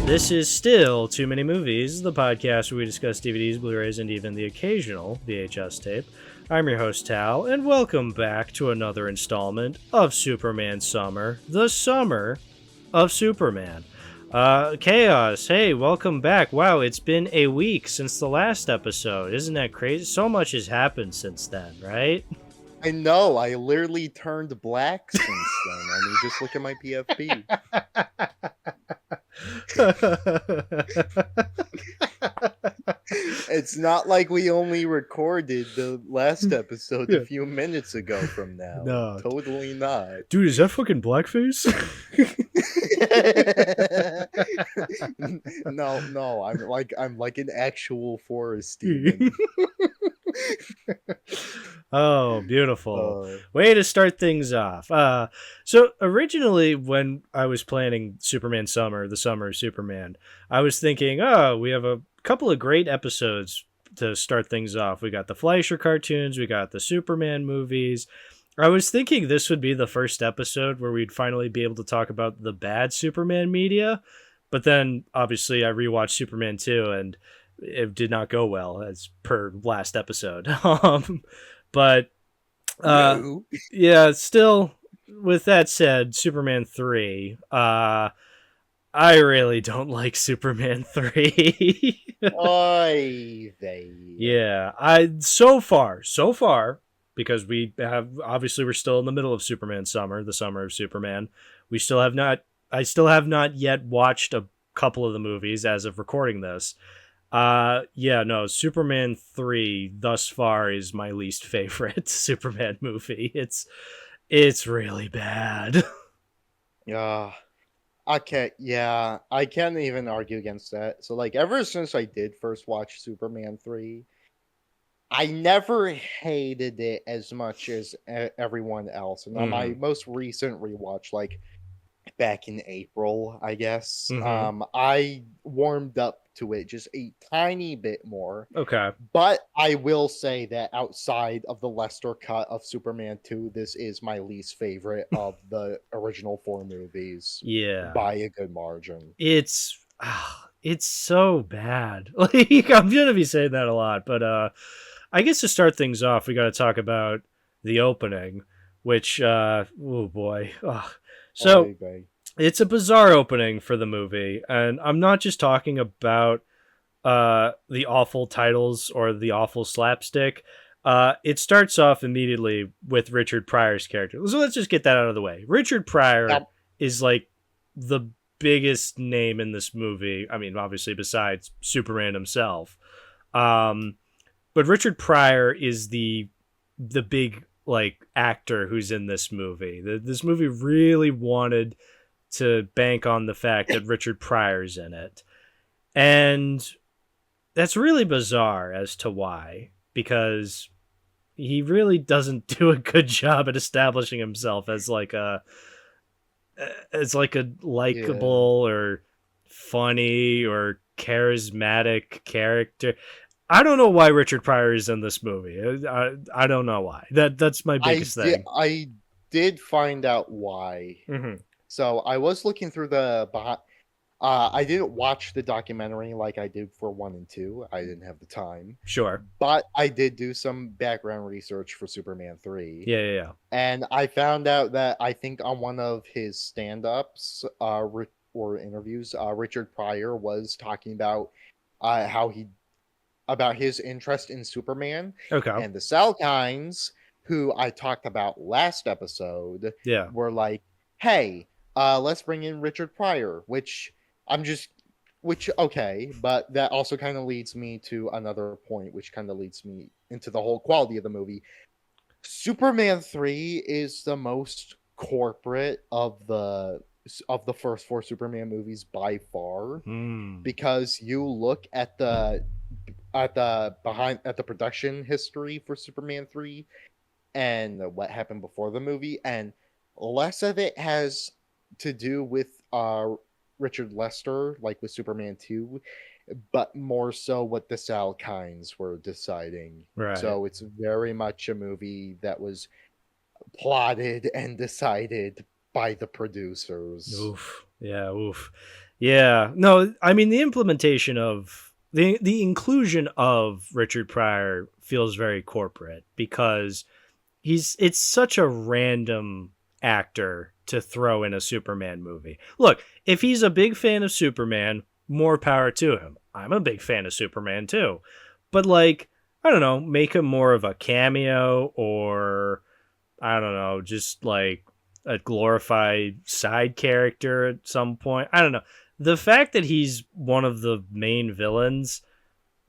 This is still Too Many Movies, the podcast where we discuss DVDs, Blu-rays, and even the occasional VHS tape. I'm your host, Tal, and welcome back to another installment of Superman Summer, the summer of Superman. Chaos, hey, welcome back. Wow, it's been a week since the last episode. Isn't that crazy? So much has happened since then, right? I know, I literally turned black since then. I mean, just look at my PFP. It's not like we only recorded the last episode a few minutes ago from now. No. Totally not. Dude, is that fucking blackface? No, I'm like an actual forest demon. Oh, beautiful. Way to start things off. So originally when I was planning Superman Summer, the summer of Superman, I was thinking, we have a couple of great episodes to start things off. We got the Fleischer cartoons, we got the Superman movies. I was thinking this would be the first episode where we'd finally be able to talk about the bad Superman media. But then obviously I rewatched Superman 2 and it did not go well as per last episode. But yeah, still, with that said, Superman 3, I really don't like Superman 3. Yeah, so far, because we have, obviously we're still in the middle of Superman Summer, the summer of Superman. I still have not yet watched a couple of the movies as of recording this. Superman 3 thus far is my least favorite Superman movie. It's really bad. I can't even argue against that. So like ever since I did first watch Superman 3, I never hated it as much as everyone else. And on my most recent rewatch, like back in April, I guess, I warmed up to it just a tiny bit more. Okay. But I will say that outside of the Lester cut of Superman 2, this is my least favorite of the original 4 movies. Yeah. By a good margin. It's so bad. Like, I'm going to be saying that a lot, but I guess to start things off, we got to talk about the opening, which, oh boy. So it's a bizarre opening for the movie, and I'm not just talking about the awful titles or the awful slapstick. It starts off immediately with Richard Pryor's character. So let's just get that out of the way. Richard Pryor is like the biggest name in this movie. I mean, obviously besides Superman himself. But Richard Pryor is the big like actor who's in this movie. This movie really wanted to bank on the fact that Richard Pryor's in it. And that's really bizarre as to why, because he really doesn't do a good job at establishing himself as like a likable or funny or charismatic character. I don't know why Richard Pryor is in this movie. I don't know why. That's my biggest thing. I did find out why. So I was looking through I didn't watch the documentary like I did for 1 and 2. I didn't have the time. Sure. But I did do some background research for Superman 3. Yeah. And I found out that I think on one of his stand-ups or interviews, Richard Pryor was talking about about his interest in Superman. Okay. And the Salkinds, who I talked about last episode, were like, hey, let's bring in Richard Pryor, okay, but that also kind of leads me to another point, which kind of leads me into the whole quality of the movie. Superman 3 is the most corporate of the first 4 Superman movies by far, because you look at the production history for Superman 3 and what happened before the movie, and less of it has to do with Richard Lester, like with Superman 2, but more so what the Salkinds were deciding. Right. So it's very much a movie that was plotted and decided by the producers. Oof. Yeah, oof. Yeah. No, I mean the implementation of the inclusion of Richard Pryor feels very corporate because it's such a random actor to throw in a Superman movie. Look, if he's a big fan of Superman, more power to him. I'm a big fan of Superman too. But like, I don't know, make him more of a cameo, or I don't know, just like a glorified side character at some point. I don't know. The fact that he's one of the main villains,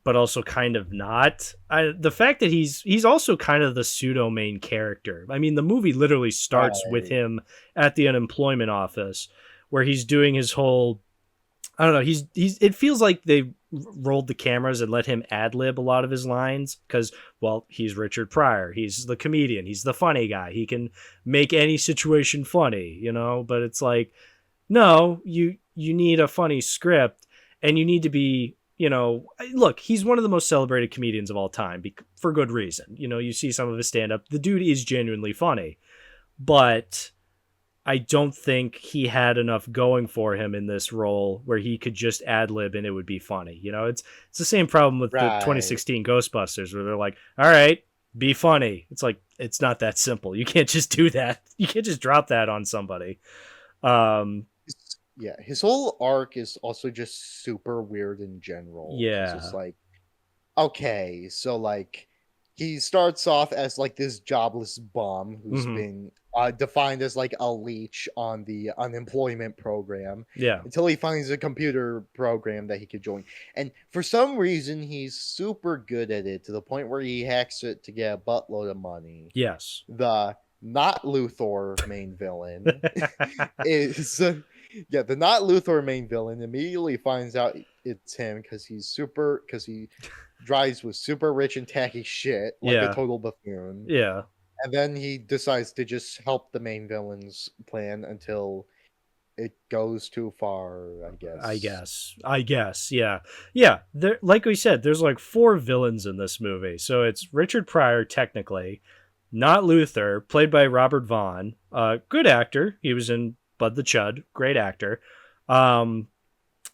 but also kind of not. The fact that he's also kind of the pseudo main character. I mean, the movie literally starts with Right. him at the unemployment office, where he's doing his whole. I don't know. He's. It feels like they rolled the cameras and let him ad lib a lot of his lines because, well, he's Richard Pryor. He's the comedian. He's the funny guy. He can make any situation funny, you know. But it's like, no, you need a funny script, and you need to be, you know, look, he's one of the most celebrated comedians of all time for good reason. You know, you see some of his stand up. The dude is genuinely funny, but I don't think he had enough going for him in this role where he could just ad lib and it would be funny. You know, it's the same problem with the Right. 2016 Ghostbusters where they're like, all right, be funny. It's like, it's not that simple. You can't just do that. You can't just drop that on somebody. Um, Yeah, his whole arc is also just super weird in general because it's yeah. like, okay, so like he starts off as like this jobless bum who's Hmm. been defined as like a leech on the unemployment program Yeah. until he finds a computer program that he could join. And for some reason, he's super good at it to the point where he hacks it to get a buttload of money. Yes. The not Luthor main villain is yeah, the not Luthor main villain immediately finds out it's him because he drives with super rich and tacky shit like a Yeah. total buffoon. Yeah. And then he decides to just help the main villain's plan until it goes too far, I I guess. guess. I guess. Yeah. Yeah. There, like we said, there's like four villains in this movie. So it's Richard Pryor, technically, not Luther, played by Robert Vaughn. Good actor. He was in Bud the Chud. Great actor. Um,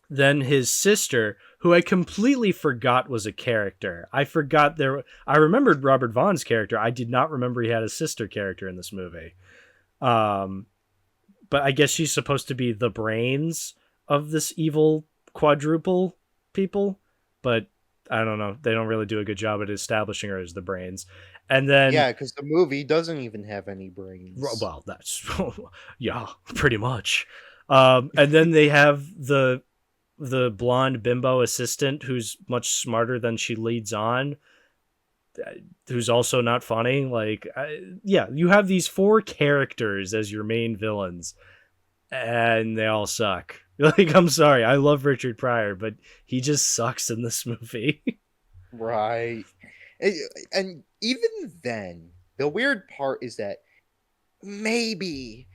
then his sister, who I completely forgot was a character. I forgot there. I remembered Robert Vaughn's character. I did not remember he had a sister character in this movie. Um, but I guess she's supposed to be the brains of this evil quadruple people, but I don't know. They don't really do a good job at establishing her as the brains. And then, Yeah, because the movie doesn't even have any brains. well, that's yeah, pretty much. And then they have the blonde bimbo assistant who's much smarter than she leads on, who's also not funny. Like, yeah, you have these four characters as your main villains, and they all suck. Like, I'm sorry, I love Richard Pryor, but he just sucks in this movie. Right. And, and even then, the weird part is that maybe,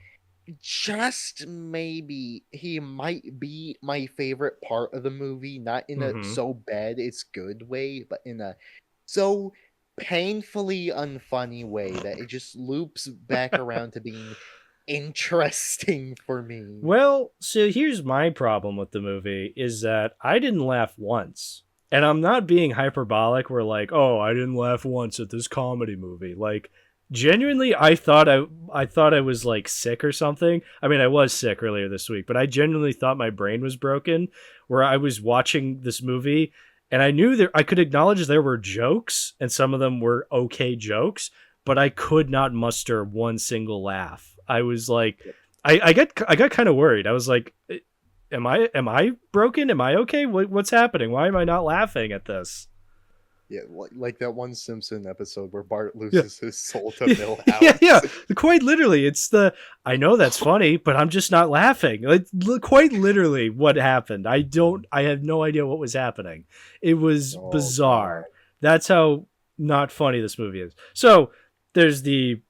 just maybe, he might be my favorite part of the movie, not in a Hmm. so bad it's good way, but in a so painfully unfunny way that it just loops back around to being interesting for me. Well, so here's my problem with the movie is that I didn't laugh once. And I'm not being hyperbolic. We're like, oh, I didn't laugh once at this comedy movie. Like, genuinely, I thought I was like sick or something. I mean, I was sick earlier this week, but I genuinely thought my brain was broken. Where I was watching this movie, and I knew that I could acknowledge there were jokes, and some of them were okay jokes, but I could not muster one single laugh. I was like, I got kind of worried. I was like, am I broken? Am I okay? What's happening? Why am I not laughing at this? Yeah, like that one Simpson episode where Bart Yeah. loses his soul to Yeah, yeah. Millhouse. Quite literally, it's the I know that's funny, but I'm just not laughing. Like quite literally what happened. I have no idea what was happening. It was Oh god. bizarre. That's how not funny this movie is. So, there's the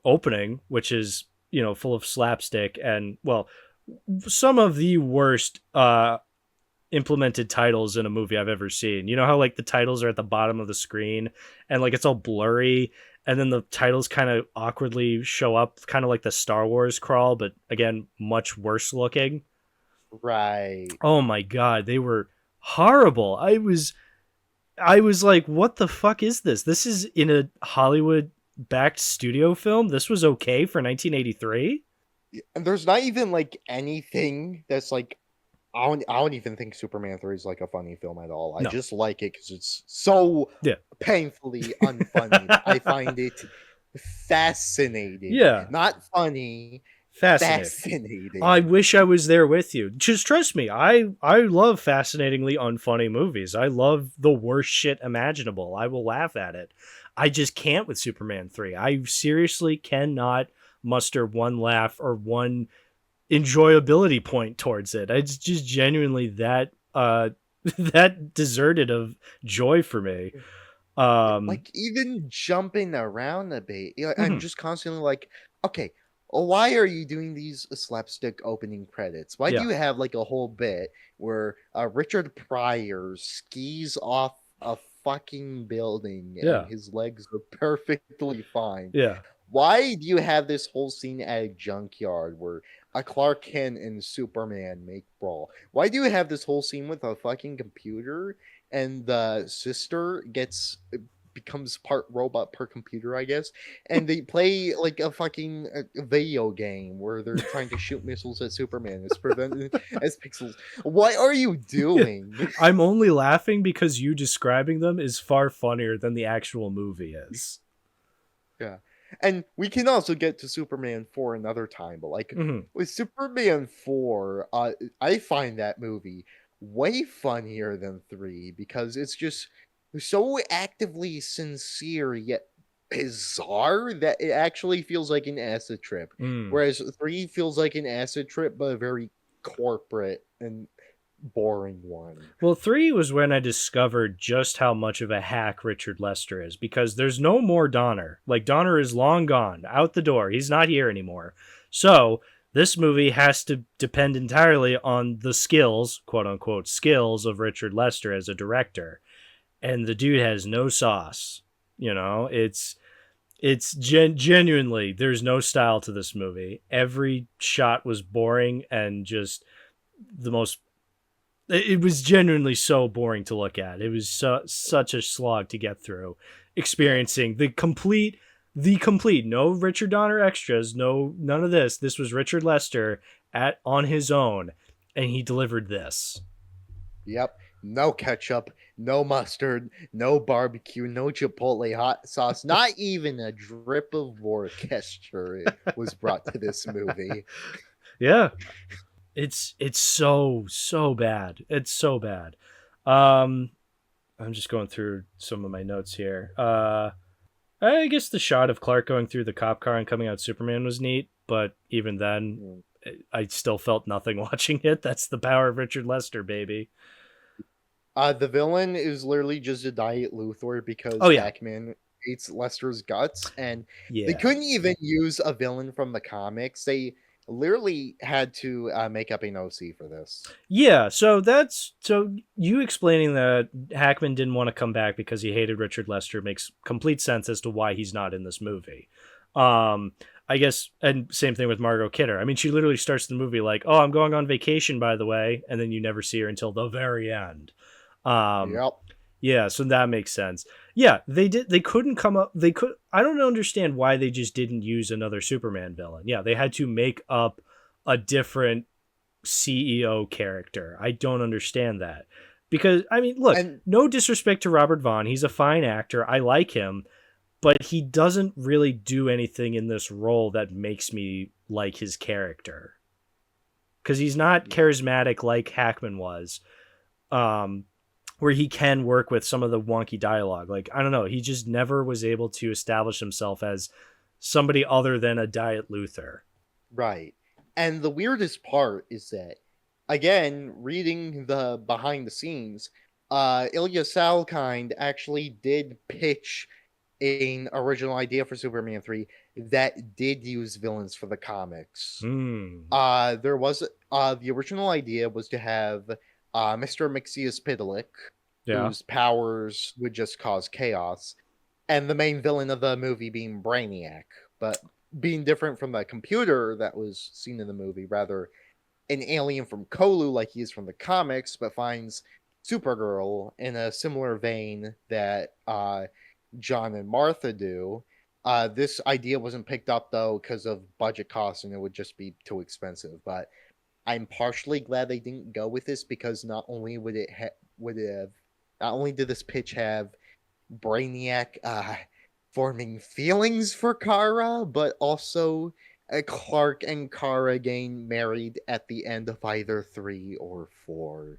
opening, which is, you know, full of slapstick and, well, some of the worst implemented titles in a movie I've ever seen. You know how like the titles are at the bottom of the screen and like it's all blurry, and then the titles kind of awkwardly show up, kind of like the Star Wars crawl, but again, much worse looking. Right. Oh my god, they were horrible. I was like, what the fuck is this? This is in a Hollywood backed studio film. This was okay for 1983? And there's not even like anything that's like I don't even think Superman 3 is like a funny film at all. I No. just like it because it's so Yeah. painfully unfunny. That I find it fascinating. Yeah. Not funny, Fascinating. fascinating. I wish I was there with you. Just trust me. I love fascinatingly unfunny movies. I love the worst shit imaginable. I will laugh at it. I just can't with Superman 3. I seriously cannot muster one laugh or one enjoyability point towards it. It's just genuinely that that deserted of joy for me. Like even jumping around a bit, I'm Mhm. just constantly like, okay, why are you doing these slapstick opening credits? Why do Yeah. you have like a whole bit where Richard Pryor skis off a fucking building and Yeah. his legs are perfectly fine? Yeah. Why do you have this whole scene at a junkyard where a Clark Kent and Superman make brawl? Why do you have this whole scene with a fucking computer and the sister becomes part robot, part computer, I guess, and they play like a fucking video game where they're trying to shoot missiles at Superman as prevented as pixels. What are you doing? I'm only laughing because you describing them is far funnier than the actual movie is. Yeah. And we can also get to Superman 4 another time, but like Mhm. with Superman 4, I find that movie way funnier than 3 because it's just so actively sincere yet bizarre that it actually feels like an acid trip. Mm. Whereas 3 feels like an acid trip, but a very corporate and boring one. Well, 3 was when I discovered just how much of a hack Richard Lester is because there's no more Donner. Like, Donner is long gone, out the door. He's not here anymore. So, this movie has to depend entirely on the skills, quote unquote, skills of Richard Lester as a director. And the dude has no sauce. You know, it's genuinely, there's no style to this movie. Every shot was boring and just the most, it was genuinely so boring to look at. It was such a slog to get through, experiencing the complete no Richard Donner extras, no none of this. This was Richard Lester at on his own, and he delivered this. Yep. No ketchup, no mustard, no barbecue, no chipotle hot sauce, not even a drip of Worcester was brought to this movie. Yeah, it's so bad. It's so bad. Um, I'm just going through some of my notes here. I guess the shot of Clark going through the cop car and coming out Superman was neat, but even then, I still felt nothing watching it. That's the power of Richard Lester, baby. The villain is literally just a Diet Luthor because Oh yeah, Hackman hates Lester's guts, and they yeah, couldn't even use a villain from the comics. They literally had to make up an OC for this. yeah. So you explaining that Hackman didn't want to come back because he hated Richard Lester makes complete sense as to why he's not in this movie. Um, I guess, and same thing with Margot Kidder. I mean, she literally starts the movie like, "Oh, I'm going on vacation, by the way," and then you never see her until the very end. Um, Yep. yeah, so that makes sense. Yeah, they did. They couldn't come up. They could. I don't understand why they just didn't use another Superman villain. Yeah, they had to make up a different CEO character. I don't understand that because I mean, look, And no disrespect to Robert Vaughn. He's a fine actor. I like him, but he doesn't really do anything in this role that makes me like his character because he's not charismatic like Hackman was. Um, where he can work with some of the wonky dialogue. Like, I don't know, he just never was able to establish himself as somebody other than a Diet Luther. right. And the weirdest part is that, again, reading the behind the scenes, Ilya Salkind actually did pitch an original idea for Superman 3 that did use villains for the comics. Hmm. There was the original idea was to have Mr. Mixius Pidalic, Yeah. whose powers would just cause chaos, and the main villain of the movie being Brainiac, but being different from the computer that was seen in the movie, rather an alien from Kolu like he is from the comics, but finds Supergirl in a similar vein that John and Martha do. This idea wasn't picked up though because of budget costs, and it would just be too expensive. But I'm partially glad they didn't go with this because not only not only did this pitch have Brainiac forming feelings for Kara, but also Clark and Kara getting married at the end of either 3 or 4.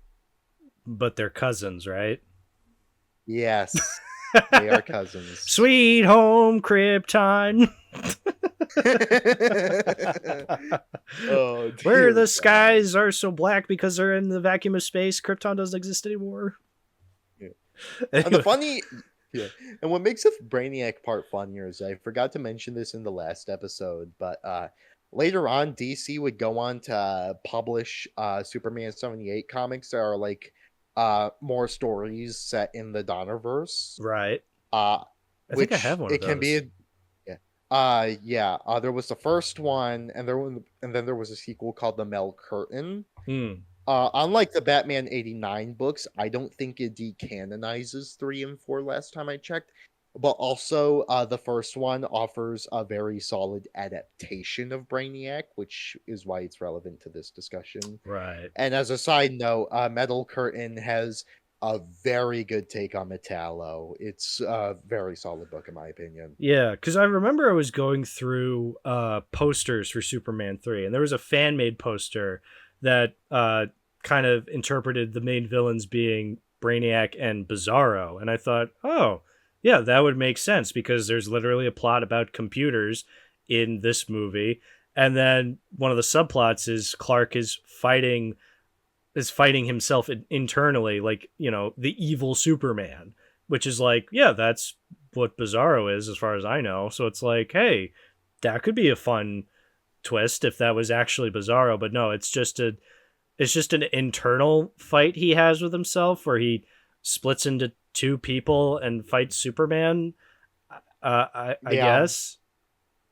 But they're cousins, right? Yes, they are cousins. Sweet home Krypton. Oh, Where the God. skies are so black because they're in the vacuum of space, Krypton doesn't exist anymore. Yeah. Anyway. And what makes the Brainiac part funnier is I forgot to mention this in the last episode, but later on, DC would go on to publish Superman 78 comics that are like more stories set in the Donnerverse. Right. I think I have one of it can those. be there was the first one, and then there was a sequel called The Mel Curtain. Unlike the Batman 89 books, I don't think it decanonizes 3 and 4 last time I checked. But also, the first one offers a very solid adaptation of Brainiac, which is why it's relevant to this discussion. Right. And as a side note, Metal Curtain has a very good take on Metallo. It's a very solid book, in my opinion. Yeah, because I remember I was going through posters for Superman 3, and there was a fan-made poster that kind of interpreted the main villains being Brainiac and Bizarro. And I thought, oh, yeah, that would make sense because there's literally a plot about computers in this movie. And then one of the subplots is Clark is fighting himself internally, like, you know, the evil Superman, which is like, yeah, that's what Bizarro is as far as I know. So it's like, hey, that could be a fun twist if that was actually Bizarro. But no, it's just an internal fight he has with himself where he splits into 2 people and fights Superman. I guess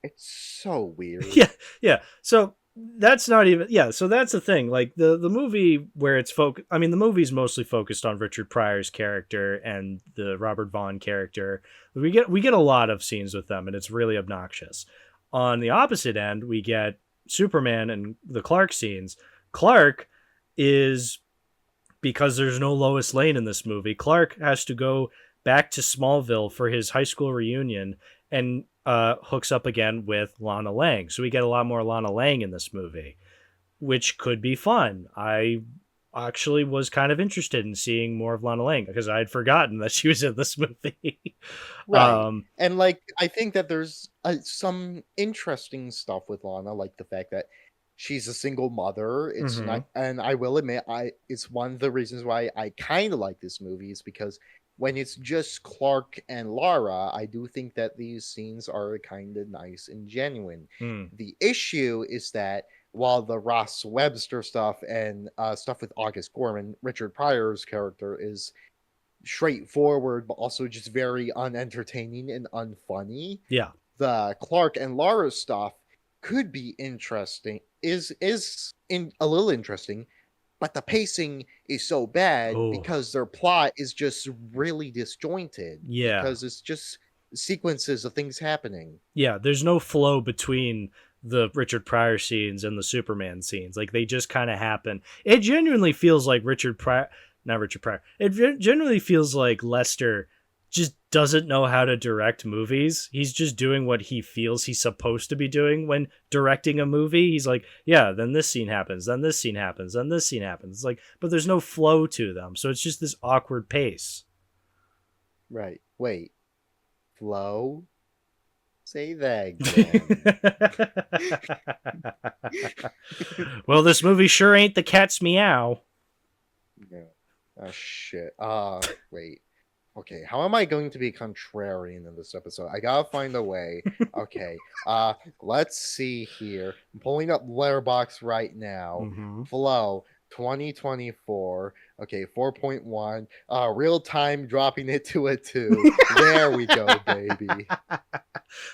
it's so weird. Yeah. So that's not even, so that's the thing. Like the movie where it's focused, I mean, the movie's mostly focused on Richard Pryor's character and the Robert Vaughn character. We get a lot of scenes with them, and it's really obnoxious. On the opposite end, we get Superman and the Clark scenes. Clark is, because there's no Lois Lane in this movie, Clark has to go back to Smallville for his high school reunion and hooks up again with Lana Lang. So we get a lot more Lana Lang in this movie, which could be fun. I actually was kind of interested in seeing more of Lana Lang because I had forgotten that she was in this movie. Right. And like, I think that there's some interesting stuff with Lana, like the fact that she's a single mother. It's not, and I will admit, it's one of the reasons why I kind of like this movie is because when it's just Clark and Lara, I do think that these scenes are kind of nice and genuine. The issue is that while the Ross Webster stuff and stuff with August Gorman, Richard Pryor's character, is straightforward, but also just very unentertaining and unfunny. Yeah. The Clark and Lara stuff could be interesting, is a little interesting, but the pacing is so bad because their plot is just really disjointed. Yeah. Because it's just sequences of things happening. Yeah, there's no flow between the Richard Pryor scenes and the Superman scenes. Like, they just kind of happen. It genuinely feels like it genuinely feels like Lester just doesn't know how to direct movies. He's just doing what he feels he's supposed to be doing when directing a movie. He's like, yeah, then this scene happens, then this scene happens, then this scene happens. It's like, but there's no flow to them. So it's just this awkward pace. Right. Wait. Flow? Say that again. Well, this movie sure ain't the cat's meow. Yeah. Oh, shit. Wait. Okay, how am I going to be contrarian in this episode? I gotta find a way. Okay, let's see here. I'm pulling up Letterboxd right now. Flow. 2024. Okay, 4.1. Real time dropping it to a 2. There we go, baby.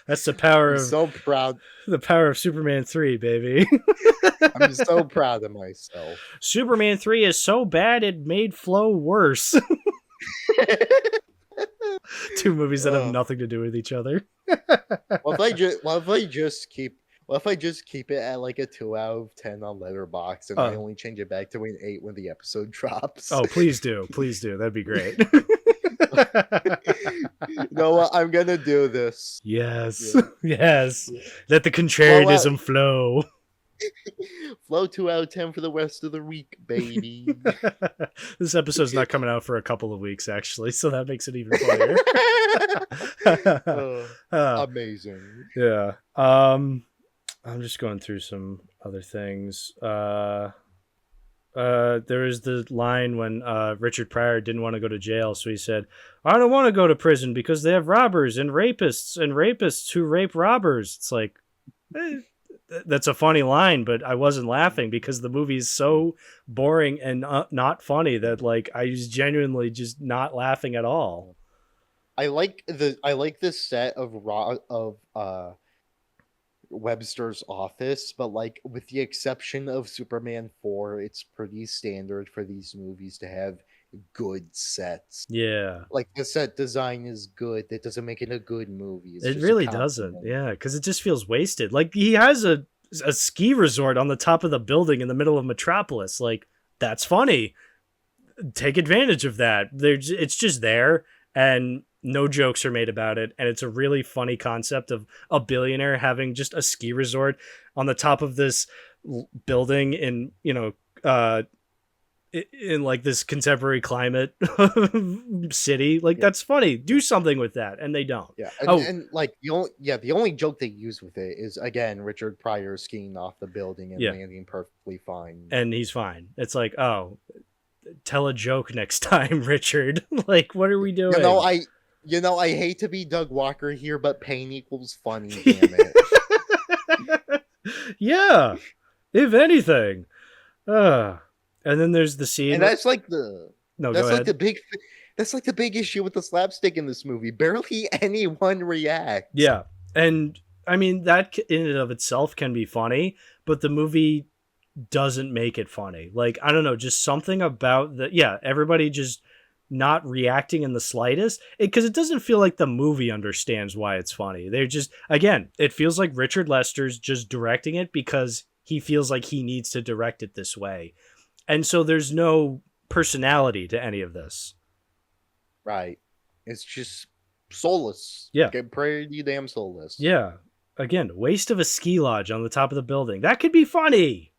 That's the power I'm of so proud. the power of Superman 3, baby. I'm so proud of myself. Superman 3 is so bad it made Flow worse. Two movies that have nothing to do with each other. What if I just keep it at like a 2 out of 10 on Letterboxd, and I only change it back to an 8 when the episode drops? Oh, please do. Please do. That'd be great. You know what? I'm gonna do this. Yes. Yeah. Yes. Let the contrarianism flow. Flow 2 out of 10 for the rest of the week, baby. This episode's not coming out for a couple of weeks, actually, so that makes it even funnier. Amazing. Yeah. I'm just going through some other things. There was the line when Richard Pryor didn't want to go to jail, so he said, "I don't want to go to prison because they have robbers and rapists who rape robbers." It's like, that's a funny line, but I wasn't laughing because the movie is so boring and not funny that like I was genuinely just not laughing at all. I like this set of Webster's office, but like with the exception of Superman 4, it's pretty standard for these movies to have good sets. Yeah. Like the set design is good. That doesn't make it a good movie. It really doesn't. Yeah, because it just feels wasted. Like he has a ski resort on the top of the building in the middle of Metropolis. Like that's funny. Take advantage of that. It's just there, and no jokes are made about it, and it's a really funny concept of a billionaire having just a ski resort on the top of this building in, in like this contemporary climate city. Like that's funny. Do something with that, and they don't. Yeah, and like the only joke they use with it is again Richard Pryor skiing off the building and landing perfectly fine, and he's fine. It's like, oh, tell a joke next time, Richard. Like, what are we doing? I hate to be Doug Walker here, but pain equals funny. Damn it. Yeah, if anything. And then there's the scene, and that's like the that's like the big issue with the slapstick in this movie. Barely anyone reacts. Yeah, and I mean that in and of itself can be funny, but the movie doesn't make it funny. Like I don't know, just something about everybody just not reacting in the slightest, because it doesn't feel like the movie understands why it's funny. They're just, again, it feels like Richard Lester's just directing it because he feels like he needs to direct it this way. And so there's no personality to any of this. Right. It's just soulless. Yeah. Pretty damn soulless. Yeah. Again, waste of a ski lodge on the top of the building. That could be funny.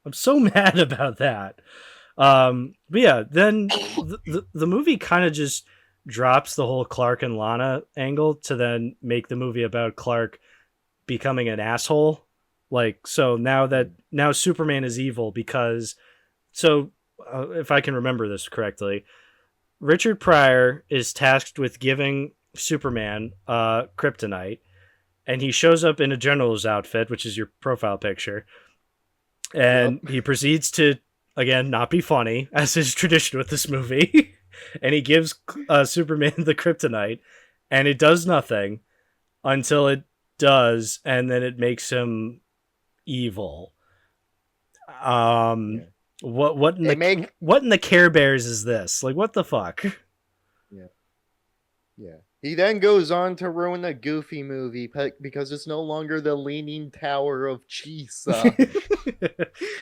I'm so mad about that. But yeah, then the movie kind of just drops the whole Clark and Lana angle to then make the movie about Clark becoming an asshole. Like, so now Superman is evil because, if I can remember this correctly, Richard Pryor is tasked with giving Superman kryptonite, and he shows up in a general's outfit, which is your profile picture, and he proceeds to, again, not be funny, as is tradition with this movie, and he gives Superman the kryptonite, and it does nothing until it does, and then it makes him evil. What in the Care Bears is this? Like, what the fuck? Yeah. He then goes on to ruin a Goofy movie because it's no longer the Leaning Tower of Cheesa.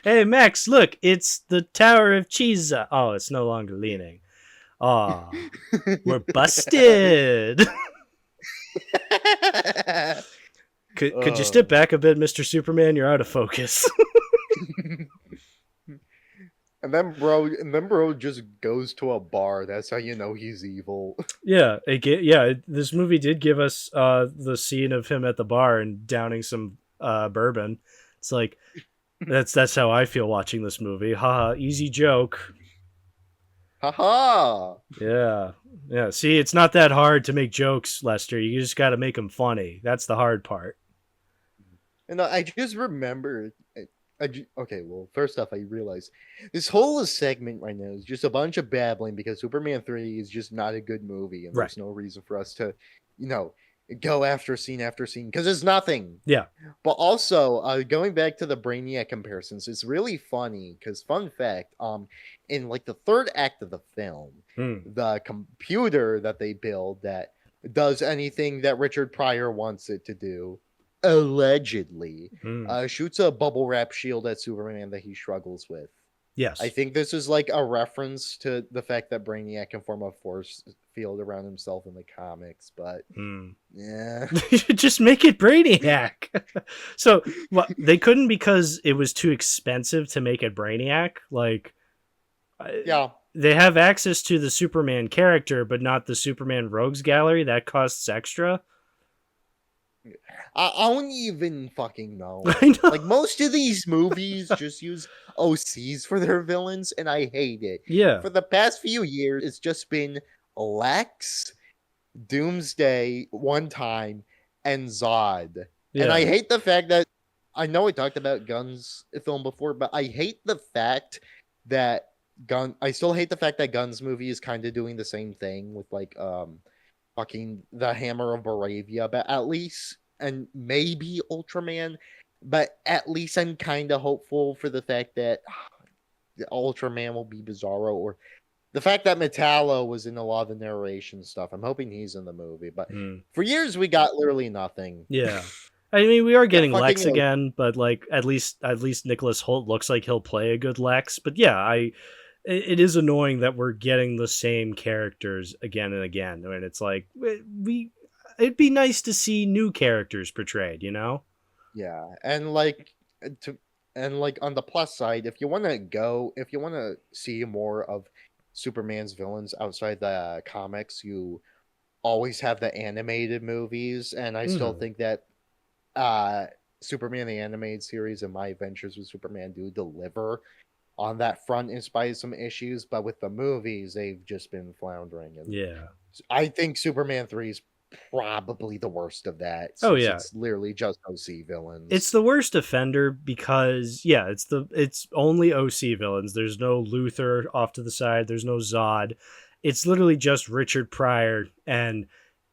Hey, Max, look, it's the Tower of Cheesa. Oh, it's no longer leaning. Oh, we're busted. Could you step back a bit, Mr. Superman? You're out of focus. And then bro just goes to a bar. That's how you know he's evil. Yeah, this movie did give us the scene of him at the bar and downing some bourbon. It's like that's how I feel watching this movie. Haha, easy joke. Haha. Yeah. See, it's not that hard to make jokes, Lester. You just got to make them funny. That's the hard part. And I just remember Okay, well, first off, I realize this whole segment right now is just a bunch of babbling because Superman 3 is just not a good movie, and Right. there's no reason for us to, you know, go after scene because it's nothing. Yeah. But also, going back to the Brainiac comparisons, it's really funny because, fun fact, in like the third act of the film, the computer that they build that does anything that Richard Pryor wants it to do, allegedly, shoots a bubble wrap shield at Superman that he struggles with. Yes. I think this is like a reference to the fact that Brainiac can form a force field around himself in the comics, but yeah. Just make it Brainiac. So they couldn't because it was too expensive to make it Brainiac. Like, yeah, they have access to the Superman character, but not the Superman Rogues Gallery. That costs extra. I don't even fucking know. I know. Like, most of these movies just use OCs for their villains, and I hate it. Yeah. For the past few years, it's just been Lex, Doomsday, One Time, and Zod. Yeah. And I hate the fact that, I know I talked about Gunn's film before, but I hate the fact that I still hate the fact that Gunn's movie is kind of doing the same thing with like fucking the Hammer of Baravia, but at least, and maybe Ultraman, but at least I'm kind of hopeful for the fact that Ultraman will be Bizarro, or the fact that Metallo was in a lot of the narration stuff. I'm hoping he's in the movie, but for years we got literally nothing. Yeah. I mean, we are getting Yeah, Lex fucking again, but like at least Nicholas Hoult looks like he'll play a good Lex. But yeah, it is annoying that we're getting the same characters again and again. I mean, it's like it'd be nice to see new characters portrayed, you know? Yeah, and like on the plus side, if you want to see more of Superman's villains outside the comics, you always have the animated movies, and I still think that Superman the Animated Series and My Adventures with Superman do deliver on that front in spite of some issues, but with the movies, they've just been floundering. And yeah, I think Superman 3 is probably the worst of that. Oh yeah, it's literally just OC villains. It's the worst offender because it's only OC villains. There's no Luthor off to the side. There's no Zod. It's literally just Richard Pryor and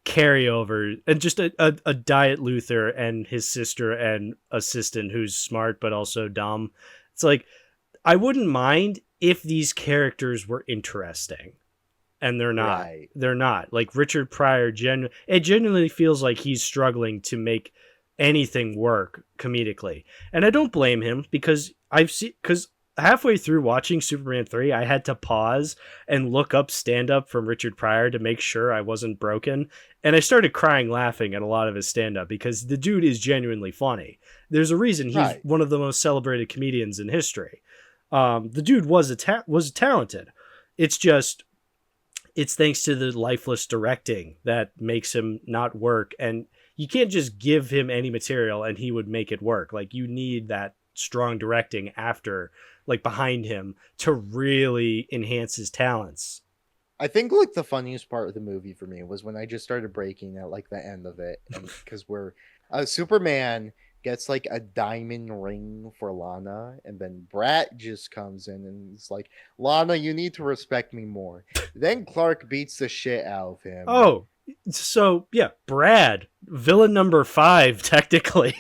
carryover and just a diet Luthor and his sister and assistant who's smart but also dumb. It's like, I wouldn't mind if these characters were interesting. And they're not. Right. They're not. Like Richard Pryor, it genuinely feels like he's struggling to make anything work comedically. And I don't blame him because halfway through watching Superman 3, I had to pause and look up stand-up from Richard Pryor to make sure I wasn't broken. And I started crying laughing at a lot of his stand-up because the dude is genuinely funny. There's a reason he's one of the most celebrated comedians in history. The dude was talented. It's thanks to the lifeless directing that makes him not work. And you can't just give him any material and he would make it work. Like, you need that strong directing behind him to really enhance his talents. I think like the funniest part of the movie for me was when I just started breaking at like the end of it, because Superman gets like a diamond ring for Lana, and then Brat just comes in and it's like, Lana, you need to respect me more. Then Clark beats the shit out of him. Oh, so yeah, Brad, villain number 5, technically.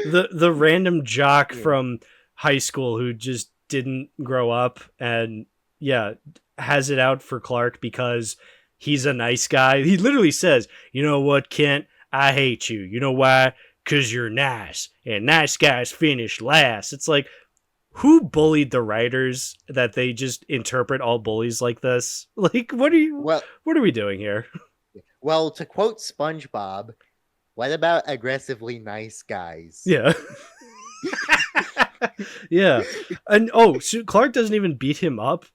the random jock from high school who just didn't grow up and has it out for Clark because he's a nice guy. He literally says, you know what, Kent? I hate you. You know why? Because you're nice. And nice guys finish last. It's like, who bullied the writers that they just interpret all bullies like this? Like, what are we doing here? Well, to quote SpongeBob, what about aggressively nice guys? Yeah. Yeah. And so Clark doesn't even beat him up.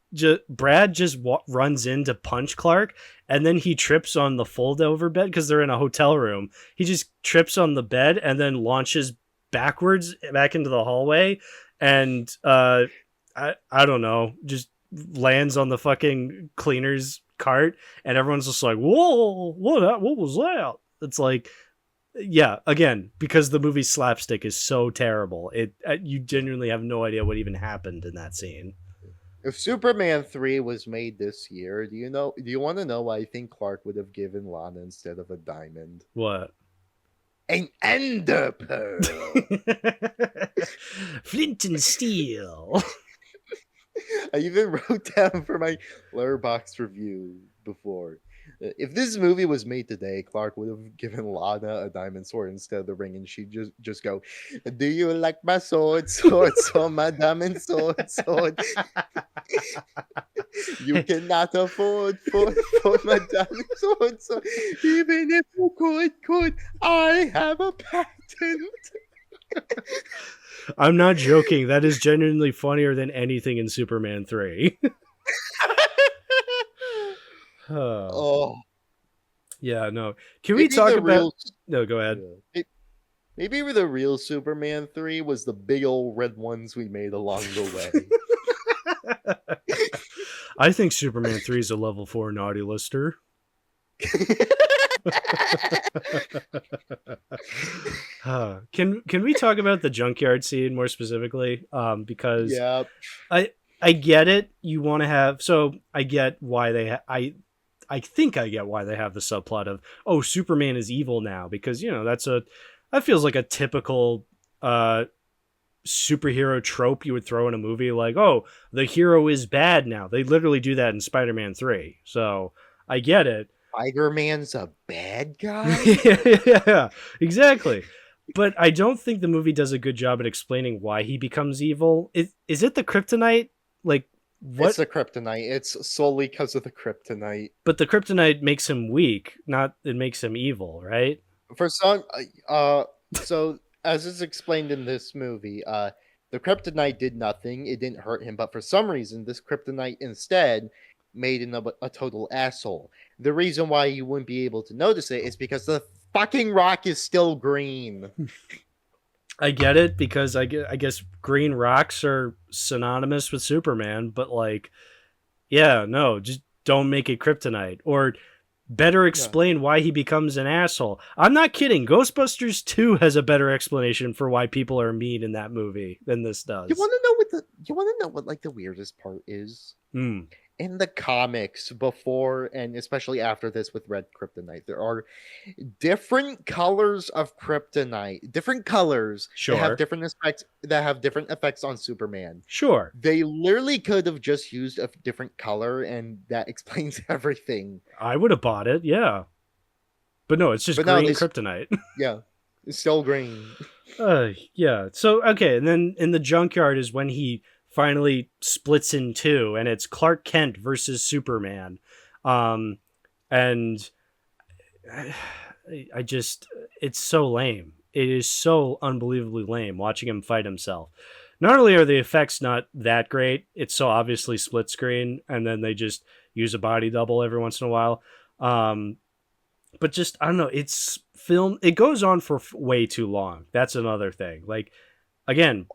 Brad just runs in to punch Clark, and then he trips on the fold-over bed because they're in a hotel room. He just trips on the bed and then launches backwards back into the hallway, and I don't know, just lands on the fucking cleaner's cart, and everyone's just like, whoa, what was that? It's like, Yeah, again, because the movie slapstick is so terrible, you genuinely have no idea what even happened in that scene. If Superman 3 was made this year, do you want to know why I think Clark would have given Lana instead of a diamond? What? An ender pearl. Flint and steel. I even wrote down for my Letterboxd review before. If this movie was made today, Clark would have given Lana a diamond sword instead of the ring, and she'd just go, "Do you like my sword, sword, my diamond sword? You cannot afford for my diamond sword, so even if you could, I have a patent." I'm not joking. That is genuinely funnier than anything in Superman 3. Oh, yeah, no. Can we maybe talk the about... real No, go ahead. maybe the real Superman 3 was the big old red ones we made along the way. I think Superman 3 is a level 4 naughty lister. Can we talk about the junkyard scene more specifically? Because Yeah, I get it. You want to have... So I get why they... I think I get why they have the subplot of, oh, Superman is evil now, because, you know, that feels like a typical superhero trope you would throw in a movie, like, oh, the hero is bad now. They literally do that in Spider-Man 3. So I get it. Spider-Man's a bad guy? Yeah, exactly. But I don't think the movie does a good job at explaining why he becomes evil. Is it the kryptonite? Like, what? It's the kryptonite. It's solely because of the kryptonite. But the kryptonite makes him weak, not it makes him evil, right? For some, so as is explained in this movie, the kryptonite did nothing. It didn't hurt him, but for some reason, this kryptonite instead made him a total asshole. The reason why you wouldn't be able to notice it is because the fucking rock is still green. I get it, because I guess green rocks are synonymous with Superman, but like, yeah, no, just don't make it kryptonite, or better explain why he becomes an asshole. I'm not kidding. Ghostbusters 2 has a better explanation for why people are mean in that movie than this does. You want to know what like the weirdest part is? In the comics before and especially after this with red kryptonite, there are different colors of kryptonite, different colors Sure. that have different effects on Superman. Sure. They literally could have just used a different color and that explains everything. I would have bought it, yeah. But no, it's just green kryptonite. Yeah. It's still green. Yeah. So, okay, and then in the junkyard is when he finally splits in two, and it's Clark Kent versus Superman. And I just, it's so lame. It is so unbelievably lame watching him fight himself. Not only are the effects not that great, it's so obviously split screen, and then they just use a body double every once in a while. But just, I don't know, it's film. It goes on for way too long. That's another thing. Like, again,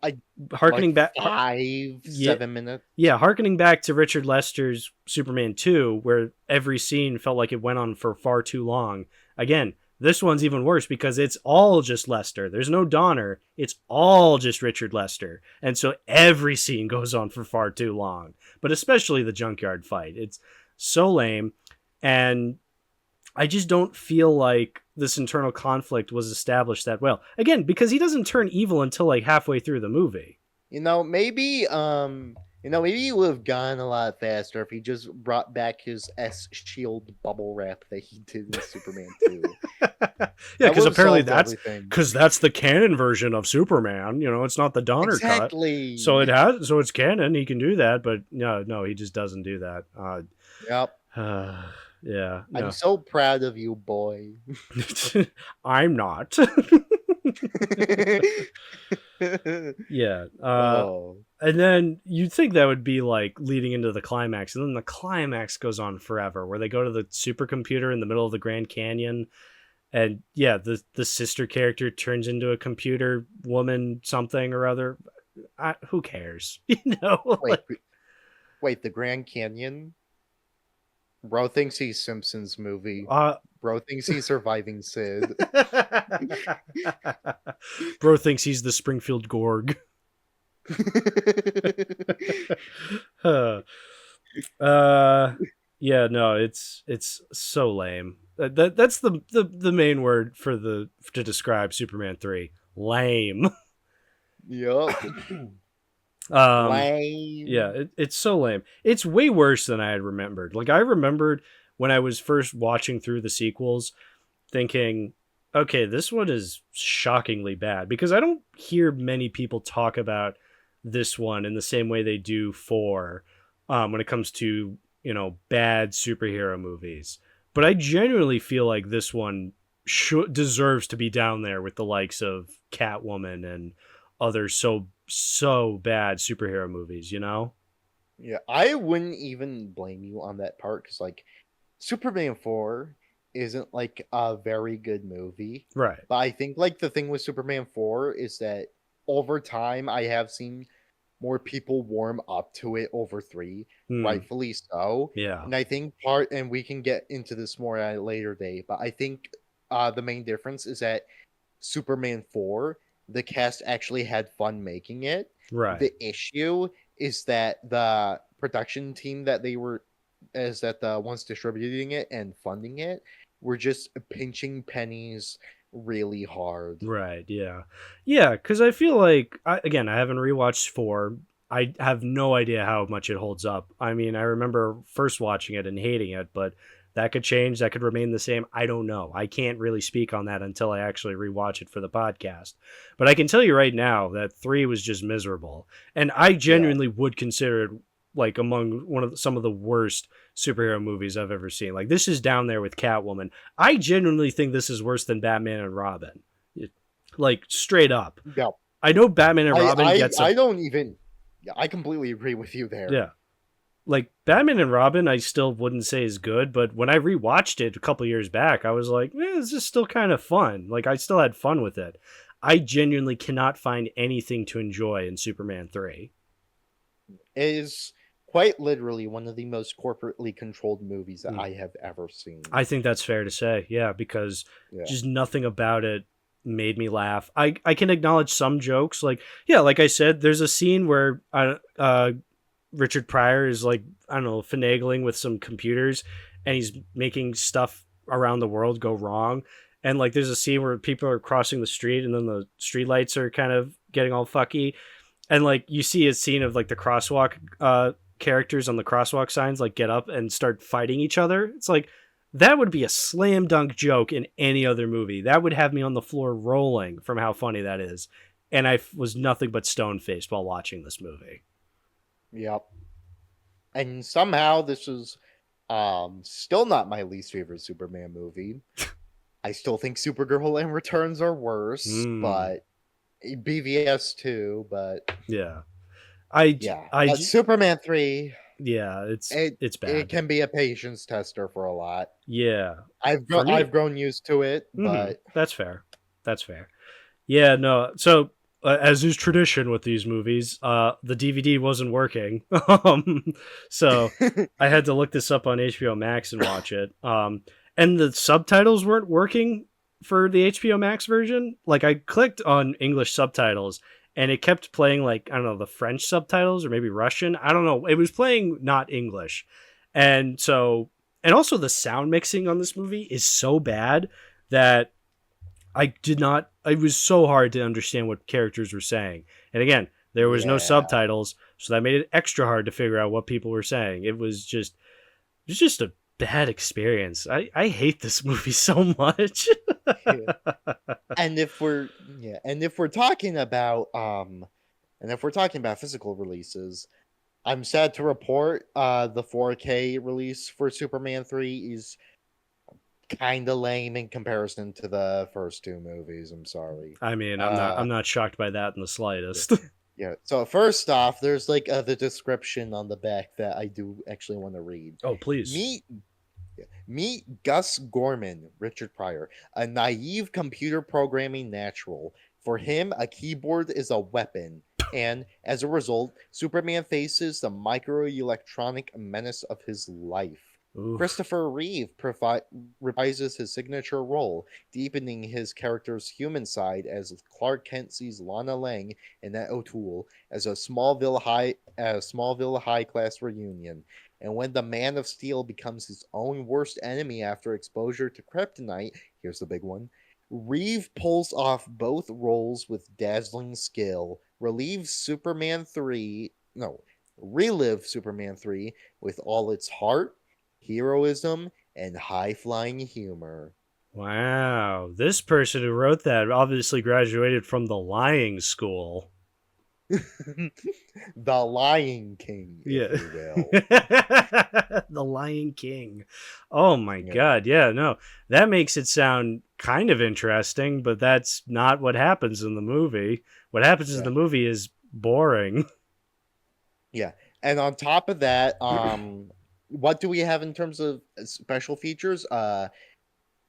harkening back 7 minutes. Yeah, harkening back to Richard Lester's Superman 2, where every scene felt like it went on for far too long. Again, this one's even worse because it's all just Lester. There's no Donner. It's all just Richard Lester. And so every scene goes on for far too long. But especially the junkyard fight. It's so lame. And I just don't feel like this internal conflict was established that well. Again, because he doesn't turn evil until like halfway through the movie. Maybe he would have gone a lot faster if he just brought back his S-Shield bubble wrap that he did in Superman 2. Yeah, because apparently that's the canon version of Superman. You know, it's not the Donner cut. So it's canon. He can do that, but no, he just doesn't do that. Yep. Yeah. No. I'm so proud of you, boy. I'm not. Yeah. And then you'd think that would be like leading into the climax, and then the climax goes on forever, where they go to the supercomputer in the middle of the Grand Canyon, and yeah, the sister character turns into a computer woman something or other. Who cares? Wait, the Grand Canyon? Bro thinks he's Simpsons movie. Uh, Bro thinks he's surviving Sid. Bro thinks he's the Springfield Gorg. uh, yeah, no, it's so lame. That's the main word to describe Superman 3. Lame. Yup. Lame. Yeah, it's so lame. It's way worse than I had remembered. Like, I remembered when I was first watching through the sequels thinking, okay, this one is shockingly bad, because I don't hear many people talk about this one in the same way they do 4 when it comes to, bad superhero movies. But I genuinely feel like this one deserves to be down there with the likes of Catwoman and other so bad superhero movies, Yeah, I wouldn't even blame you on that part because, like, Superman 4 isn't like a very good movie. Right. But I think, like, the thing with Superman 4 is that over time, I have seen more people warm up to it over 3, rightfully so. Yeah. And I think and we can get into this more at a later date, but I think the main difference is that Superman 4, the cast actually had fun making it. Right. The issue is that the production team that the ones distributing it and funding it were just pinching pennies really hard. Right, yeah. Yeah, because I feel like, I haven't rewatched 4. I have no idea how much it holds up. I mean, I remember first watching it and hating it, but that could change. That could remain the same. I don't know. I can't really speak on that until I actually rewatch it for the podcast. But I can tell you right now that 3 was just miserable. And I genuinely would consider it like among some of the worst superhero movies I've ever seen. Like, this is down there with Catwoman. I genuinely think this is worse than Batman and Robin. Like, straight up. Yeah. I know Batman and Robin gets I don't even... Yeah, I completely agree with you there. Yeah. Like, Batman and Robin, I still wouldn't say is good, but when I rewatched it a couple years back, I was like, this is still kind of fun. Like, I still had fun with it. I genuinely cannot find anything to enjoy in Superman 3. It is quite literally one of the most corporately controlled movies that I have ever seen. I think that's fair to say, yeah, because just nothing about it made me laugh. I can acknowledge some jokes. Like, yeah, like I said, there's a scene where Richard Pryor is, like, I don't know, finagling with some computers, and he's making stuff around the world go wrong. And, like, there's a scene where people are crossing the street, and then the street lights are kind of getting all fucky. And, like, you see a scene of, like, the crosswalk characters on the crosswalk signs, like, get up and start fighting each other. It's like, that would be a slam dunk joke in any other movie. That would have me on the floor rolling from how funny that is. And I was nothing but stone-faced while watching this movie. Yep. And somehow this is still not my least favorite Superman movie. I still think Supergirl and Returns are worse, but BVS too, but yeah. Superman 3, yeah, it's bad. It can be a patience tester for a lot. Yeah. I've grown used to it, but that's fair. Yeah, no. So as is tradition with these movies, the DVD wasn't working. So I had to look this up on HBO Max and watch it. And the subtitles weren't working for the HBO Max version. Like, I clicked on English subtitles and it kept playing, like, I don't know, the French subtitles or maybe Russian. I don't know. It was playing not English. And also the sound mixing on this movie is so bad that it was so hard to understand what characters were saying. And again, there was no subtitles, so that made it extra hard to figure out what people were saying. It was just a bad experience. I hate this movie so much. And if we're talking about physical releases, I'm sad to report the 4K release for Superman 3 is kind of lame in comparison to the first 2 movies. I'm sorry. I mean, I'm not shocked by that in the slightest. Yeah. So first off, there's like the description on the back that I do actually want to read. Oh, please. Meet Gus Gorman, Richard Pryor, a naive computer programming natural. For him, a keyboard is a weapon, and as a result, Superman faces the microelectronic menace of his life. Oof. Christopher Reeve reprises his signature role, deepening his character's human side as Clark Kent sees Lana Lang and Annette O'Toole as a Smallville high class reunion. And when the Man of Steel becomes his own worst enemy after exposure to kryptonite, here's the big one. Reeve pulls off both roles with dazzling skill, relive Superman 3 with all its heart, heroism, and high-flying humor. Wow. This person who wrote that obviously graduated from the lying school. The Lion King, if you will. The Lion King. Oh my God. Yeah, no. That makes it sound kind of interesting, but that's not what happens in the movie. What happens in the movie is boring. Yeah. And on top of that, what do we have in terms of special features?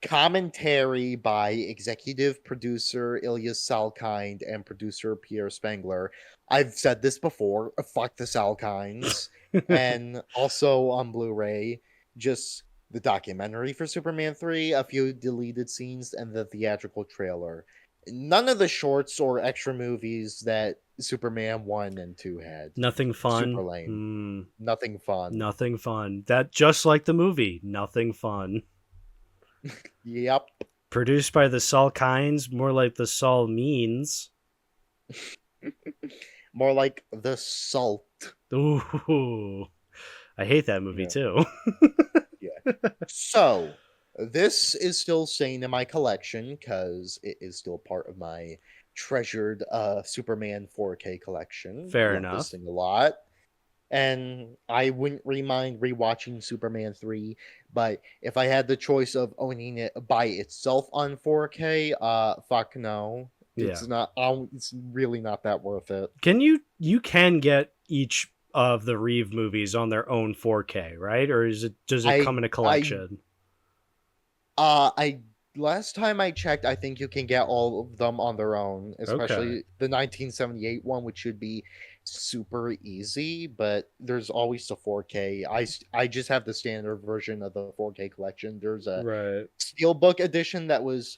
Commentary by executive producer Ilya Salkind and producer Pierre Spengler. I've said this before. Fuck the Salkinds. And also on Blu-ray, just the documentary for Superman 3, a few deleted scenes, and the theatrical trailer. None of the shorts or extra movies that Superman 1 and 2 had. Nothing fun. Super lame. Nothing fun. Nothing fun. That just like the movie. Nothing fun. Yep. Produced by the Salkinds, more like the Saul Means. More like the Salt. Ooh. I hate that movie too. Yeah. So, this is still staying in my collection because it is still part of my treasured Superman 4K collection. Fair Love enough. this thing a lot. And I wouldn't mind rewatching Superman 3, but if I had the choice of owning it by itself on 4K, fuck no. It's not. It's really not that worth it. You can get each of the Reeve movies on their own 4K, right? Or does it come in a collection? Last time I checked, I think you can get all of them on their own, especially the 1978 one, which should be super easy, but there's always the 4K. I just have the standard version of the 4K collection. There's a Steelbook edition that was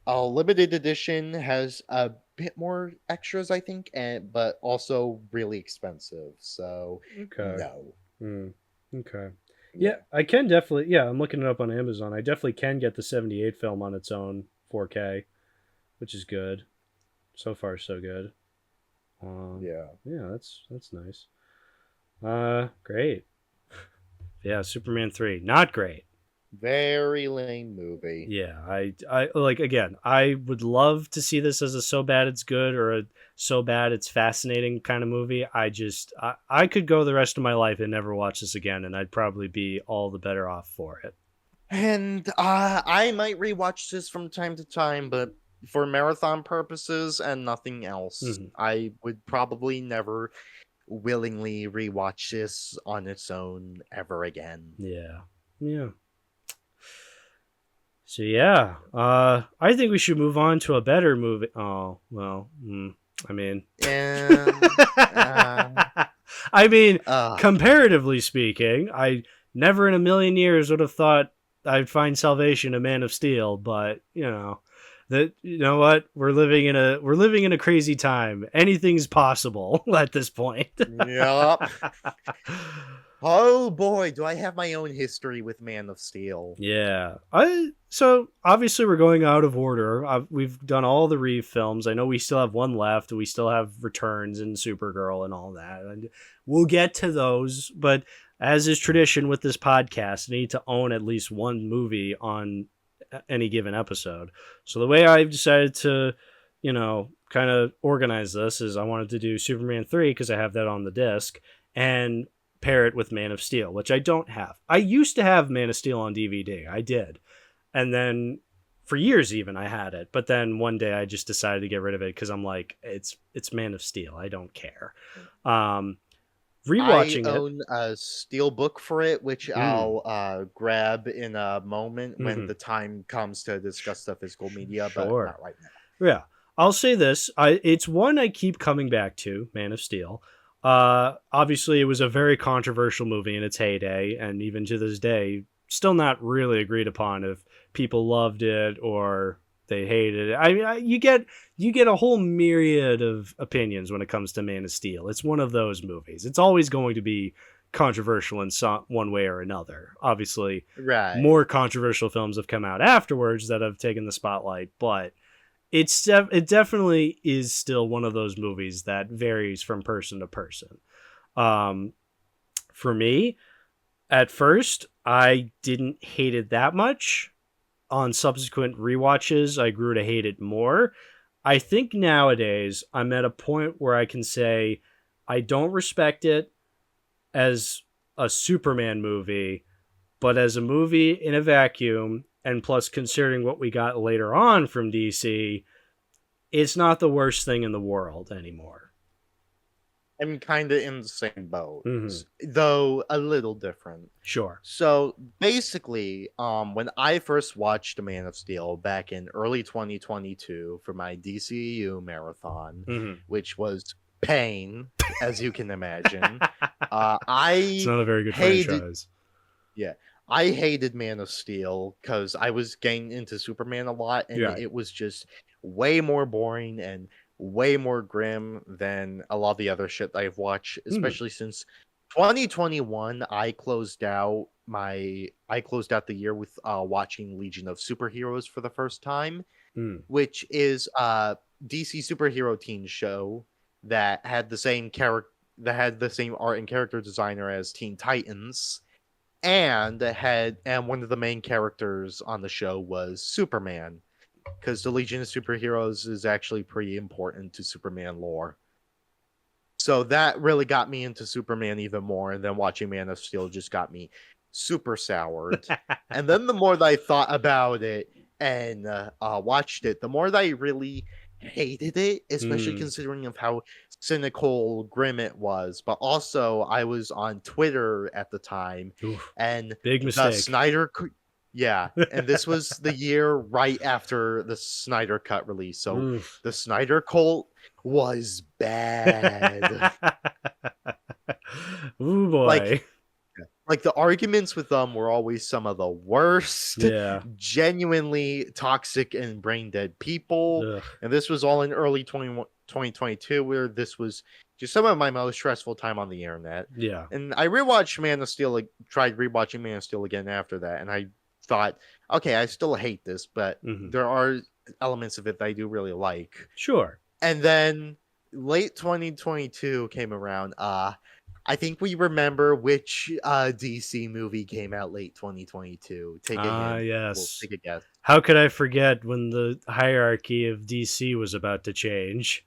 a limited edition, has a bit more extras, I think, but also really expensive. So no. Okay. Yeah, I can definitely. Yeah, I'm looking it up on Amazon. I definitely can get the 78 film on its own 4K, which is good. So far, so good. Yeah, that's nice. Great. Yeah, Superman 3, not great. Very lame movie. Yeah, I like, again, I would love to see this as a so bad it's good or a so bad it's fascinating kind of movie. I could go the rest of my life and never watch this again, and I'd probably be all the better off for it. And I might rewatch this from time to time, but for marathon purposes and nothing else. I would probably never willingly rewatch this on its own ever again. Yeah. So yeah, I think we should move on to a better movie. Oh, well, I mean, comparatively speaking, I never in a million years would have thought I'd find salvation in Man of Steel, but you know what? We're living in a crazy time. Anything's possible at this point. Yep. Oh boy, do I have my own history with Man of Steel. Yeah. So obviously we're going out of order. We've done all the Reeve films. I know we still have one left. We still have Returns and Supergirl and all that. And we'll get to those, but as is tradition with this podcast, I need to own at least one movie on any given episode. So the way I've decided to, kind of organize this is I wanted to do Superman 3 because I have that on the disc, and pair it with Man of Steel, which I don't have. I used to have Man of Steel on DVD. I did. And then for years even I had it. But then one day I just decided to get rid of it because I'm like, it's Man of Steel. I don't care. Rewatching I own a steel book for it, which I'll grab in a moment when the time comes to discuss the physical media, but not right now. Yeah. I'll say this. It's one I keep coming back to, Man of Steel. Obviously, it was a very controversial movie in its heyday, and even to this day, still not really agreed upon if people loved it or they hated it. I mean, you get a whole myriad of opinions when it comes to Man of Steel. It's one of those movies. It's always going to be controversial in one way or another. Obviously, Right. more controversial films have come out afterwards that have taken the spotlight, but it definitely is still one of those movies that varies from person to person. For me, at first, I didn't hate it that much. On subsequent rewatches, I grew to hate it more. I think nowadays I'm at a point where I can say I don't respect it as a Superman movie, but as a movie in a vacuum, and plus considering what we got later on from DC, it's not the worst thing in the world anymore. I'm kind of in the same boat, though a little different. Sure. So basically, when I first watched Man of Steel back in early 2022 for my DCU marathon, which was pain, as you can imagine, it's not a very good franchise. Yeah, I hated Man of Steel because I was getting into Superman a lot, and it was just way more boring and way more grim than a lot of the other shit I've watched, especially since 2021. I closed out the year with watching Legion of Superheroes for the first time, which is a DC superhero teen show that had the same art and character designer as Teen Titans, and one of the main characters on the show was Superman, because the Legion of Superheroes is actually pretty important to Superman lore. So that really got me into Superman even more, and then watching Man of Steel just got me super soured. And then the more that I thought about it and watched it, the more that I really hated it, especially considering of how cynical, grim it was. But also, I was on Twitter at the time, and big mistake. The Snyder... Yeah, and this was the year right after the Snyder Cut release, so the Snyder cult was bad. Ooh boy. Like the arguments with them were always some of the worst. Yeah. Genuinely toxic and brain dead people. Ugh. And this was all in early 2022, where this was just some of my most stressful time on the internet. Yeah. And I rewatched Man of Steel, tried rewatching Man of Steel again after that, and I thought, okay, I still hate this, but there are elements of it that I do really like. Sure. And then late 2022 came around. I think we remember which DC movie came out late 2022. Take a hint. Yes. We'll take a guess. How could I forget when the hierarchy of DC was about to change?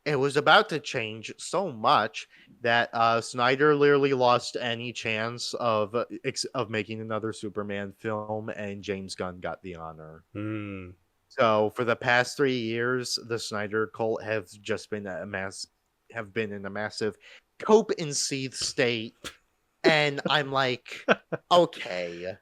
It was about to change so much that Snyder literally lost any chance of making another Superman film, and James Gunn got the honor. So for the past 3 years, the Snyder cult have just been in a massive cope and seethe state, and I'm like, okay,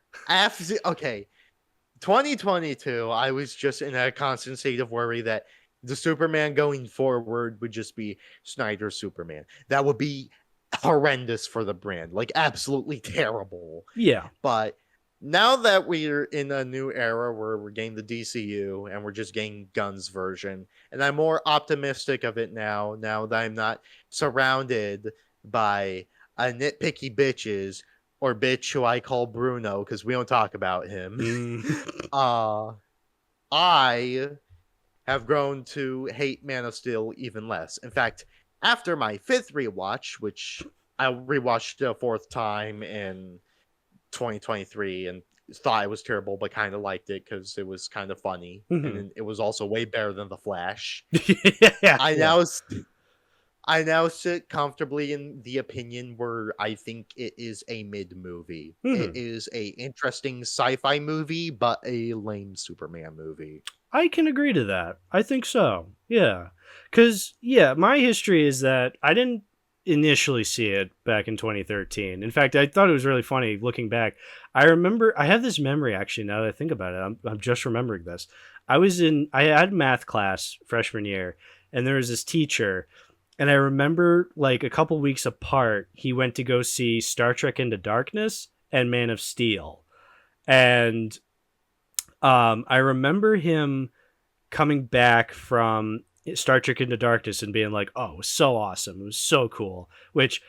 2022, I was just in a constant state of worry that the Superman going forward would just be Snyder Superman. That would be horrendous for the brand. Like, absolutely terrible. Yeah. But now that we're in a new era where we're getting the DCU and we're just getting Gunn's version, and I'm more optimistic of it now that I'm not surrounded by a nitpicky bitches, or bitch who I call Bruno because we don't talk about him. I have grown to hate Man of Steel even less. In fact, after my 5th rewatch, which I rewatched a 4th time in 2023 and thought it was terrible, but kind of liked it because it was kind of funny. And it was also way better than The Flash. I now sit comfortably in the opinion where I think it is a mid movie. It is a interesting sci-fi movie, but a lame Superman movie. I can agree to that. I think so. Yeah. Because, my history is that I didn't initially see it back in 2013. In fact, I thought it was really funny looking back. I have this memory, actually, now that I think about it. I'm just remembering this. I had math class freshman year, and there was this teacher, and I remember, like, a couple weeks apart, he went to go see Star Trek Into Darkness, and Man of Steel. And I remember him coming back from Star Trek Into Darkness and being like, oh, it was so awesome. It was so cool. Which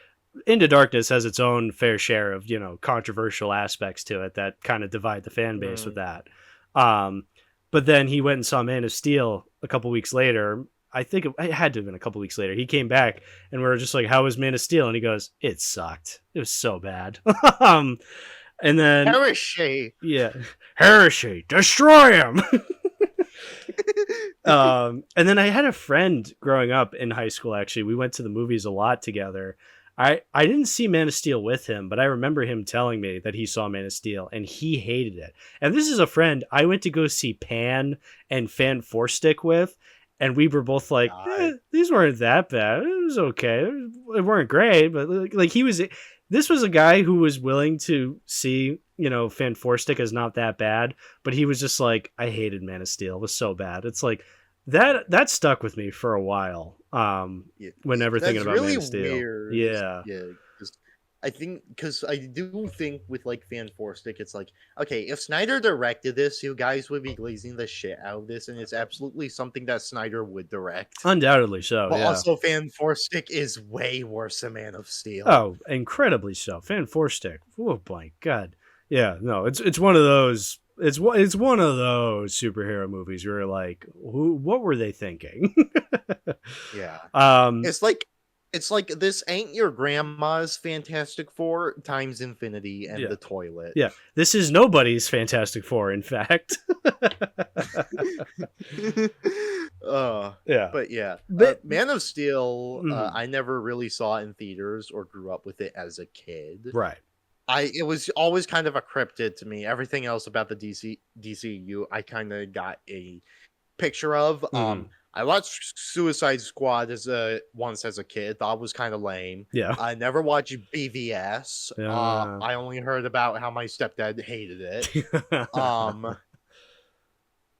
Into Darkness has its own fair share of, controversial aspects to it that kind of divide the fan base with that. But then he went and saw Man of Steel a couple weeks later. I think it had to have been a couple weeks later. He came back and we were just like, how was Man of Steel? And he goes, it sucked. It was so bad. And then Heresy. Yeah. Heresy. Destroy him. And then I had a friend growing up in high school, actually. We went to the movies a lot together. I didn't see Man of Steel with him, but I remember him telling me that he saw Man of Steel and he hated it. And this is a friend I went to go see Pan and Fan Four Stick with, and we were both like, these weren't that bad. It was okay. They weren't great, but like this was a guy who was willing to see, Fan Four Stick as not that bad, but he was just like, I hated Man of Steel. It was so bad. It's like that stuck with me for a while. Whenever thinking about really Man of Steel. Weird. Yeah. Because I do think with like Fan Four Stick, it's like, okay, if Snyder directed this, you guys would be glazing the shit out of this, and it's absolutely something that Snyder would direct. Undoubtedly so. But yeah. also, Fan Four Stick is way worse than Man of Steel. Oh, incredibly so. Fan Four Stick. Oh my god. Yeah, no, it's one of those. It's one of those superhero movies where you're like, what were they thinking? Yeah. It's like this ain't your grandma's Fantastic Four times infinity and the toilet. Yeah, this is nobody's Fantastic Four, in fact. Yeah. But yeah, Man of Steel, I never really saw in theaters or grew up with it as a kid. Right. It was always kind of a cryptid to me. Everything else about the DCU, I kind of got a picture of. I watched Suicide Squad once as a kid. Thought it was kind of lame. Yeah. I never watched BVS. Yeah. I only heard about how my stepdad hated it.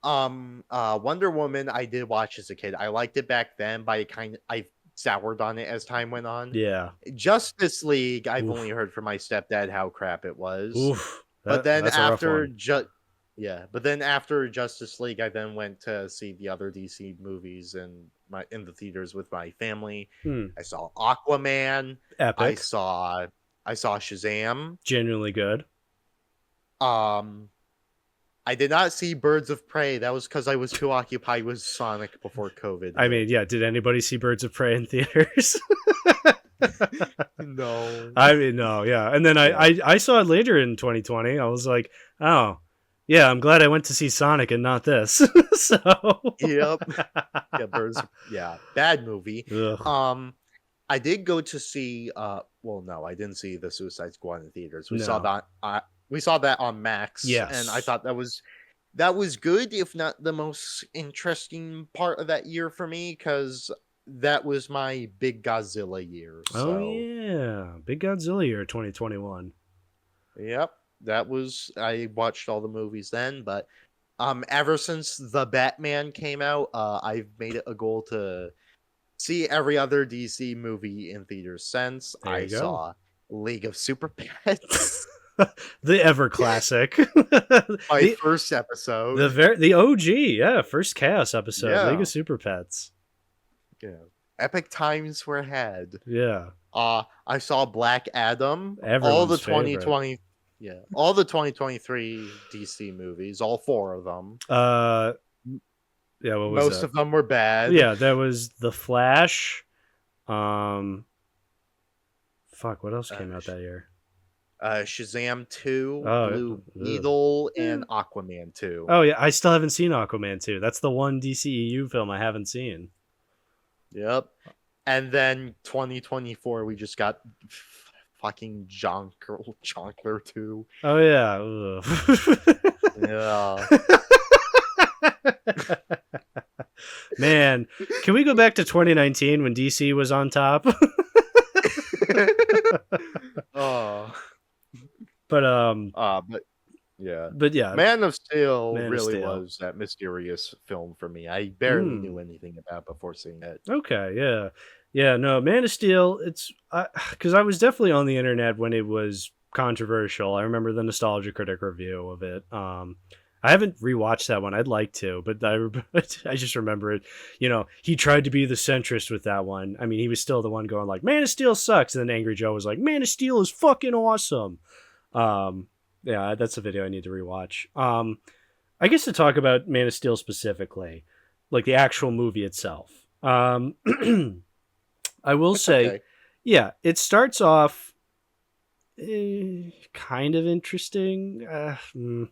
Wonder Woman I did watch as a kid. I liked it back then, but I soured on it as time went on. Yeah. Justice League, I've only heard from my stepdad how crap it was. But then after Justice League, I then went to see the other DC movies in the theaters with my family. I saw Aquaman. Epic. I saw Shazam. Genuinely good. I did not see Birds of Prey. That was because I was too occupied with Sonic before COVID. I mean, yeah. Did anybody see Birds of Prey in theaters? No. I mean, no. Yeah. And then I saw it later in 2020. I was like, oh, yeah. I'm glad I went to see Sonic and not this. So. Yep. Yeah. Bad movie. Ugh. I did go to see. Well, no, I didn't see the Suicide Squad in theaters. We saw that. We saw that on Max, yes, and I thought that was good, if not the most interesting part of that year for me, because that was my big Godzilla year. So. Oh yeah, big Godzilla year 2021. Yep, I watched all the movies then, but ever since the Batman came out, I've made it a goal to see every other DC movie in theaters since. I saw League of Super Pets. The ever classic. My first episode. The OG, first Chaos episode, League of Super Pets. Yeah. Epic times were had. Yeah. I saw Black Adam. Everyone's all the favorite. 2020 all the 2023 DC movies, all 4 of them. Yeah, what was most that? of them were bad. Yeah, there was The Flash. What else came out that year? Shazam 2, Blue Beetle, and Aquaman 2. Oh yeah, I still haven't seen Aquaman 2. That's the one DCEU film I haven't seen. Yep. And then 2024, we just got fucking Jonkler 2. Oh yeah. Yeah. Man, can we go back to 2019 when DC was on top? But yeah, Man of Steel was that mysterious film for me. I barely knew anything about before seeing it. Okay, yeah, no, Man of Steel. It's because I was definitely on the internet when it was controversial. I remember the Nostalgia Critic review of it. I haven't rewatched that one. I'd like to, but I just remember it. You know, he tried to be the centrist with that one. I mean, he was still the one going like, Man of Steel sucks. And then Angry Joe was like, Man of Steel is fucking awesome. Yeah, that's a video I need to rewatch. I guess to talk about Man of Steel specifically, like the actual movie itself. I will say, okay. yeah, it starts off kind of interesting. I'm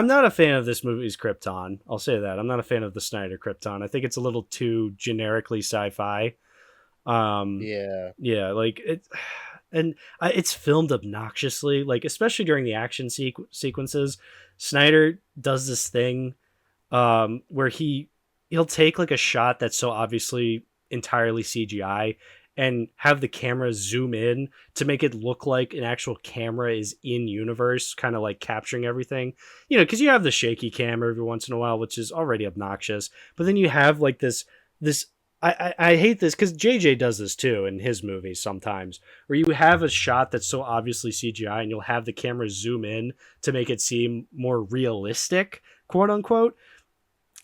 not a fan of this movie's Krypton. I'll say that. I'm not a fan of the Snyder Krypton. I think it's a little too generically sci-fi. Yeah, like it, and it's filmed obnoxiously, like especially during the action sequences. Snyder does this thing where he'll take like a shot that's so obviously entirely CGI and have the camera zoom in to make it look like an actual camera is in universe, kind of like capturing everything, you know, because you have the shaky camera every once in a while, which is already obnoxious. But then you have like this, I hate this because JJ does this too in his movies sometimes, where you have a shot that's so obviously CGI and you'll have the camera zoom in to make it seem more realistic, quote unquote.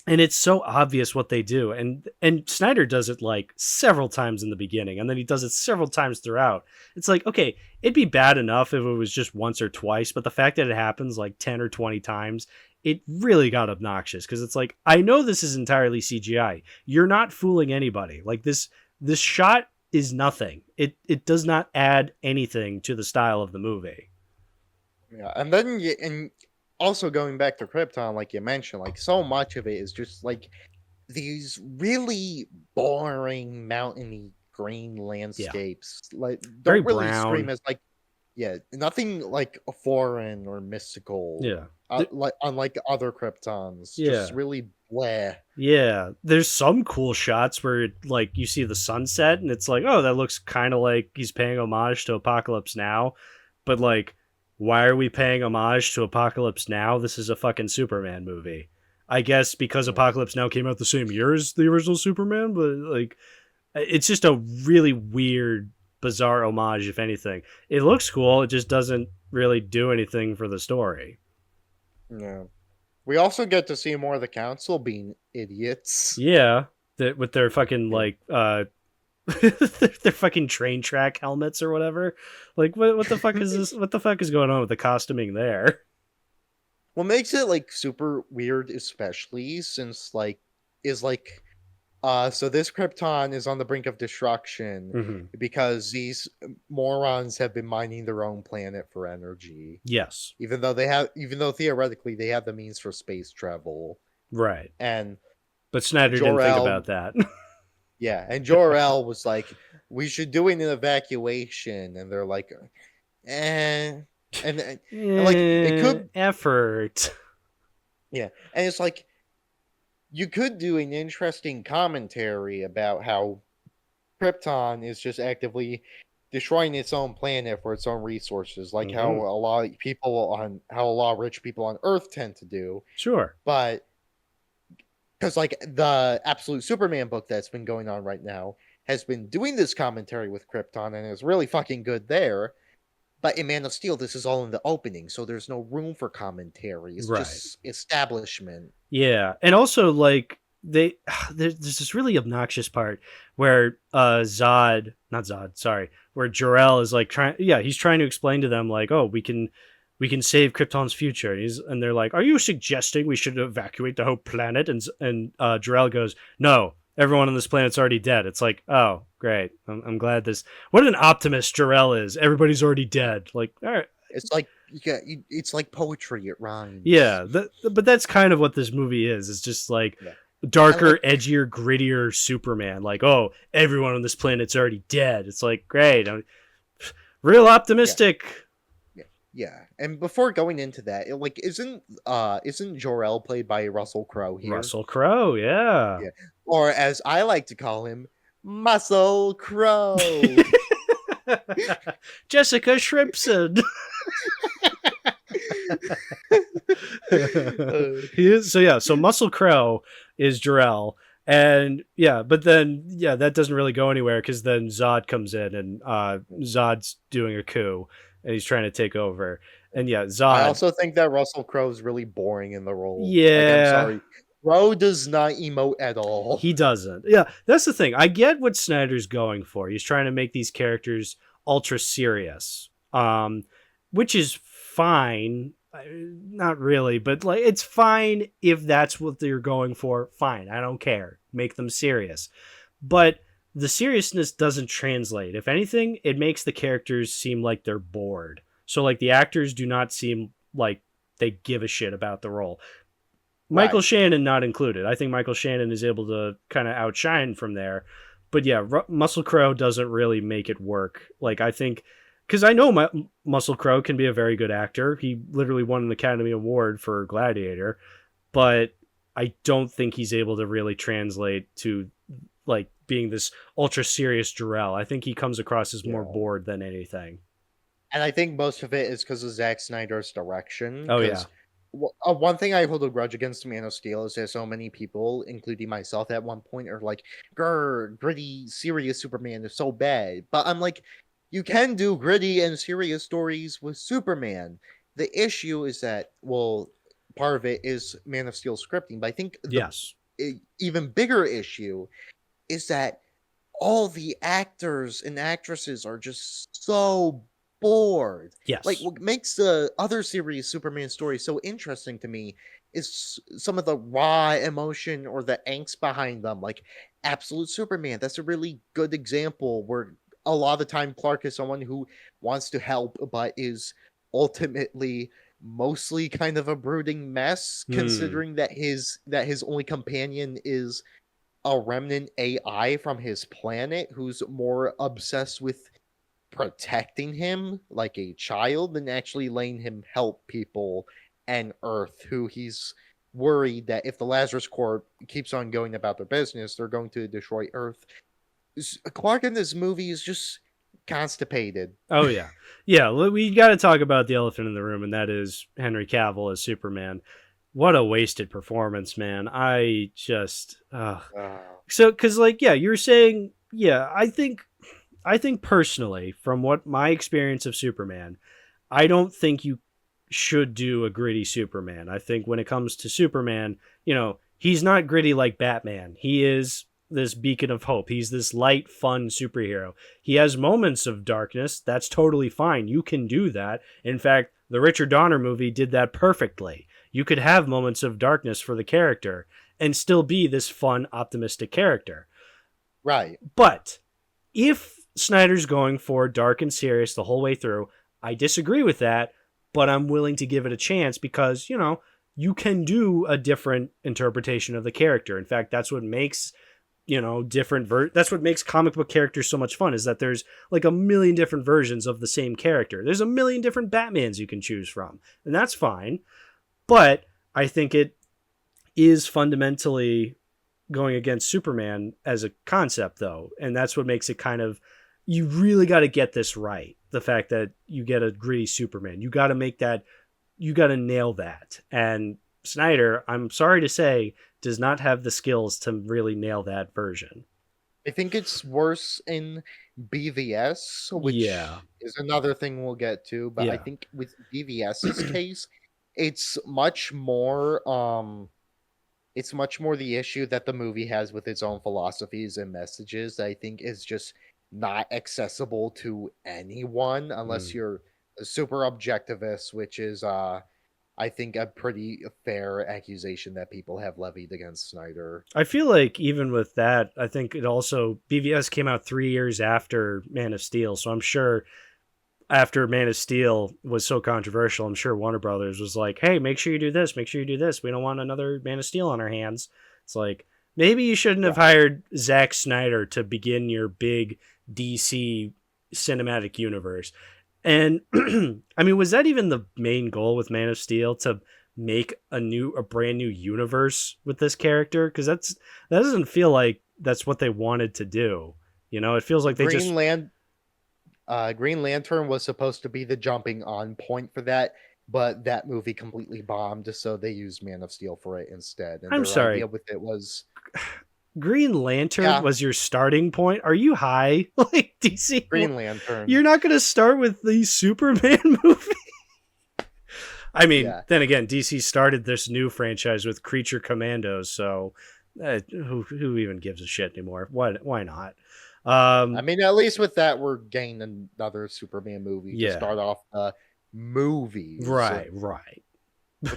And it's so obvious what they do. And Snyder does it like several times in the beginning, and then he does it several times throughout. It's like, okay, it'd be bad enough if it was just once or twice, but the fact that it happens like 10 or 20 times, it really got obnoxious because it's like, I know this is entirely CGI. You're not fooling anybody. Like this shot is nothing. It does not add anything to the style of the movie. Yeah, and then also going back to Krypton, like you mentioned, like so much of it is just like these really boring mountainy green landscapes. Like Very don't really brown. scream as like nothing like foreign or mystical. Yeah. Like unlike other Kryptons. Yeah. Just really bleh. Yeah, there's some cool shots where like you see the sunset and it's like, oh, that looks kind of like he's paying homage to Apocalypse Now, but like, why are we paying homage to Apocalypse Now? This is a fucking Superman movie. I guess because Apocalypse Now came out the same year as the original Superman, but like, it's just a really weird, bizarre homage. If anything, it looks cool. It just doesn't really do anything for the story. Yeah. We also get to see more of the council being idiots. Yeah, that with their fucking like their fucking train track helmets or whatever. Like what the fuck is this? What the fuck is going on with the costuming there? What makes it like super weird, especially since like so this Krypton is on the brink of destruction because these morons have been mining their own planet for energy. Yes. Even though theoretically they have the means for space travel. Right. And but Snyder didn't think about that. Yeah, and Jor-El was like, we should do an evacuation, and they're like, and like it could effort. Yeah, and it's like you could do an interesting commentary about how Krypton is just actively destroying its own planet for its own resources, like how a lot of rich people on Earth tend to do. Sure, but because like the Absolute Superman book that's been going on right now has been doing this commentary with Krypton and is really fucking good there. But in Man of Steel, this is all in the opening, so there's no room for commentary. It's just establishment. Yeah, and also like there's this really obnoxious part where where Jor-El is like he's trying to explain to them like, oh, we can save Krypton's future. And they're like, are you suggesting we should evacuate the whole planet? And Jor-El goes, no, everyone on this planet's already dead. It's like, oh, great. I'm glad this. What an optimist Jor-El is. Everybody's already dead. Like, all right. It's like it's like poetry. It rhymes. Yeah, but that's kind of what this movie is. It's just like darker, edgier, grittier Superman. Like, oh, everyone on this planet's already dead. It's like, great. Real optimistic. Yeah, and before going into that, isn't Jor-El played by Russell Crowe here? Russell Crowe, yeah. Or as I like to call him, Muscle Crowe. Jessica Shrimpson. He is so Muscle Crowe is Jor-El, And yeah, but then yeah, that doesn't really go anywhere because then Zod comes in and Zod's doing a coup and he's trying to take over. And yeah, I Zod, also think that Russell Crowe's really boring in the role. Like, I'm yeah, sorry. Crowe does not emote at all. he doesn't. Yeah, that's the thing. I get what Snyder's going for. He's trying to make these characters ultra serious, which is fine. Not really, but like it's fine if that's what they're going for. Fine, I don't care. Make them serious, but the seriousness doesn't translate. If anything, it makes the characters seem like they're bored. So like the actors do not seem like they give a shit about the role. Michael Right. Shannon not included. I think Michael Shannon is able to kind of outshine from there. But yeah, Muscle Crowe doesn't really make it work. Like I think because I know Muscle Crowe can be a very good actor. He literally won an Academy Award for Gladiator, but I don't think he's able to really translate to like being this ultra serious Jor-El. I think he comes across as more Yeah. bored than anything. And I think most of it is because of Zack Snyder's direction. Oh yeah. Because one thing I hold a grudge against Man of Steel is that so many people, including myself at one point, are like, "Grr, gritty, serious Superman is so bad." But I'm like, you can do gritty and serious stories with Superman. The issue is that, well, part of it is Man of Steel scripting, but I think the Yes. even bigger issue is that all the actors and actresses are just so bored. Like, Yes. what makes the other series Superman stories so interesting to me is some of the raw emotion or the angst behind them. Like Absolute Superman, that's a really good example where a lot of the time Clark is someone who wants to help but is ultimately mostly kind of a brooding mess, Hmm. considering that his only companion is a remnant AI from his planet who's more obsessed with protecting him like a child than actually letting him help people and Earth, who he's worried that if the Lazarus Corp keeps on going about their business, they're going to destroy Earth. Clark in this movie is just constipated. Oh yeah, yeah. We got to talk about the elephant in the room, and that is Henry Cavill as Superman. What a wasted performance, man. I just Uh, so because like yeah, you're saying yeah. I think personally, from what my experience of Superman, I don't think you should do a gritty Superman. I think when it comes to Superman, he's not gritty like Batman. He is this beacon of hope. He's this light, fun superhero. He has moments of darkness. That's totally fine. You can do that. In fact, the Richard Donner movie did that perfectly. You could have moments of darkness for the character and still be this fun, optimistic character. right. But if Snyder's going for dark and serious the whole way through, I disagree with that, but I'm willing to give it a chance because, you can do a different interpretation of the character. In fact, that's what makes, that's what makes comic book characters so much fun is that there's like a million different versions of the same character. There's a million different Batmans you can choose from, and that's fine. But I think it is fundamentally going against Superman as a concept, though, and that's what makes it kind of you really got to get this right. The fact that you get a gritty Superman, you got to make that, you got to nail that. And Snyder, I'm sorry to say, does not have the skills to really nail that version. I think it's worse in BVS, Yeah, which is another thing we'll get to. But I yeah, think with BVS's case, it's much more it's much more the issue that the movie has with its own philosophies and messages that I think is just not accessible to anyone unless mm. you're a super objectivist, which is I think a pretty fair accusation that people have levied against Snyder. I feel like even with that, I think it also BVS came out 3 years after Man of Steel, so I'm sure after Man of Steel was so controversial, I'm sure Warner Brothers was like, "Hey, make sure you do this. Make sure you do this. We don't want another Man of Steel on our hands." It's like maybe you shouldn't have Right. hired Zack Snyder to begin your big DC cinematic universe. And I mean, was that even the main goal with Man of Steel to make a brand new universe with this character? Because that doesn't feel like that's what they wanted to do. It feels like they just. Green Land Green Lantern was supposed to be the jumping on point for that, but that movie completely bombed, so they used Man of Steel for it instead. And I'm their idea sorry. with it was Green Lantern Yeah. was your starting point? Are you high? Like DC? Green Lantern. You're not going to start with the Superman movie? I mean, Yeah. then again, DC started this new franchise with Creature Commandos, so who even gives a shit anymore? Why not? I mean, at least with that, we're getting another Superman movie to Yeah. start off the movies. Right.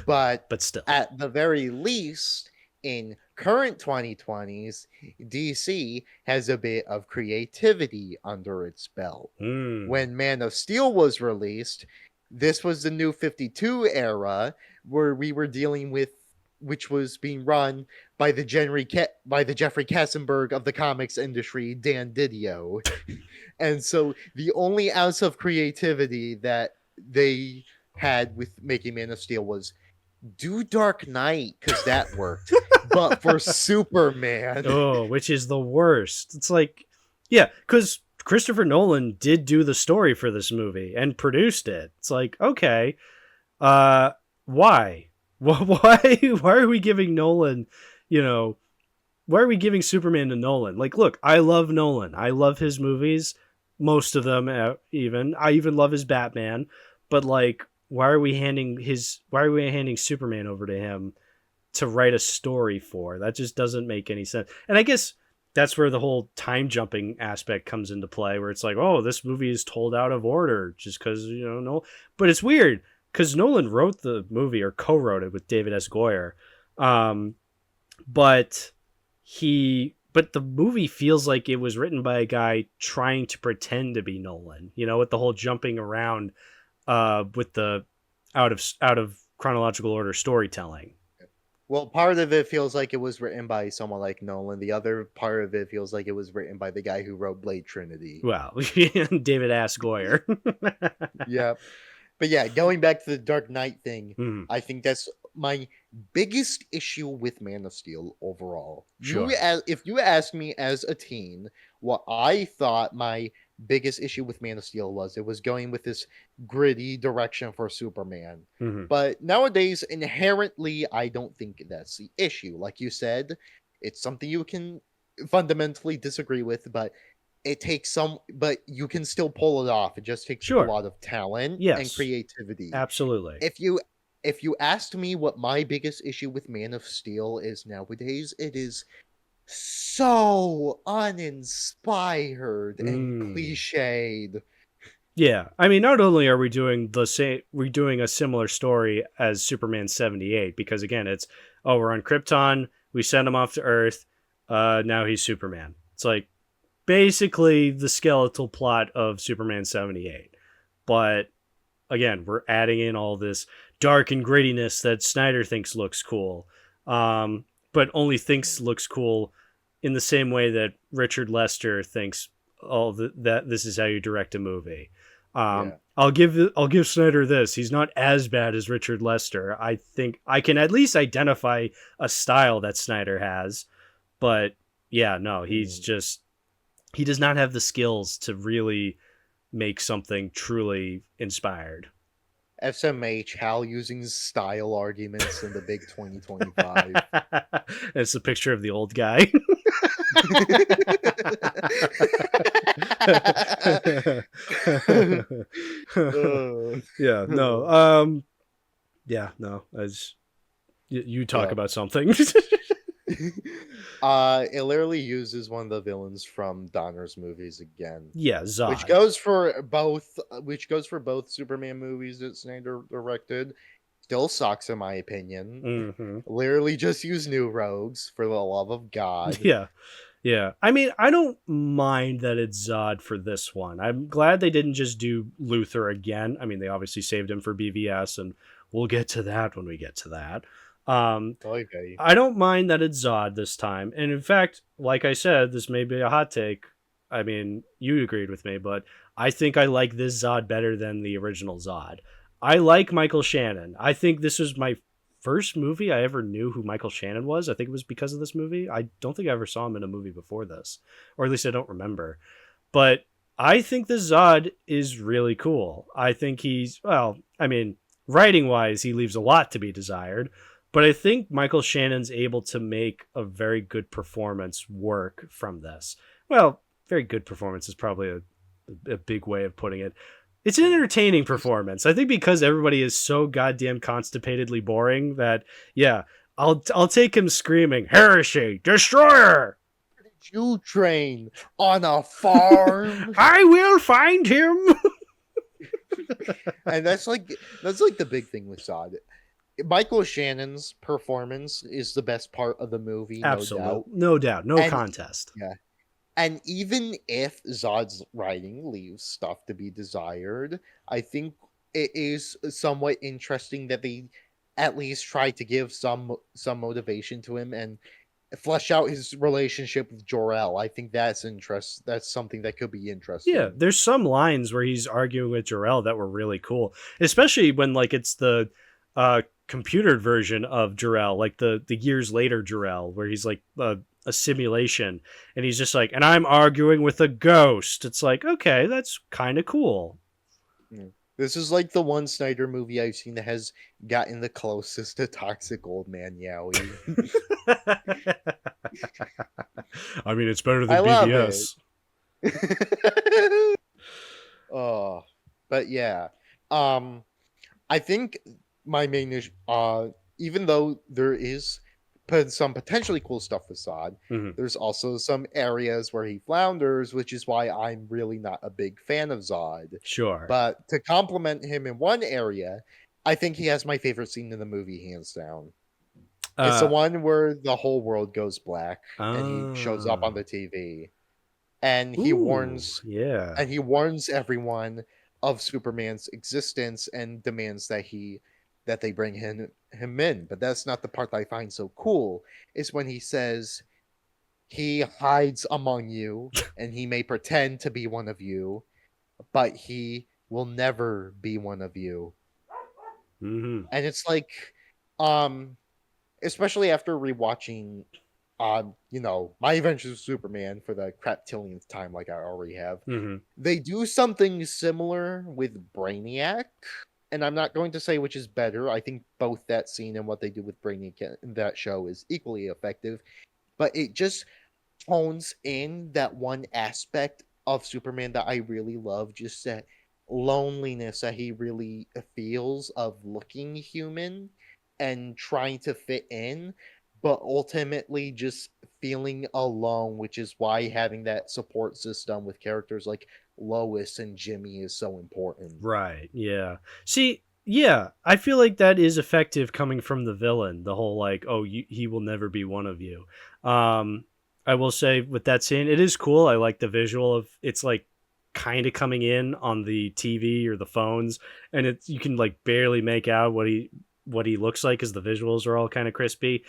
But still. at the very least, in current 2020s, DC has a bit of creativity under its belt. When Man of Steel was released, this was the New 52 era where we were dealing with, which was being run by the Jeffrey Katzenberg of the comics industry, Dan Didio. And so the only ounce of creativity that they had with making Man of Steel was do Dark Knight, because that worked. But for Superman, which is the worst. It's like, yeah, because Christopher Nolan did do the story for this movie and produced it. It's like, okay, why? Why are we giving Nolan, why are we giving Superman to Nolan? Like, look, I love Nolan. I love his movies, most of them even. I even love his Batman, but like, why are we handing Superman over to him to write a story for? That just doesn't make any sense. And I guess that's where the whole time jumping aspect comes into play, where it's like, oh, this movie is told out of order just because, no. But it's weird because Nolan wrote the movie or co-wrote it with David S. Goyer. But the movie feels like it was written by a guy trying to pretend to be Nolan, with the whole jumping around with the out of chronological order storytelling. Well, part of it feels like it was written by someone like Nolan. The other part of it feels like it was written by the guy who wrote Blade Trinity. Well, David S. Goyer. Yeah. But yeah, going back to the Dark Knight thing, I think that's my biggest issue with Man of Steel overall. Sure. If you asked me as a teen what I thought my biggest issue with Man of Steel was, it was going with this gritty direction for Superman. But nowadays, inherently, I don't think that's the issue. Like you said, it's something you can fundamentally disagree with, but but you can still pull it off. It just takes a lot of talent and creativity. Absolutely. If you asked me what my biggest issue with Man of Steel is nowadays, it is so uninspired and cliched. Yeah, I mean, not only are we doing a similar story as Superman 78, because again, it's, we're on Krypton, we send him off to Earth, now he's Superman. It's like basically the skeletal plot of Superman 78. But again, we're adding in all this dark and grittiness that Snyder thinks looks cool, but only thinks looks cool in the same way that Richard Lester thinks that this is how you direct a movie. I'll give Snyder this. He's not as bad as Richard Lester. I think I can at least identify a style that Snyder has, but yeah, no, he does not have the skills to really make something truly inspired. SMH, Hal using style arguments in the big 2025. It's a picture of the old guy. You talk about something. It literally uses one of the villains from Donner's movies again. Yeah, Zod. Which goes for both Superman movies that Snyder directed. Still sucks in my opinion. Literally just use new rogues, for the love of God. Yeah. I mean, I don't mind that it's Zod for this one. I'm glad they didn't just do Luthor again. I mean, they obviously saved him for BVS, and we'll get to that when we get to that. Okay. I don't mind that it's Zod this time. And in fact, like I said, this may be a hot take. I mean, you agreed with me, but I think I like this Zod better than the original Zod. I like Michael Shannon. I think this was my first movie I ever knew who Michael Shannon was. I think it was because of this movie. I don't think I ever saw him in a movie before this, or at least I don't remember. But I think the Zod is really cool. I think writing-wise, he leaves a lot to be desired. But I think Michael Shannon's able to make a very good performance work from this. Well, very good performance is probably a big way of putting it. It's an entertaining performance. I think because everybody is so goddamn constipatedly boring that, yeah, I'll take him screaming, "Heresy, Destroyer!" You train on a farm. I will find him. And that's like the big thing with Zod. Michael Shannon's performance is the best part of the movie. Absolutely, no doubt, no contest. Yeah, and even if Zod's writing leaves stuff to be desired, I think it is somewhat interesting that they at least try to give some motivation to him and flesh out his relationship with Jor-El. I think that's something that could be interesting. Yeah, there's some lines where he's arguing with Jor-El that were really cool, especially when like it's the computered version of Jor-El, like the years later Jor-El, where he's like a simulation, and he's just like, and I'm arguing with a ghost. It's like, okay, that's kind of cool. This is like the one Snyder movie I've seen that has gotten the closest to Toxic Old Man Yowie. I mean, it's better than BBS. Oh, but yeah. I think my main issue, even though there is some potentially cool stuff with Zod, there's also some areas where he flounders, which is why I'm really not a big fan of Zod. Sure. But to compliment him in one area, I think he has my favorite scene in the movie, hands down. It's the one where the whole world goes black and he shows up on the TV. And he warns everyone of Superman's existence and demands that they bring him in. But that's not the part that I find so cool. Is when he says he hides among you and he may pretend to be one of you, but he will never be one of you. And it's like, especially after rewatching My Adventures with Superman for the craptillionth time, like I already have. They do something similar with Brainiac, and I'm not going to say which is better. I think both that scene and what they do with Brainiac in that show is equally effective, but it just hones in that one aspect of Superman that I really love, just that loneliness that he really feels of looking human and trying to fit in, but ultimately just feeling alone, which is why having that support system with characters like Lois and Jimmy is so important. Right, yeah. See, yeah, I feel like that is effective coming from the villain, the whole like, oh, he will never be one of you. I will say with that scene, it is cool. I like the visual of it's like kind of coming in on the TV or the phones, and you can like barely make out what he looks like because the visuals are all kind of crispy.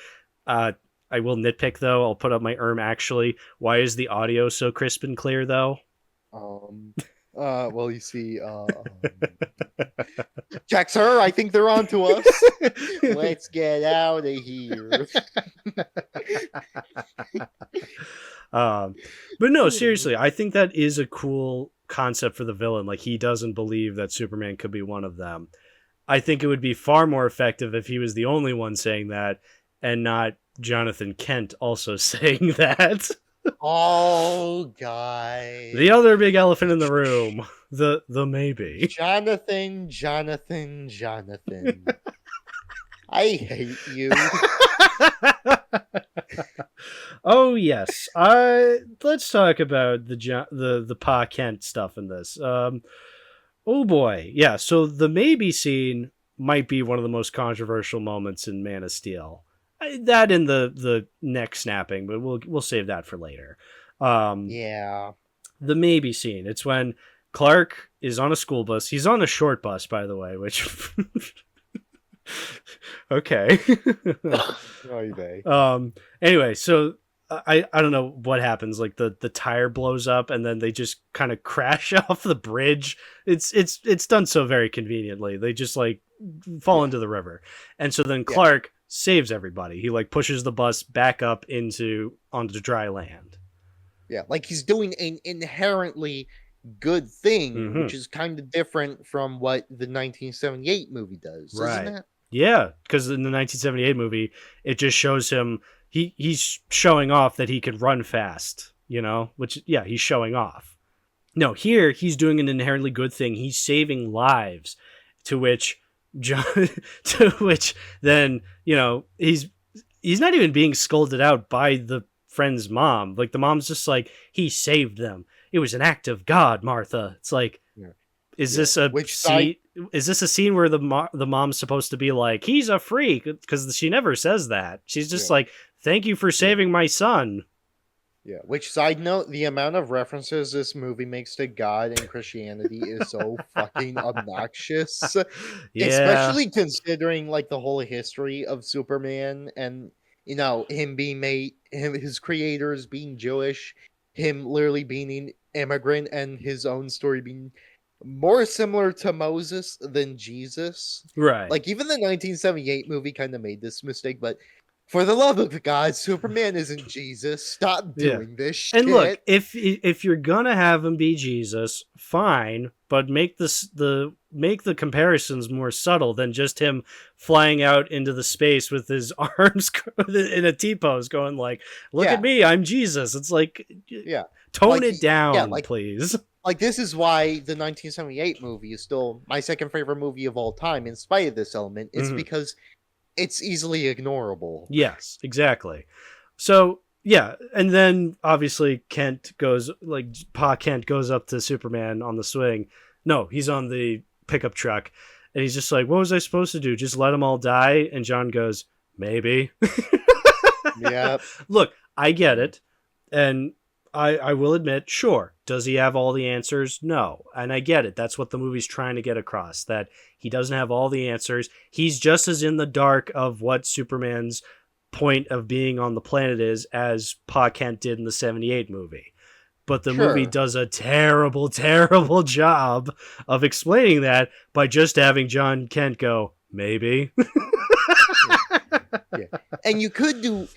I will nitpick though. I'll put up my actually. Why is the audio so crisp and clear though? Well, you see, Jack, sir, I think they're on to us. Let's get out of here. But no, seriously, I think that is a cool concept for the villain. Like, he doesn't believe that Superman could be one of them. I think it would be far more effective if he was the only one saying that and not Jonathan Kent also saying that. Oh, guys. The other big elephant in the room. The maybe. Jonathan. I hate you. Oh, yes. Let's talk about the Pa Kent stuff in this. Oh, boy. Yeah, so the maybe scene might be one of the most controversial moments in Man of Steel. That and the neck snapping, but we'll save that for later. Yeah. The maybe scene. It's when Clark is on a school bus. He's on a short bus, by the way, which... okay. Anyway, so I don't know what happens. Like the tire blows up and then they just kind of crash off the bridge. It's done so very conveniently. They just like fall into the river. And so then Clark saves everybody. He like pushes the bus back up onto dry land. Yeah, like he's doing an inherently good thing, which is kind of different from what the 1978 movie does, isn't it? Yeah, because in the 1978 movie, it just shows him he's showing off that he can run fast, which, yeah, he's showing off. No, here he's doing an inherently good thing. He's saving lives, to which John, to which then, he's not even being scolded out by the friend's mom. Like, the mom's just like, he saved them. It was an act of God, Martha. It's like, Yeah. is this a scene? Is this a scene where the mom's supposed to be like, he's a freak? Because she never says that. She's just like, thank you for saving my son. Yeah. Which, side note, the amount of references this movie makes to God and Christianity is so fucking obnoxious. Yeah. Especially considering like the whole history of Superman and him being his creators being Jewish, him literally being an immigrant, and his own story being more similar to Moses than Jesus. Right. Like, even the 1978 movie kind of made this mistake, but for the love of God, Superman isn't Jesus. Stop doing this shit. And look, if you're gonna have him be Jesus, fine, but make the comparisons more subtle than just him flying out into the space with his arms in a T-pose, going like, "Look at me, I'm Jesus." It's like, tone it down, please. Like, this is why the 1978 movie is still my second favorite movie of all time, in spite of this element. It's because it's easily ignorable. Yes, exactly. So, yeah, and then obviously Pa Kent goes up to Superman on the swing. No, he's on the pickup truck, and he's just like, what was I supposed to do? Just let them all die? And John goes, maybe. Yeah. Look, I get it, and I will admit, sure, does he have all the answers? No. And I get it. That's what the movie's trying to get across, that he doesn't have all the answers. He's just as in the dark of what Superman's point of being on the planet is as Pa Kent did in the 78 movie. But the movie does a terrible, terrible job of explaining that by just having John Kent go, maybe. Yeah. And you could do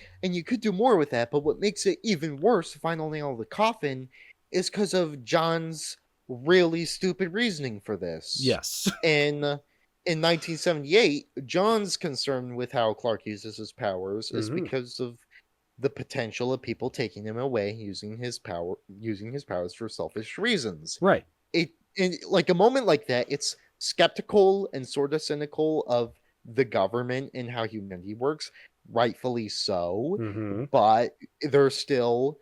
more with that, but what makes it even worse, final nail of the coffin, is because of John's really stupid reasoning for this. Yes. In 1978, John's concern with how Clark uses his powers is because of the potential of people taking him away, using his powers for selfish reasons. Right. In like a moment like that, it's skeptical and sort of cynical of the government and how humanity works, rightfully so. But there's still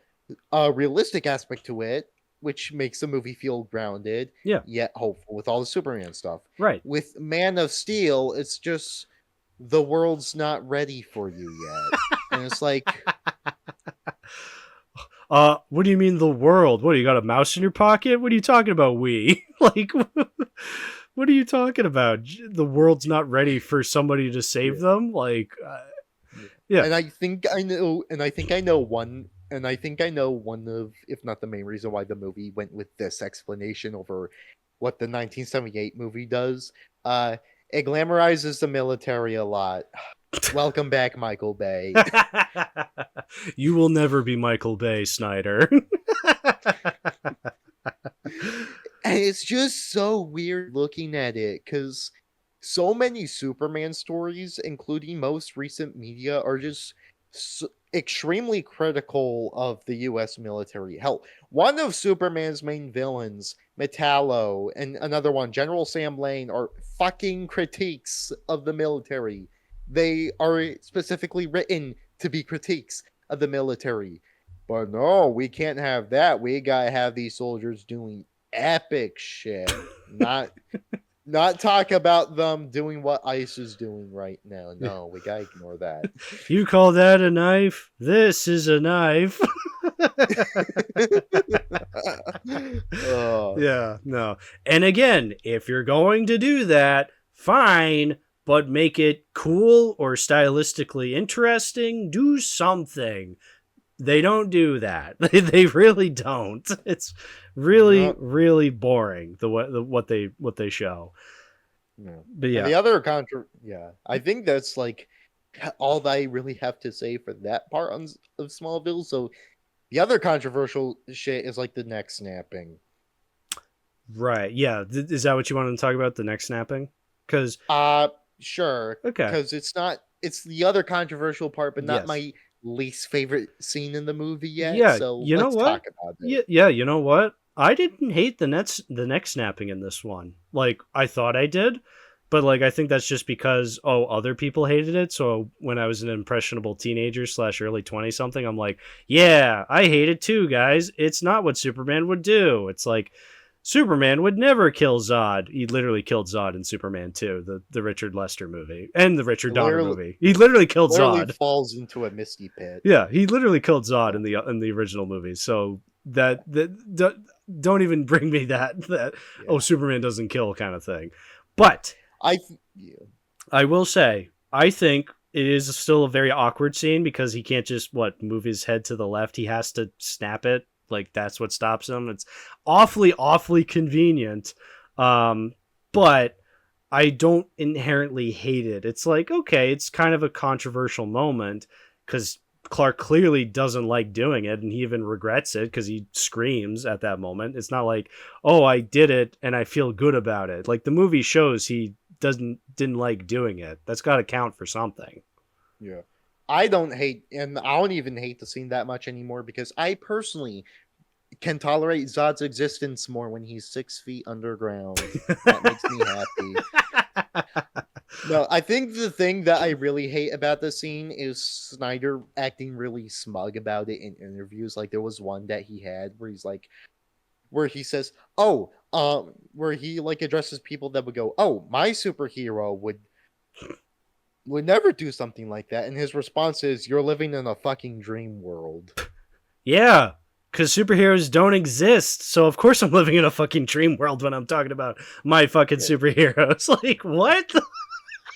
a realistic aspect to it, which makes the movie feel grounded, yet hopeful with all the Superman stuff. Right. With Man of Steel, it's just the world's not ready for you yet. And it's like, what do you mean the world? What, you got a mouse in your pocket? What are you talking about, we? Like, what are you talking about? The world's not ready for somebody to save them? Like, yeah. And I think I know one of, if not the main reason why the movie went with this explanation over what the 1978 movie does. It glamorizes the military a lot. Welcome back, Michael Bay. You will never be Michael Bay, Snyder. And it's just so weird looking at it, because so many Superman stories, including most recent media, are just extremely critical of the U.S. military. Hell, one of Superman's main villains, Metallo, and another one, General Sam Lane, are fucking critiques of the military. They are specifically written to be critiques of the military. But no, we can't have that. We gotta have these soldiers doing epic shit. Not talk about them doing what ICE is doing right now. No, we gotta ignore that. You call that a knife? This is a knife. Yeah, no. And again, if you're going to do that, fine, but make it cool or stylistically interesting. Do something. They don't do that. They really don't. It's really, really boring what they show. Yeah. But yeah, and the other I think that's like all that I really have to say for that part of Smallville. So the other controversial shit is like the neck snapping. Right. Yeah. Is that what you wanted to talk about? The neck snapping? Because Sure, Okay. because it's the other controversial part, but not Yes. my least favorite scene in the movie yet. Yeah, So you know let's what? talk about it. Yeah, you know what? I didn't hate the neck snapping in this one. Like I thought I did, but like I think that's just because other people hated it. So when I was an impressionable teenager / early 20 something, I'm like, yeah, I hate it too, guys. It's not what Superman would do. It's like Superman would never kill Zod. He literally killed Zod in Superman 2, the Richard Lester movie, and the Richard It Donner movie. He literally killed literally Zod. falls into a misty pit. Yeah, he literally killed Zod in the original movie. So don't even bring me that Yeah. Superman doesn't kill kind of thing. But Yeah. I will say I think it is still a very awkward scene because he can't just move his head to the left. He has to snap it. Like that's what stops him. It's awfully convenient. But I don't inherently hate it. It's like, okay, it's kind of a controversial moment because Clark clearly doesn't like doing it, and he even regrets it because he screams at that moment. It's not like, oh, I did it and I feel good about it. Like the movie shows he didn't like doing it. That's got to count for something. Yeah. I don't even hate the scene that much anymore because I personally can tolerate Zod's existence more when he's 6 feet underground. That makes me happy. No, I think the thing that I really hate about the scene is Snyder acting really smug about it in interviews. Like there was one that he had where he says, where he like addresses people that would go, "Oh, my superhero would never do something like that." And his response is, "You're living in a fucking dream world." Yeah, because superheroes don't exist. So of course I'm living in a fucking dream world when I'm talking about my fucking superheroes. Like, what?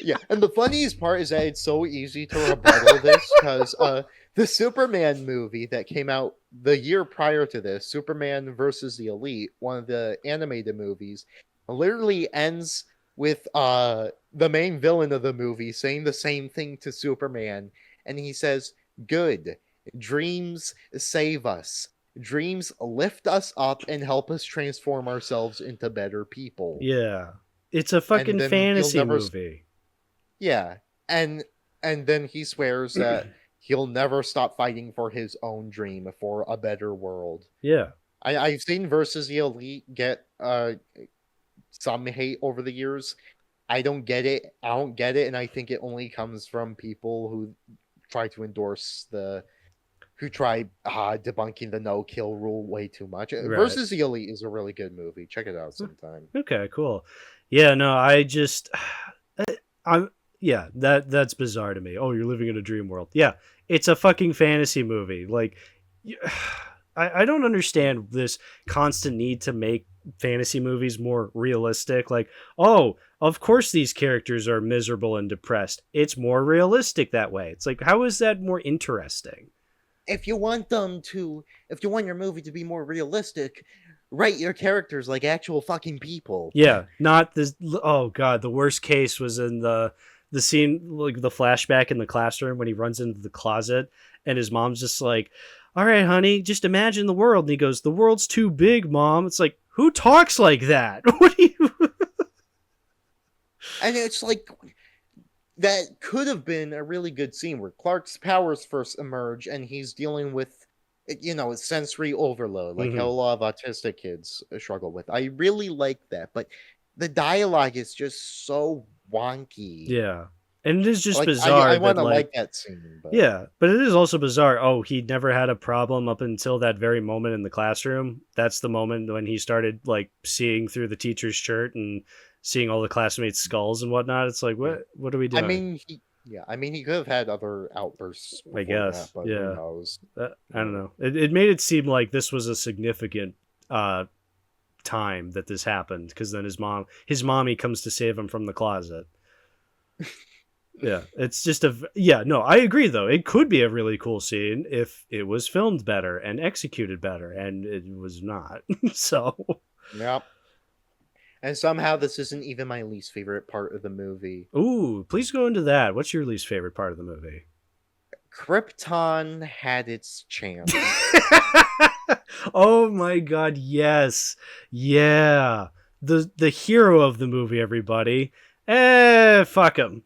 Yeah, and the funniest part is that it's so easy to rebuttal this because the Superman movie that came out the year prior to this, Superman versus the Elite, one of the animated movies, literally ends with the main villain of the movie saying the same thing to Superman, and he says, "Good, dreams save us. Dreams lift us up and help us transform ourselves into better people." Yeah, it's a fucking then he'll fantasy never movie. Yeah, and then he swears that he'll never stop fighting for his own dream for a better world. Yeah. I've seen Versus the Elite get some hate over the years. I don't get it. And I think it only comes from people who try to endorse who try debunking the no kill rule way too much. Right. Versus the Elite is a really good movie. Check it out sometime. Okay, cool. Yeah, no, yeah, that's bizarre to me. Oh, you're living in a dream world. Yeah, it's a fucking fantasy movie. Like, I don't understand this constant need to make fantasy movies more realistic. Like, oh, of course these characters are miserable and depressed. It's more realistic that way. It's like, how is that more interesting? If you want your movie to be more realistic, write your characters like actual fucking people. Yeah, not this. Oh god, the worst case was in the scene, like the flashback in the classroom when he runs into the closet and his mom's just like, "All right, honey, just imagine the world." And he goes, "The world's too big, Mom." It's like, who talks like that? What do you? And it's like, that could have been a really good scene where Clark's powers first emerge and he's dealing with, sensory overload, like how a lot of autistic kids struggle with. I really like that, but the dialogue is just so wonky. Yeah. And it is just Like, bizarre. I want to like that scene. But... Yeah, but it is also bizarre. Oh, he never had a problem up until that very moment in the classroom. That's the moment when he started like seeing through the teacher's shirt and seeing all the classmates' skulls and whatnot. It's like, what are we doing? I mean, he could have had other outbursts. I guess. That, but yeah. Who knows? I don't know. It made it seem like this was a significant time that this happened because then his mommy comes to save him from the closet. Yeah, it's just no, I agree though. It could be a really cool scene if it was filmed better and executed better, and it was not. So, yep. And somehow this isn't even my least favorite part of the movie. Ooh, please go into that. What's your least favorite part of the movie? Krypton had its chance. Oh my god, yes. Yeah. The hero of the movie, everybody. Fuck him.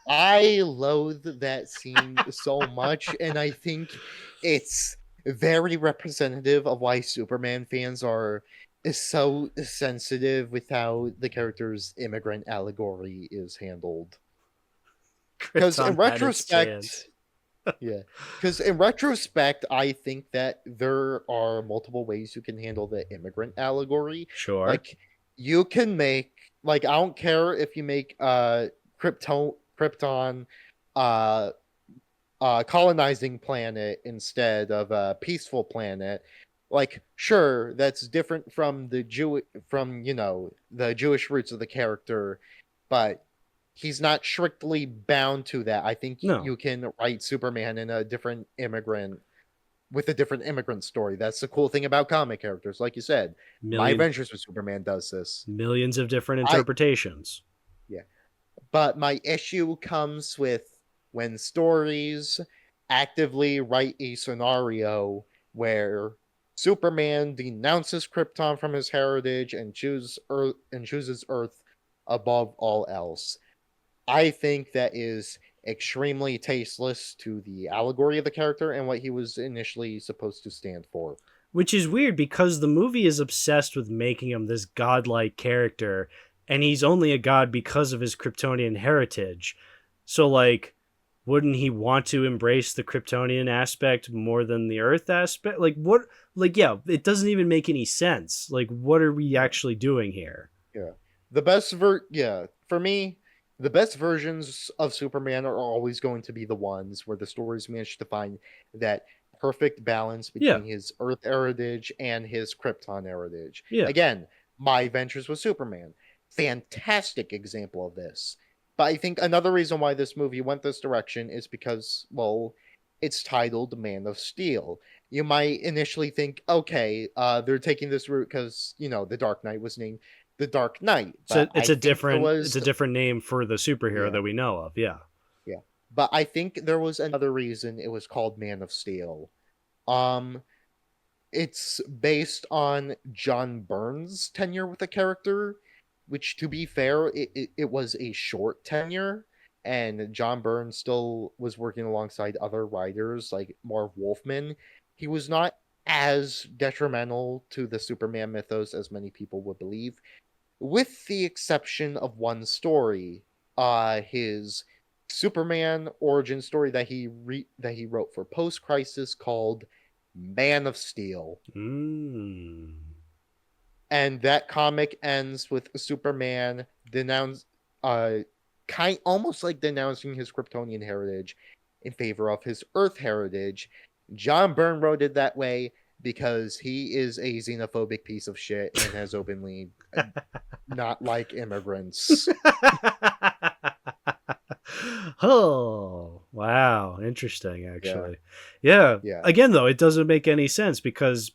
I loathe that scene so much, and I think it's very representative of why Superman fans are so sensitive with how the character's immigrant allegory is handled. Because in Krypton had its chance. retrospect, yeah, because in retrospect, I think that there are multiple ways you can handle the immigrant allegory. Sure. Like, you can make, like, I don't care if you make Krypton uh colonizing planet instead of a peaceful planet. Like, sure, that's different from the the Jewish roots of the character, but he's not strictly bound to that. I think No. you can write Superman in a different immigrant with a different immigrant story. That's the cool thing about comic characters. Like you said, My Adventures with Superman does this. Millions of different interpretations. Yeah. But my issue comes with when stories actively write a scenario where Superman denounces Krypton from his heritage and chooses Earth above all else. I think that is extremely tasteless to the allegory of the character and what he was initially supposed to stand for. Which is weird because the movie is obsessed with making him this godlike character, and he's only a god because of his Kryptonian heritage. So, like, wouldn't he want to embrace the Kryptonian aspect more than the Earth aspect? Like, what? Like, yeah, it doesn't even make any sense. Like, what are we actually doing here? Yeah. For me, the best versions of Superman are always going to be the ones where the stories manage to find that perfect balance between his Earth heritage and his Krypton heritage. Yeah. Again, My Adventures with Superman. Fantastic example of this. But I think another reason why this movie went this direction is because, well, it's titled Man of Steel. You might initially think, okay, they're taking this route because, The Dark Knight was named The Dark Knight. So it's a different name for the superhero that we know of. Yeah. Yeah. But I think there was another reason it was called Man of Steel. It's based on John Byrne's tenure with the character, which, to be fair, it was a short tenure, and John Byrne still was working alongside other writers like Marv Wolfman. He was not as detrimental to the Superman mythos as many people would believe, with the exception of one story, his Superman origin story that he wrote for Post Crisis called Man of Steel. And that comic ends with Superman almost like denouncing his Kryptonian heritage in favor of his Earth heritage. John Byrne wrote it that way because he is a xenophobic piece of shit and has openly not like immigrants. Oh, wow. Interesting, actually. Yeah. Again, though, it doesn't make any sense because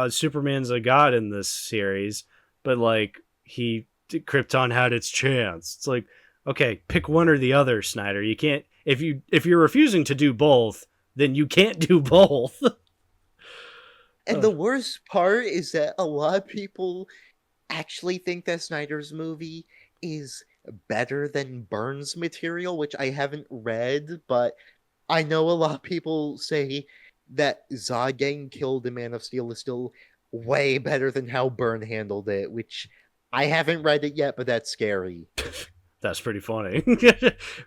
Superman's a god in this series, but, like, Krypton had its chance. It's like, okay, pick one or the other, Snyder. You can't, if you're refusing to do both, then you can't do both. And the worst part is that a lot of people actually think that Snyder's movie is better than Byrne's material, which I haven't read, but I know a lot of people say that Zod getting killed in Man of Steel is still way better than how Byrne handled it, which I haven't read it yet, but that's scary. That's pretty funny.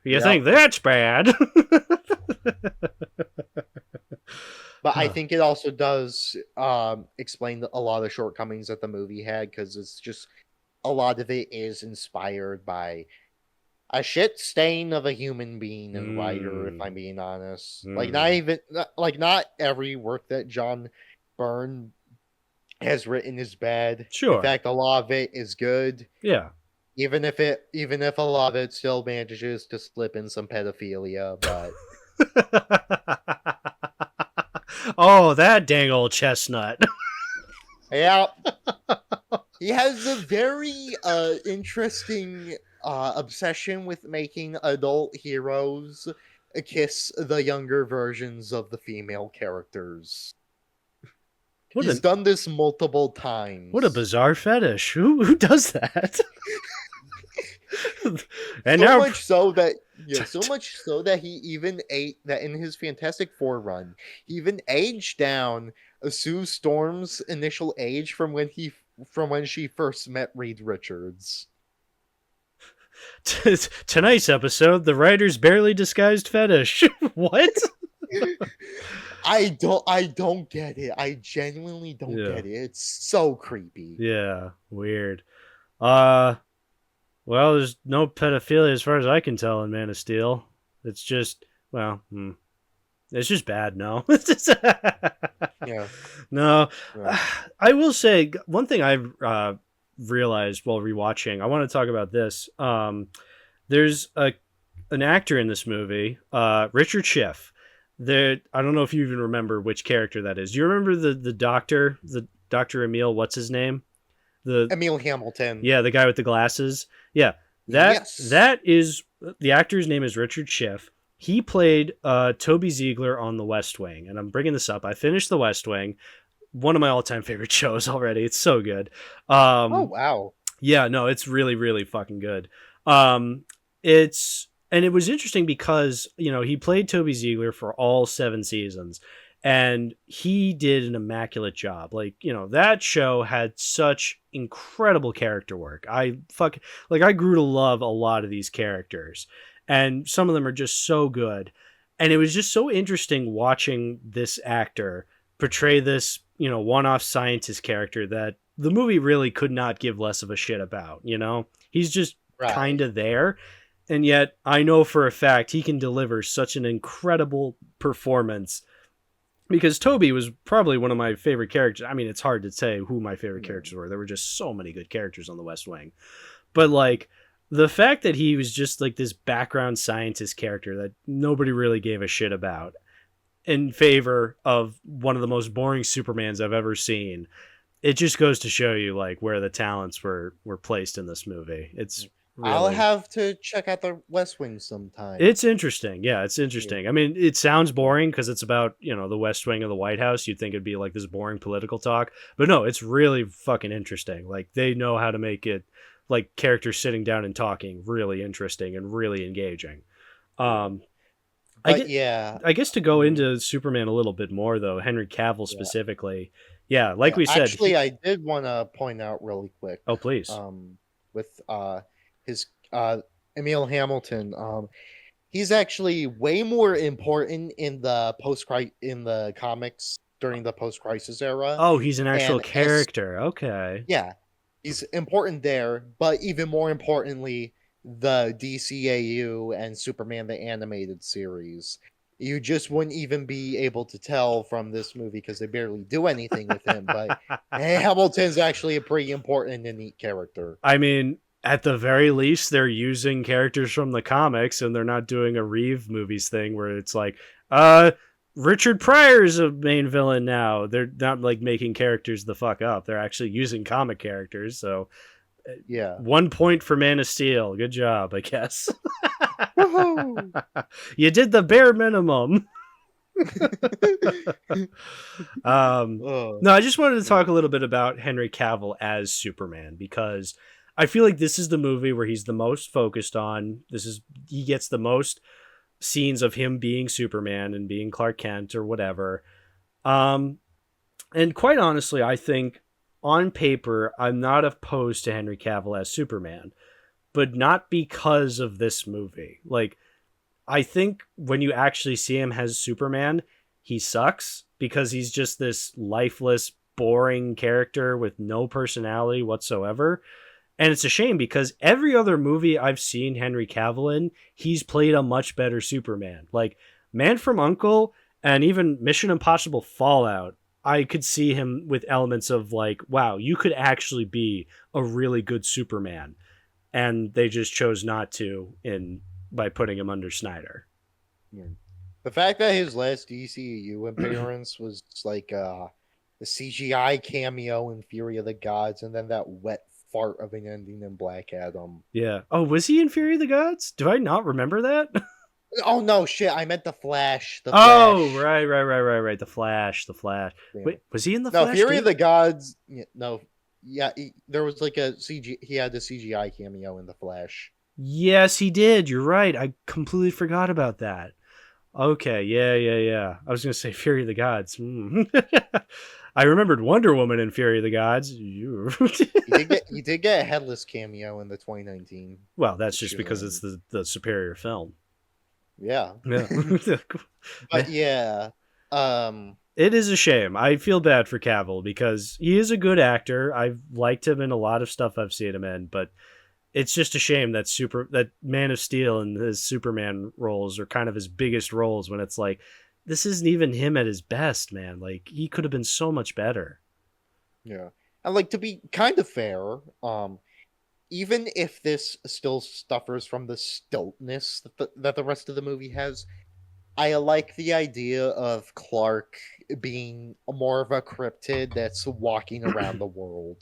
You think that's bad? But I think it also does explain a lot of shortcomings that the movie had, because it's just a lot of it is inspired by a shit stain of a human being and writer, if I'm being honest. Like, not every work that John Byrne has written is bad. Sure. In fact, a lot of it is good. Yeah. Even if a lot of it still manages to slip in some pedophilia, but oh, that dang old chestnut. Yeah. He has a very interesting obsession with making adult heroes kiss the younger versions of the female characters. He's done this multiple times. What a bizarre fetish. Who does that? And So now, much so that he even ate that in his Fantastic Four run, he even aged down Sue Storm's initial age from when she first met Reed Richards. tonight's episode, the writer's barely disguised fetish. What? I don't get it. I genuinely don't get it. It's so creepy. Yeah, weird. Well, there's no pedophilia as far as I can tell in Man of Steel. It's just, well, it's just bad. No. Yeah. No. Yeah. I will say one thing I've realized while rewatching. I want to talk about this. There's an actor in this movie, Richard Schiff. I don't know if you even remember which character that is. Do you remember the doctor, the Dr. Emil? What's his name? Emil Hamilton. Yeah, the guy with the glasses. Yeah, Yes. that is the actor's name is Richard Schiff. He played Toby Ziegler on The West Wing, and I'm bringing this up. I finished The West Wing, one of my all-time favorite shows already. It's so good. Oh wow. Yeah, no, it's really, really fucking good. It was interesting because, he played Toby Ziegler for all 7 seasons, and he did an immaculate job. Like, that show had such incredible character work. I grew to love a lot of these characters, and some of them are just so good. And it was just so interesting watching this actor portray this, one-off scientist character that the movie really could not give less of a shit about. He's just kind of there. And yet I know for a fact he can deliver such an incredible performance, because Toby was probably one of my favorite characters. I mean, it's hard to say who my favorite characters were. There were just so many good characters on The West Wing. But like the fact that he was just like this background scientist character that nobody really gave a shit about in favor of one of the most boring Supermans I've ever seen. It just goes to show you like where the talents were placed in this movie. It's really... I'll have to check out The West Wing sometime. It's interesting. Yeah, it's interesting. Yeah. I mean, it sounds boring because it's about, the West Wing of the White House. You'd think it'd be like this boring political talk. But no, it's really fucking interesting. Like, they know how to make it, like, characters sitting down and talking really interesting and really engaging. I guess to go into Superman a little bit more, though, Henry Cavill specifically. Yeah, like we said. Actually, I did want to point out really quick. Oh, please. With his Emil Hamilton, he's actually way more important in the comics during the post-crisis era. Oh, he's an actual character. Okay. Yeah, he's important there, but even more importantly, the DCAU and Superman the Animated Series. You just wouldn't even be able to tell from this movie because they barely do anything with him. But Hamilton's actually a pretty important and neat character. I mean, at the very least, they're using characters from the comics, and they're not doing a Reeve movies thing where it's like, Richard Pryor's a main villain now. They're not like making characters the fuck up. They're actually using comic characters. So, yeah, 1 point for Man of Steel. Good job, I guess. Woohoo! You did the bare minimum. No, I just wanted to talk a little bit about Henry Cavill as Superman, because I feel like this is the movie where he's the most focused on. He gets the most scenes of him being Superman and being Clark Kent or whatever. And quite honestly, I think on paper, I'm not opposed to Henry Cavill as Superman, but not because of this movie. Like, I think when you actually see him as Superman, he sucks because he's just this lifeless, boring character with no personality whatsoever. And it's a shame because every other movie I've seen Henry Cavill in, he's played a much better Superman. Like Man from U.N.C.L.E. and even Mission Impossible Fallout, I could see him with elements of like, wow, you could actually be a really good Superman. And they just chose not to by putting him under Snyder. Yeah. The fact that his last DCU appearance was like the CGI cameo in Fury of the Gods, and then that wet fart of an ending in Black Adam. Yeah. Oh, was he in Fury of the Gods? Do I not remember that? Oh no, shit! I meant the Flash. Oh, right. The Flash. Yeah. Wait, was he in the Flash? No, Fury of the Gods. No, yeah, there was like a CG. He had the CGI cameo in the Flash. Yes, he did. You're right. I completely forgot about that. Okay, yeah. I was gonna say Fury of the Gods. I remembered Wonder Woman in Fury of the Gods. He did get a headless cameo in the 2019. Well, that's just because it's the superior film. Yeah. Yeah. But yeah. It is a shame. I feel bad for Cavill because he is a good actor. I've liked him in a lot of stuff I've seen him in, but it's just a shame that Man of Steel and his Superman roles are kind of his biggest roles when it's like this isn't even him at his best, man. Like he could have been so much better. Yeah. And like to be kind of fair, even if this still suffers from the stiltness that the rest of the movie has, I like the idea of Clark being more of a cryptid that's walking around the world.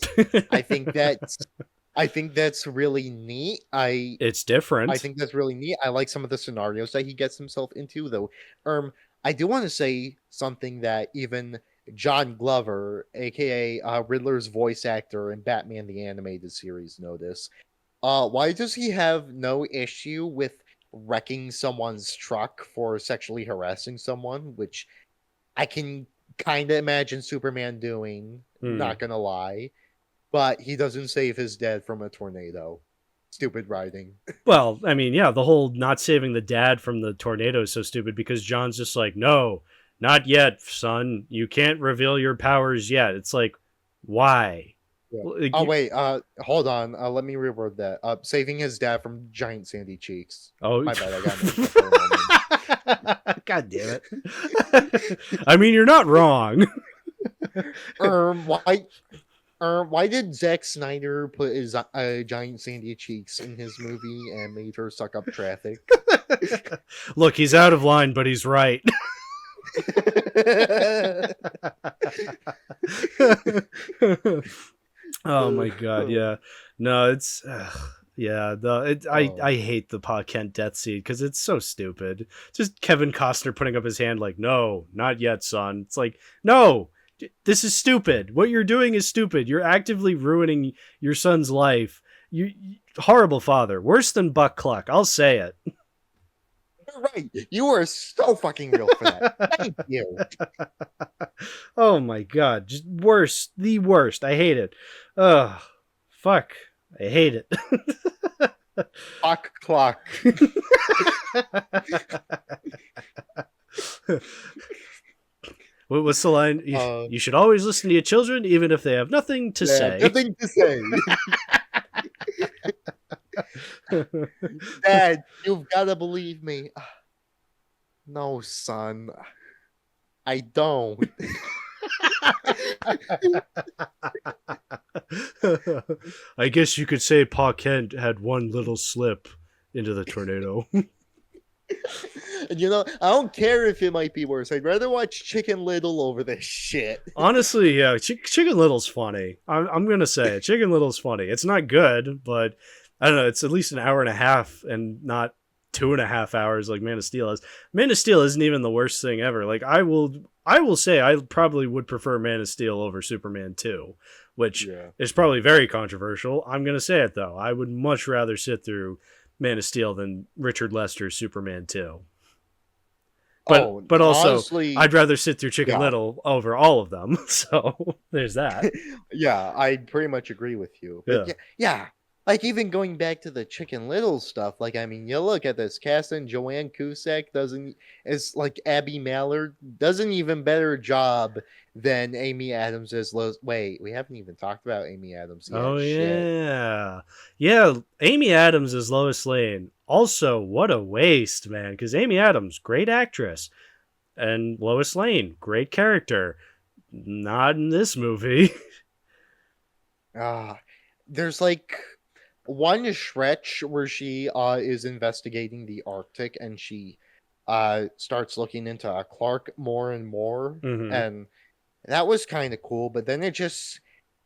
I think that's really neat. It's different. I think that's really neat. I like some of the scenarios that he gets himself into, though. I do want to say something that even John Glover, aka Riddler's voice actor in Batman the Animated Series, noticed. Why does he have no issue with wrecking someone's truck for sexually harassing someone? Which I can kind of imagine Superman doing. Not gonna lie, but he doesn't save his dad from a tornado. Stupid writing. Well, I mean, yeah, the whole not saving the dad from the tornado is so stupid because John's just like, no, not yet, son. You can't reveal your powers yet. It's like, why? Yeah. Like, Oh wait, hold on. Let me reword that. Saving his dad from giant sandy cheeks. oh, My bad, I got mixed up for a moment. God damn it. I mean, you're not wrong. Why did Zack Snyder put his giant sandy cheeks in his movie and made her suck up traffic? Look, he's out of line, but he's right. Oh my god, yeah. No, it's yeah, I hate the Pa Kent death scene because it's so stupid. Just Kevin Costner putting up his hand like, no, not yet, son. It's like, no, this is stupid. What you're doing is stupid. You're actively ruining your son's life. You horrible father. Worse than Buck Cluck. I'll say it. You're right. You are so fucking real for that. Thank you. Oh my god, just worst. The worst. I hate it. Ugh. Fuck. I hate it. Buck Cluck. What's the line? You should always listen to your children, even if they have nothing to say. Nothing to say. Dad, you've got to believe me. No, son. I don't. I guess you could say Pa Kent had one little slip into the tornado. And you know, I don't care if it might be worse. I'd rather watch Chicken Little over this shit. Honestly, yeah, Chicken Little's funny. I'm gonna say it. Chicken Little's funny. It's not good, but I don't know. It's at least an hour and a half, and not 2.5 hours like Man of Steel is. Man of Steel isn't even the worst thing ever. Like I will say I probably would prefer Man of Steel over Superman 2, which is probably very controversial. I'm gonna say it though. I would much rather sit through Man of Steel than Richard Lester's Superman 2. But also, honestly, I'd rather sit through Chicken Little over all of them. So there's that. Yeah, I pretty much agree with you. But yeah. Like, even going back to the Chicken Little stuff, like, I mean, you look at this cast, and Joanne Cusack is like Abby Mallard, does an even better job than Amy Adams as Lois. Wait, we haven't even talked about Amy Adams yet. Oh, yeah. Yeah, Amy Adams as Lois Lane. Also, what a waste, man, because Amy Adams, great actress. And Lois Lane, great character. Not in this movie. There's like one stretch where she is investigating the Arctic, and she starts looking into Clark more and more, and that was kind of cool. But then it just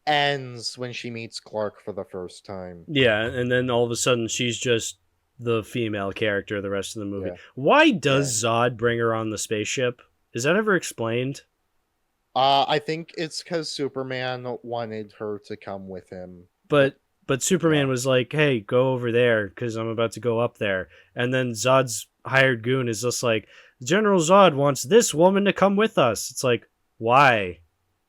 ends when she meets Clark for the first time. Yeah, and then all of a sudden she's just the female character the rest of the movie. Why does Zod bring her on the spaceship? Is that ever explained? I think it's because Superman wanted her to come with him. But But Superman was like, hey, go over there because I'm about to go up there. And then Zod's hired goon is just like, General Zod wants this woman to come with us. It's like, why?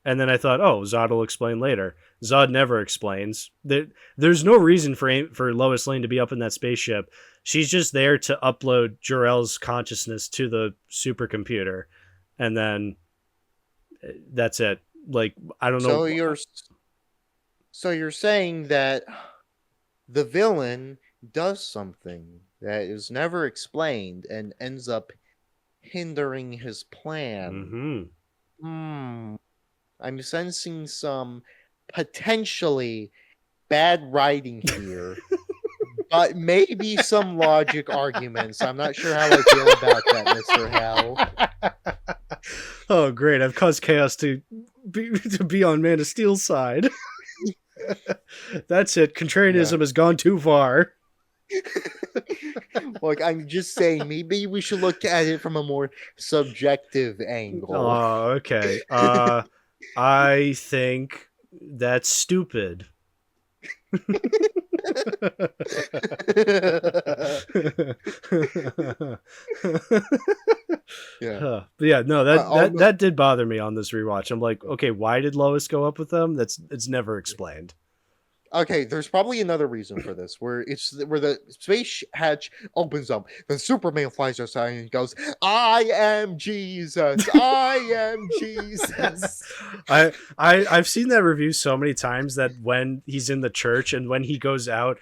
And then I thought, oh, Zod will explain later. Zod never explains. There's no reason for Lois Lane to be up in that spaceship. She's just there to upload Jor-El's consciousness to the supercomputer. And then that's it. Like, I don't know. So you're saying that the villain does something that is never explained and ends up hindering his plan. I'm sensing some potentially bad writing here, but maybe some logic arguments. I'm not sure how I feel about that, Mr. Hell. Oh, great. I've caused chaos to be on Man of Steel's side. That's it. Contrarianism has gone too far. Look, I'm just saying, maybe we should look at it from a more subjective angle. Oh, okay. I think that's stupid. Yeah. Yeah, no, that did bother me on this rewatch. I'm like, okay, why did Lois go up with them? It's never explained. Okay, there's probably another reason for this, where the space hatch opens up, then Superman flies outside and he goes, "I am Jesus, I am Jesus." I've seen that review so many times that when he's in the church and when he goes out,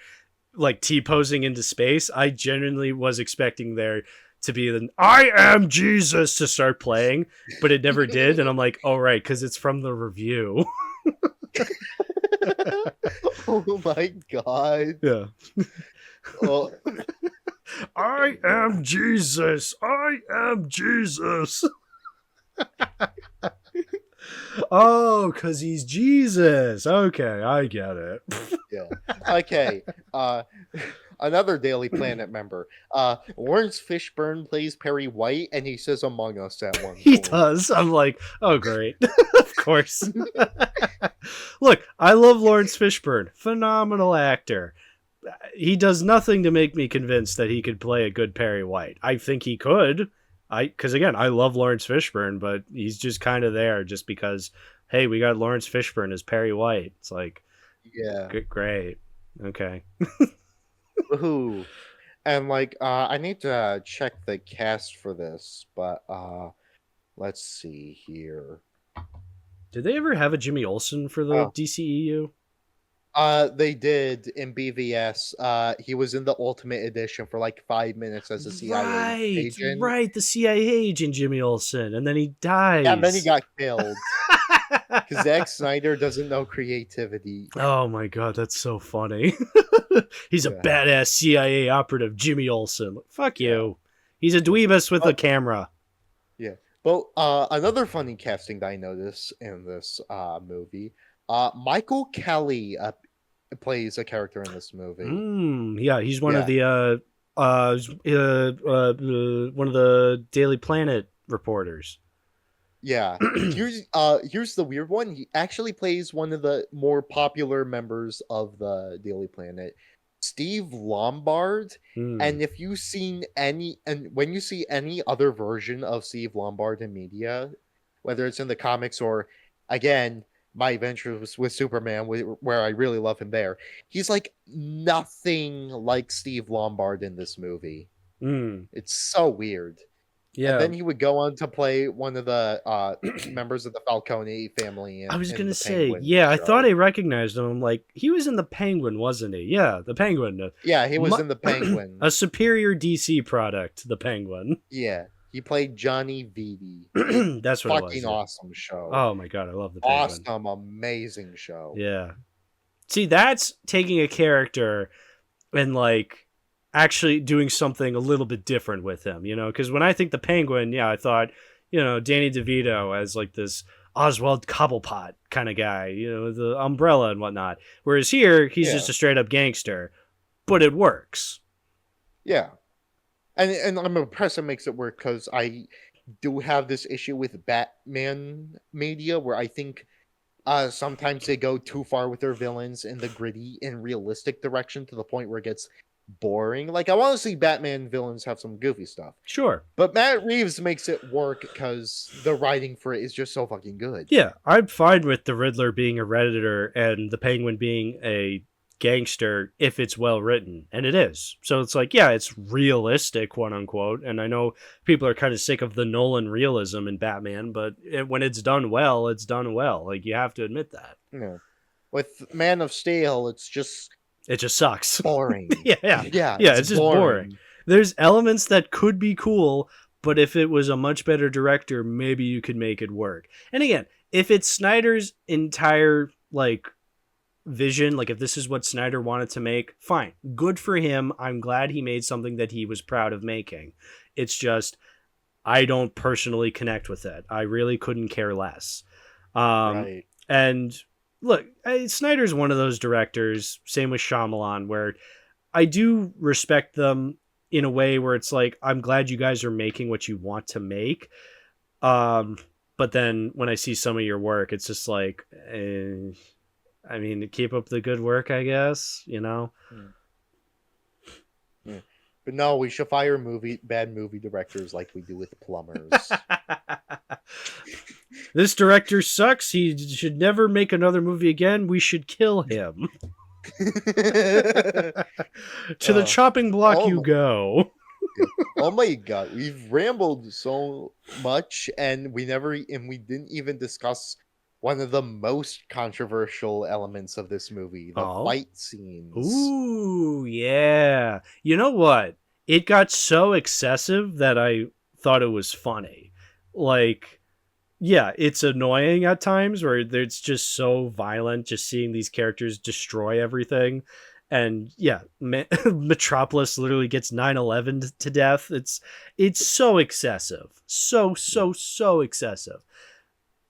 like T-posing into space, I genuinely was expecting there to be the "I am Jesus" to start playing, but it never did, and I'm like, oh right, because it's from the review. Oh my god. Yeah. Well, I am Jesus. I am Jesus. Oh, because he's Jesus. Okay, I get it. Yeah. Okay. Another Daily Planet member. Lawrence Fishburne plays Perry White, and he says "Among Us" at one point. He does. I'm like, oh great. Of course. Look, I love Lawrence Fishburne. Phenomenal actor. He does nothing to make me convinced that he could play a good Perry White. I think he could. Because again, I love Lawrence Fishburne, but he's just kind of there just because, hey, we got Lawrence Fishburne as Perry White. It's like, yeah, great. Okay. Woohoo. And like, I need to check the cast for this, but let's see here. Did they ever have a Jimmy Olsen for the DCEU? They did in BVS. He was in the Ultimate Edition for like 5 minutes as a CIA agent. Right, the CIA agent Jimmy Olsen, and then he dies. Yeah, and then he got killed. Because Zack Snyder doesn't know creativity. Oh my god, that's so funny. He's a badass CIA operative, Jimmy Olsen. Fuck you. He's a dweebus with a camera. Yeah. Well, another funny casting that I noticed in this movie, Michael Kelly plays a character in this movie. Yeah, he's one of the one of the Daily Planet reporters. Yeah. Here's the weird one. He actually plays one of the more popular members of the Daily Planet, Steve Lombard. And if you've seen when you see any other version of Steve Lombard in media, whether it's in the comics or again my adventures with Superman, where I really love him there, he's like nothing like Steve Lombard in this movie. It's so weird. Yeah. And then he would go on to play one of the members of the Falcone family. I was going to say, yeah, I thought I recognized him. I'm like, he was in the Penguin, wasn't he? Yeah, the Penguin. Yeah, he was in the Penguin. A superior DC product, the Penguin. Yeah, he played Johnny Vitti. That's what fucking it was. Awesome show. Oh my god, I love the Penguin. Awesome, amazing show. Yeah. See, that's taking a character and like actually doing something a little bit different with him, you know, because when I think the Penguin, yeah, I thought, you know, Danny DeVito as like this Oswald Cobblepot kind of guy, you know, the umbrella and whatnot. Whereas here, he's just a straight up gangster, but it works. Yeah. And I'm impressed it makes it work because I do have this issue with Batman media where I think Sometimes they go too far with their villains in the gritty and realistic direction to the point where it gets boring. Like, I want to see Batman villains have some goofy stuff. Sure. But Matt Reeves makes it work because the writing for it is just so fucking good. Yeah, I'm fine with the Riddler being a Redditor and the Penguin being a gangster if it's well written, and it is. So it's like, yeah, it's realistic, quote unquote, and I know people are kind of sick of the Nolan realism in Batman, but when it's done well, it's done well. Like, you have to admit that. Yeah. With Man of Steel, it just sucks. boring. yeah, it's just boring. There's elements that could be cool, but if it was a much better director, maybe you could make it work. And again, if it's Snyder's entire like vision, like if this is what Snyder wanted to make, fine, good for him. I'm glad he made something that he was proud of making. It's just, I don't personally connect with it. I really couldn't care less. Right. And look, Snyder's one of those directors, same with Shyamalan, where I do respect them in a way where it's like, I'm glad you guys are making what you want to make. But then when I see some of your work, it's just like, I mean, keep up the good work, I guess, you know? Yeah. But no, we should fire bad movie directors like we do with plumbers. This director sucks. He should never make another movie again. We should kill him. To the chopping block you go. Oh my god, we've rambled so much, and we didn't even discuss one of the most controversial elements of this movie, the fight scenes. Ooh, yeah. You know what? It got so excessive that I thought it was funny. Like, yeah, it's annoying at times where it's just so violent, just seeing these characters destroy everything. And yeah, Metropolis literally gets 9/11 to death. It's so excessive. So excessive.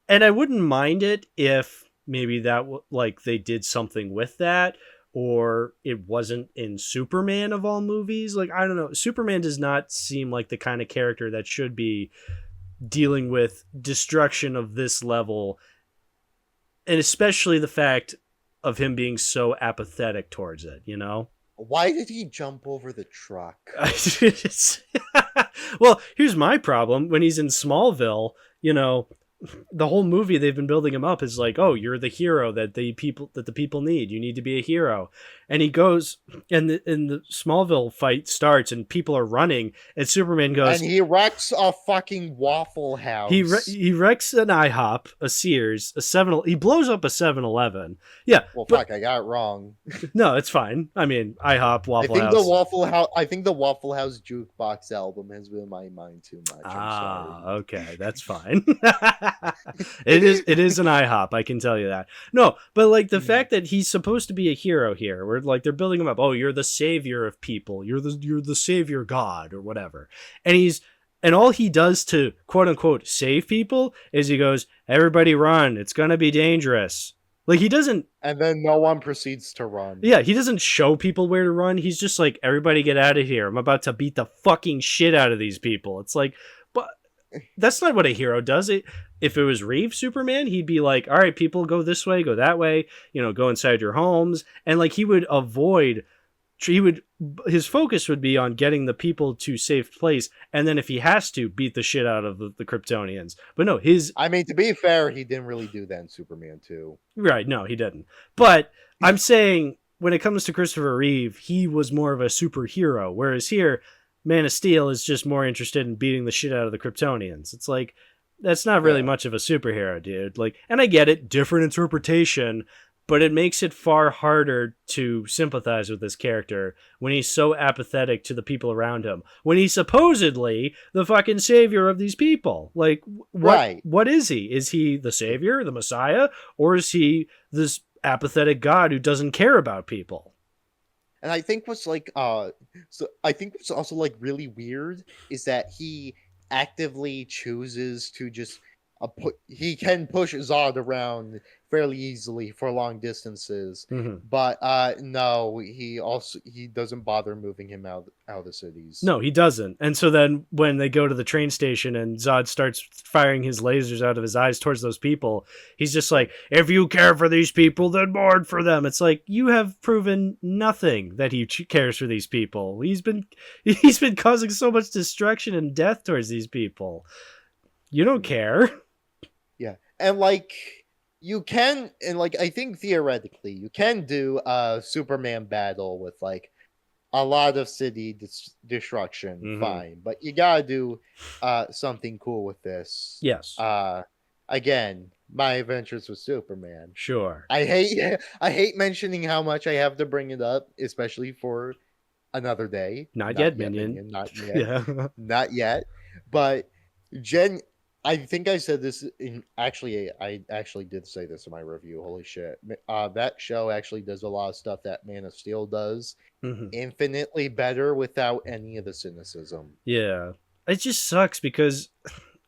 And I wouldn't mind it if maybe that like they did something with that, or it wasn't in Superman of all movies. Like, I don't know. Superman does not seem like the kind of character that should be dealing with destruction of this level. And especially the fact of him being so apathetic towards it, you know? Why did he jump over the truck? Well, here's my problem. When he's in Smallville, you know, the whole movie they've been building him up is like, oh, you're the hero that the people need. You need to be a hero. And he goes, and the Smallville fight starts, and people are running, and Superman goes, and he wrecks a fucking Waffle House. He wrecks an IHOP, a Sears, a 7. He blows up a 7-Eleven. Yeah. Well, fuck, I got it wrong. No, it's fine. I mean, IHOP, Waffle House. I think the Waffle House jukebox album has been in my mind too much. I'm sorry. Okay, that's fine. It is an IHOP, I can tell you that. No, but like the fact that he's supposed to be a hero here, where like they're building him up. Oh, you're the savior of people. You're the savior god or whatever. And all he does to quote unquote save people is he goes, everybody run. It's gonna be dangerous. Like, he doesn't. And then no one proceeds to run. Yeah, he doesn't show people where to run. He's just like, everybody get out of here. I'm about to beat the fucking shit out of these people. It's like, but that's not what a hero does. If it was Reeve Superman, he'd be like, all right, people, go this way, go that way, you know, go inside your homes. And like, his focus would be on getting the people to safe place. And then if he has to, beat the shit out of the Kryptonians. But no, I mean, to be fair, he didn't really do that in Superman 2. Right. No, he didn't. But I'm saying when it comes to Christopher Reeve, he was more of a superhero. Whereas here, Man of Steel is just more interested in beating the shit out of the Kryptonians. It's like, that's not really much of a superhero, dude. Like, and I get it, different interpretation, but it makes it far harder to sympathize with this character when he's so apathetic to the people around him. When he's supposedly the fucking savior of these people. Like, what is he? Is he the savior, the messiah, or is he this apathetic god who doesn't care about people? And I think what's also like really weird is that he actively chooses to just he can push Zod around fairly easily for long distances. Mhm. But no, he doesn't bother moving him out of the cities. No, he doesn't. And so then when they go to the train station and Zod starts firing his lasers out of his eyes towards those people, he's just like, if you care for these people, then mourn for them. It's like, you have proven nothing that he cares for these people. He's been causing so much destruction and death towards these people. You don't care. Yeah. And like you can, and like I think theoretically you can do a Superman battle with like a lot of city destruction, fine, but you gotta do something cool with this. Yes. Again, my adventures with Superman. Sure. I hate mentioning how much I have to bring it up, especially for another day. Not yet, Minion. Not yet. Yeah. Not yet. But I think I said this I actually did say this in my review. Holy shit. That show actually does a lot of stuff that Man of Steel does infinitely better without any of the cynicism. Yeah. It just sucks because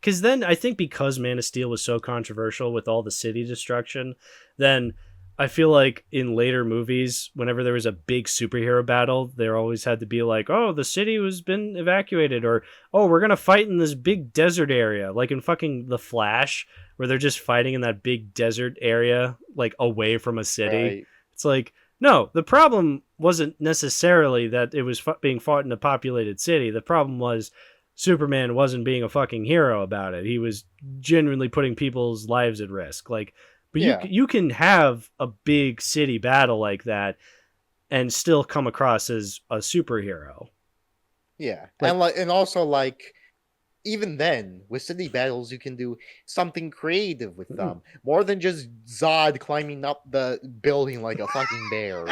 then I think because Man of Steel was so controversial with all the city destruction, then I feel like in later movies, whenever there was a big superhero battle, there always had to be like, oh, the city was been evacuated, or oh, we're gonna fight in this big desert area, like in fucking The Flash, where they're just fighting in that big desert area, like away from a city. Right. It's like, no, the problem wasn't necessarily that it was being fought in a populated city. The problem was Superman wasn't being a fucking hero about it. He was genuinely putting people's lives at risk. Like, but you can have a big city battle like that and still come across as a superhero. Yeah. Like, and also like even then with city battles you can do something creative with them. More than just Zod climbing up the building like a fucking bear.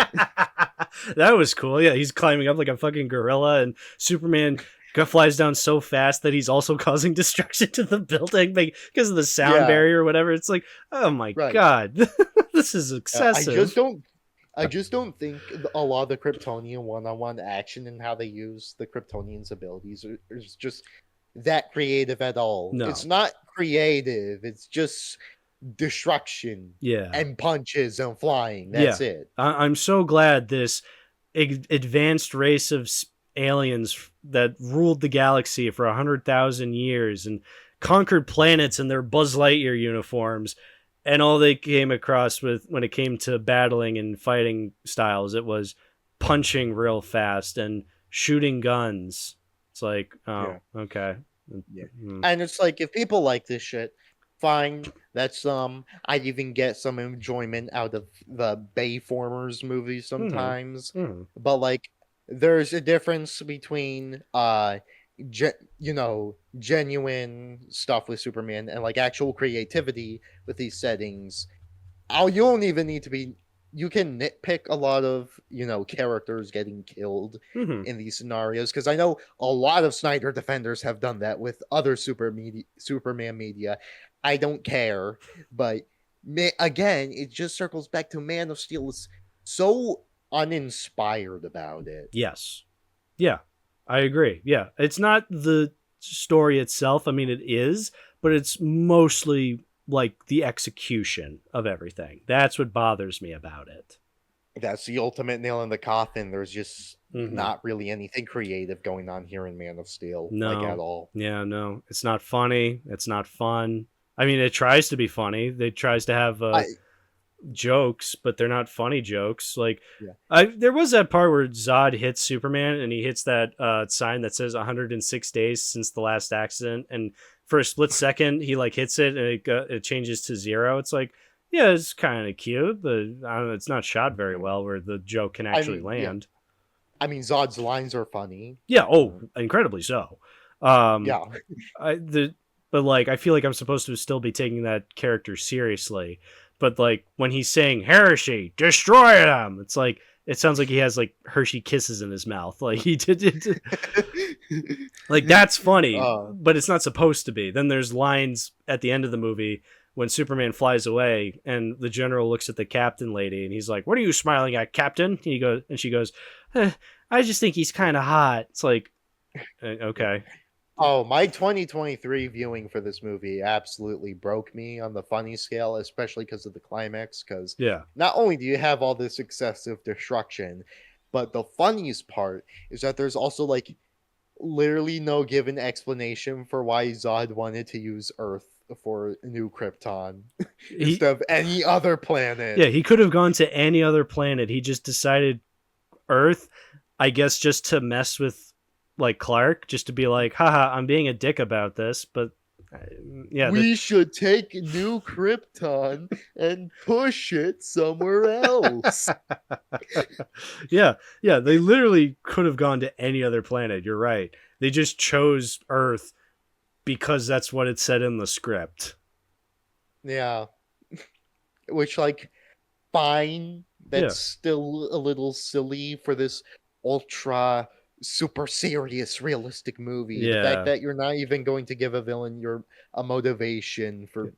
That was cool. Yeah, he's climbing up like a fucking gorilla, and Superman flies down so fast that he's also causing destruction to the building because of the sound barrier or whatever. It's like, oh my god, this is excessive. I just don't think a lot of the Kryptonian one-on-one action and how they use the Kryptonians' abilities is just that creative at all. No. It's not creative. It's just destruction and punches and flying. That's it. I'm so glad this advanced race of aliens that ruled the galaxy for 100,000 years and conquered planets in their Buzz Lightyear uniforms, and all they came across with when it came to battling and fighting styles, it was punching real fast and shooting guns. It's like, okay. Yeah. And it's like, if people like this shit, fine. That's I'd even get some enjoyment out of the Bayformers movies sometimes. But like, there's a difference between genuine stuff with Superman and like actual creativity with these settings. You don't even need to be. You can nitpick a lot of characters getting killed in these scenarios, because I know a lot of Snyder defenders have done that with other Superman media. I don't care, but again, it just circles back to Man of Steel is so uninspired about it. Yes. Yeah, I agree. Yeah, it's not the story itself. I mean, it is, but it's mostly like the execution of everything. That's what bothers me about it. That's the ultimate nail in the coffin. There's just not really anything creative going on here in Man of Steel. No. Like, at all. Yeah, no. It's not funny. It's not fun. I mean, it tries to be funny. It tries to have jokes, but they're not funny jokes. Like, there was that part where Zod hits Superman and he hits that sign that says 106 days since the last accident, and for a split second he like hits it and it changes to 0. It's like, yeah, it's kind of cute, but I don't know, it's not shot very well where the joke can actually land. I mean, Zod's lines are funny. Yeah, incredibly so. But like, I feel like I'm supposed to still be taking that character seriously. But like, when he's saying Hershey, destroy them, it's like, it sounds like he has like Hershey kisses in his mouth. Like he did. Like, that's funny, but it's not supposed to be. Then there's lines at the end of the movie when Superman flies away and the general looks at the captain lady and he's like, "What are you smiling at, Captain?" And she goes, "I just think he's kind of hot." It's like, okay. Oh, my 2023 viewing for this movie absolutely broke me on the funny scale, especially because of the climax. Because Yeah. not only do you have all this excessive destruction, but the funniest part is that there's also like literally no given explanation for why Zod wanted to use Earth for New Krypton He instead of any other planet. Yeah, he could have gone to any other planet. He just decided Earth, I guess, just to mess with like Clark, just to be like, haha, I'm being a dick about this, but yeah, We should take New Krypton and push it somewhere else. yeah, they literally could have gone to any other planet. You're right. They just chose Earth because that's what it said in the script. Yeah. Which, like, fine. That's Yeah. still a little silly for this ultra super serious realistic movie. The Yeah. fact that you're not even going to give a villain a motivation for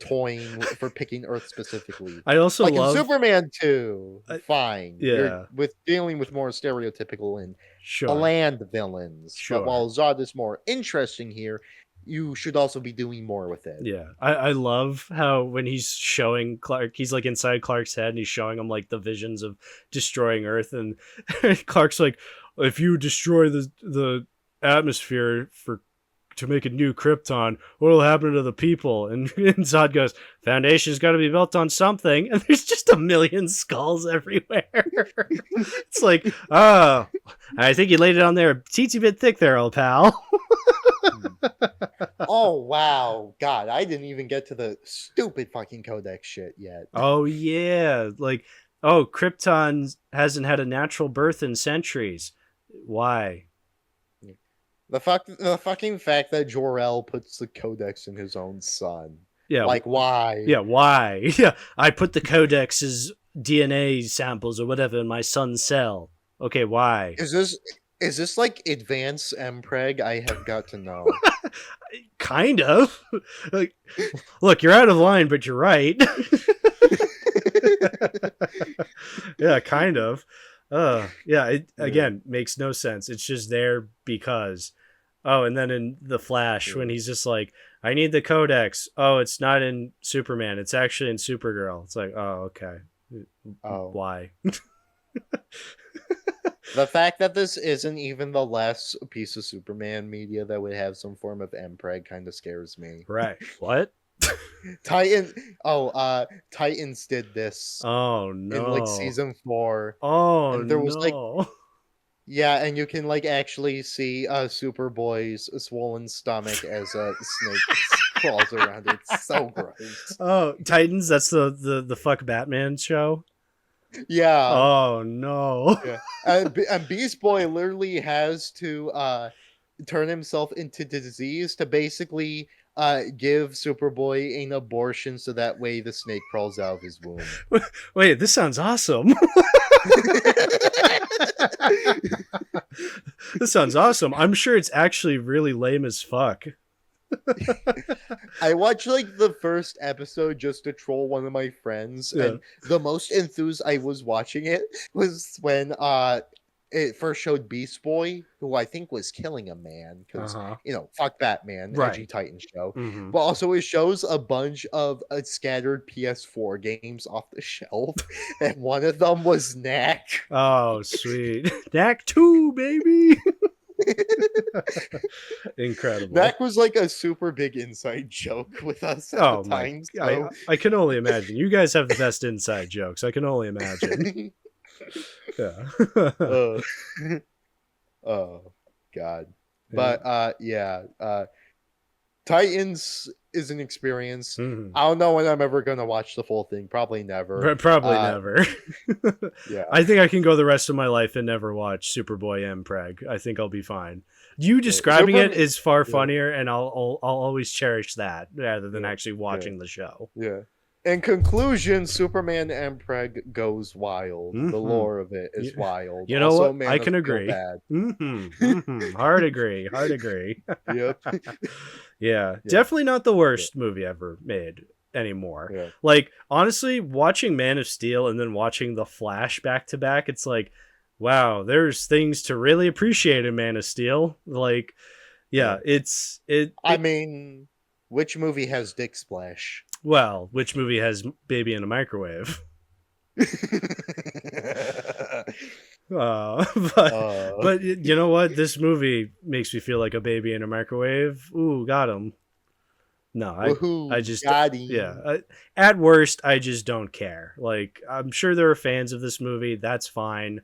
toying for picking Earth specifically. I also Like love in Superman 2, fine. yeah. You're with dealing with more stereotypical and Sure. bland villains. Sure. But while Zod is more interesting here, you should also be doing more with it. Yeah. I love how when he's showing Clark, he's like inside Clark's head and he's showing him like the visions of destroying Earth, and Clark's like, if you destroy the atmosphere to make a new Krypton, what'll happen to the people? And Zod goes, foundation's got to be built on something, and there's just a million skulls everywhere. It's like, oh, I think you laid it on there a teensy bit thick there, old pal. Oh wow, God, I didn't even get to the stupid fucking codex shit yet. Oh yeah, like, oh, Krypton hasn't had a natural birth in centuries. Why? The fucking fact that Jor-El puts the codex in his own son. Yeah, like why? Yeah, why? Yeah, I put the codex's DNA samples or whatever in my son's cell. Okay, why? Is this like advanced mpreg? I have got to know. Kind of. Like, look, you're out of line, but you're right. Yeah, kind of. Yeah, it again makes no sense. It's just there because. Oh, and then in the Flash, when he's just like, I need the codex. Oh, it's not in Superman. It's actually in Supergirl. It's like, oh, okay. Oh. Why? The fact that this isn't even the last piece of Superman media that would have some form of mpreg kind of scares me. Right. What? Titans did this. Oh no! In like season 4. Oh, and there was no. like, yeah, and you can like actually see Superboy's swollen stomach as a snake crawls around it. It's so gross. Oh, Titans. That's the fuck Batman show. Yeah. Oh no. Yeah. And Beast Boy literally has to turn himself into disease to basically give Superboy an abortion so that way the snake crawls out of his womb. Wait, this sounds awesome. This sounds awesome. I'm sure it's actually really lame as fuck. I watched like the first episode just to troll one of my friends, and the most enthused I was watching it was when it first showed Beast Boy, who I think was killing a man because fuck Batman, edgy Titan show. Mm-hmm. But also it shows a bunch of scattered PS4 games off the shelf, and one of them was Knack. Oh, sweet. Knack 2, baby. Incredible. Knack was like a super big inside joke with us at the time. So. I can only imagine. You guys have the best inside jokes. I can only imagine. Yeah. Oh God. But Titans is an experience. Mm-hmm. I don't know when I'm ever gonna watch the full thing. Probably never. Probably never. Yeah. I think I can go the rest of my life and never watch Superboy and Preg. I think I'll be fine. You describing it is far funnier, and I'll always cherish that rather than actually watching the show. Yeah. In conclusion, Superman Mpreg goes wild. Mm-hmm. The lore of it is wild. You know also, what? I can agree. Hard agree. Hard agree. Yep. Yeah. Definitely not the worst movie ever made anymore. Yeah. Like, honestly, watching Man of Steel and then watching The Flash back to back, it's like, wow, there's things to really appreciate in Man of Steel. Like, Yeah, it. I mean, which movie has Dick Splash? Well, which movie has baby in a microwave? Uh, but uh, but you know what? This movie makes me feel like a baby in a microwave. Ooh, got him. No, I woohoo, just got yeah. him. At worst, I just don't care. Like I'm sure there are fans of this movie. That's fine.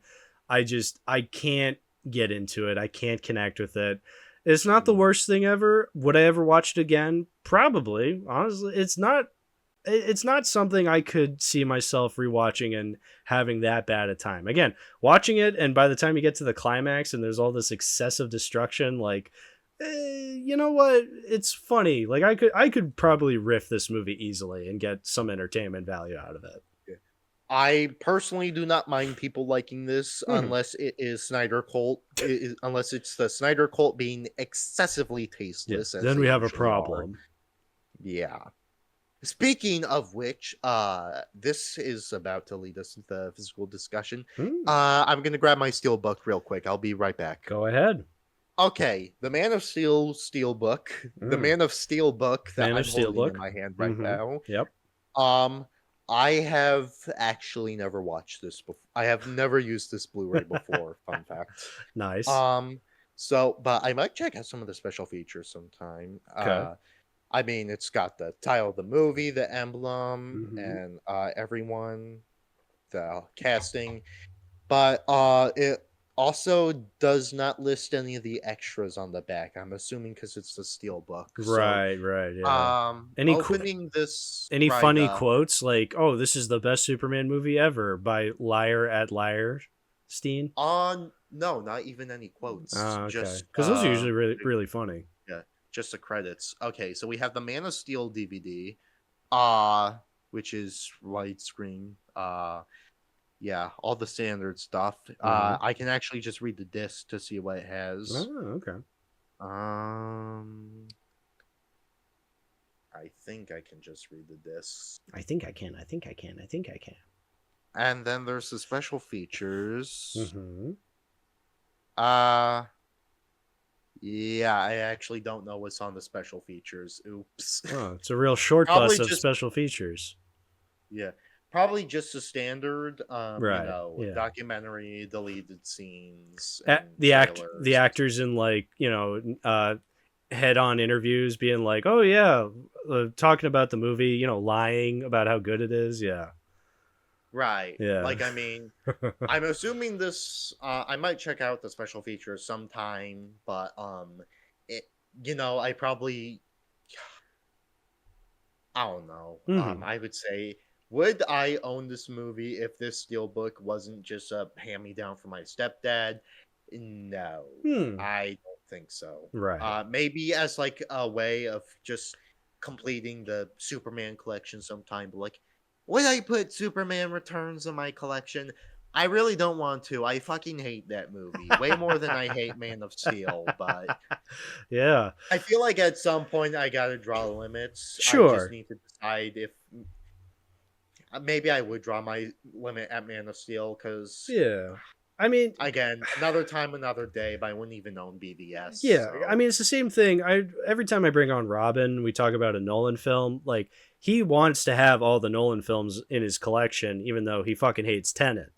I can't get into it. I can't connect with it. It's not the worst thing ever. Would I ever watch it again? Probably. Honestly, it's not. It's not something I could see myself rewatching and having that bad a time. Again, watching it, and by the time you get to the climax and there's all this excessive destruction, like, you know what? It's funny. Like I could probably riff this movie easily and get some entertainment value out of it. I personally do not mind people liking this Mhm. unless it is Snyder Cult, unless it's the Snyder Cult being excessively tasteless. As Then they we have a usually are. problem. Yeah. Speaking of which, this is about to lead us into the physical discussion. Hmm. I'm gonna grab my steel book real quick. I'll be right back. Go ahead. Okay, the Man of Steel book, the Mm. Man of Steel book that Man I'm of Steel holding book. in my hand right Mhm. now. Yep. Um, I have actually never watched this before. I have never used this Blu-ray before. Fun fact. Nice. But I might check out some of the special features sometime. Okay. I mean, it's got the title of the movie, the emblem, Mhm. and everyone, the casting. But it also does not list any of the extras on the back. I'm assuming because it's the steel book. Right. Yeah. Any Opening this Any right funny up. quotes like, "Oh, this is the best Superman movie ever" by Liar at Liar Steen? On no, not even any quotes. Oh, okay. Just Because those are usually really funny. yeah, just the credits. Okay, so we have the Man of Steel DVD, which is widescreen. Yeah, all the standard stuff. I can actually just read the disc to see what it has. Oh, okay. I think I can just read the disc. I think I can. And then there's the special features. Mm-hmm. Yeah, I actually don't know what's on the special features. Oops. Oh, it's a real short Probably bus of just- special features. Yeah, probably just the standard, Right, yeah. documentary, deleted scenes, The and the trailers. actors in head-on interviews being like, "Oh yeah," talking about the movie, lying about how good it is. Yeah. Right. Yeah. Like, I mean, I'm assuming this. I might check out the special features sometime, but I probably, I don't know. Mhm. I would say, would I own this movie if this steelbook wasn't just a hand-me-down from my stepdad? No, I don't think so. Right. Maybe as like a way of just completing the Superman collection sometime. But like, would I put Superman Returns in my collection? I really don't want to. I fucking hate that movie way more than I hate Man of Steel. But Yeah. I feel like at some point I gotta draw limits. I Sure. just need to decide if maybe I would draw my limit at Man of Steel because Yeah. I mean, again, another time, another day. But I wouldn't even own BVS. yeah. so. I mean, it's the same thing. Every time I bring on Robin, we talk about a Nolan film. Like he wants to have all the Nolan films in his collection, even though he fucking hates Tenet.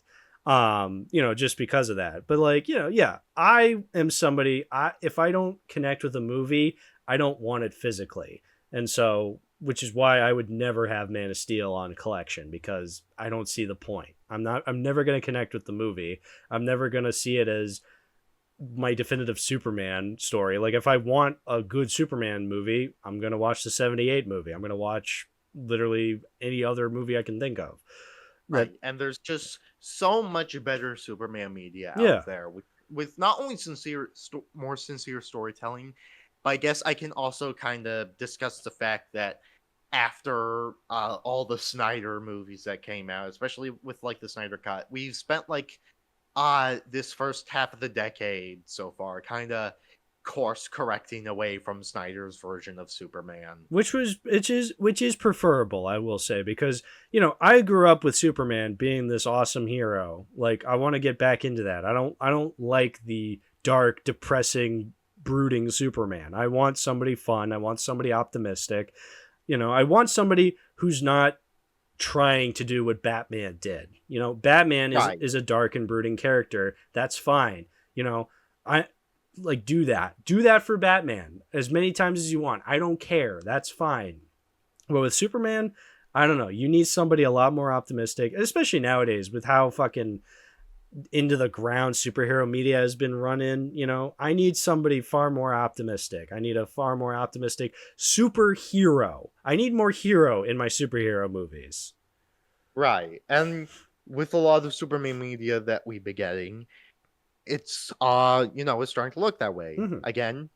Just because of that. But like, yeah, I am somebody. If I don't connect with a movie, I don't want it physically, and so which is why I would never have Man of Steel on collection because I don't see the point. I'm never going to connect with the movie. I'm never going to see it as my definitive Superman story. Like if I want a good Superman movie, I'm going to watch the 78 movie. I'm going to watch literally any other movie I can think of. Right, and there's just so much better Superman media Yeah. out there with not only more sincere storytelling, but I guess I can also kind of discuss the fact that after all the Snyder movies that came out, especially with like the Snyder Cut, we've spent like this first half of the decade so far kind of course correcting away from Snyder's version of Superman. Which is preferable, I will say, because I grew up with Superman being this awesome hero. Like I want to get back into that. I don't like the dark, depressing brooding Superman. I want somebody fun. I want somebody optimistic. You know, I want somebody who's not trying to do what Batman did. You know, Batman is a dark and brooding character. That's fine. You know, I like do that for Batman as many times as you want. I don't care. That's fine. But with Superman, I don't know. You need somebody a lot more optimistic, especially nowadays with how fucking into the ground superhero media has been running. You know, I need somebody far more optimistic. I need a far more optimistic superhero. I need more hero in my superhero movies. Right. And with a lot of Superman media that we've been getting, it's it's starting to look that way. Again,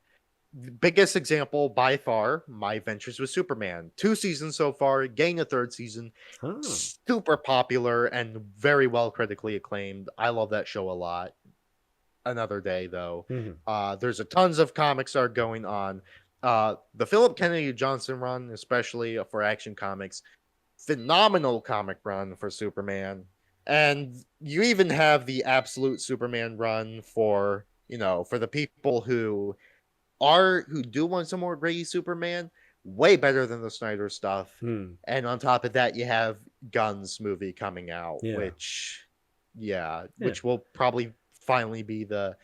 the biggest example by far, My Adventures with Superman. 2 seasons so far, getting a 3rd season. Super popular and very well critically acclaimed. I love that show a lot. Another day, though. There's a tons of comics that are going on. The Philip Kennedy Johnson run, especially for Action Comics, phenomenal comic run for Superman. And you even have the Absolute Superman run for the people who do want some more gritty Superman, way better than the Snyder stuff. And on top of that, you have Gunn's movie coming out, which will probably finally be the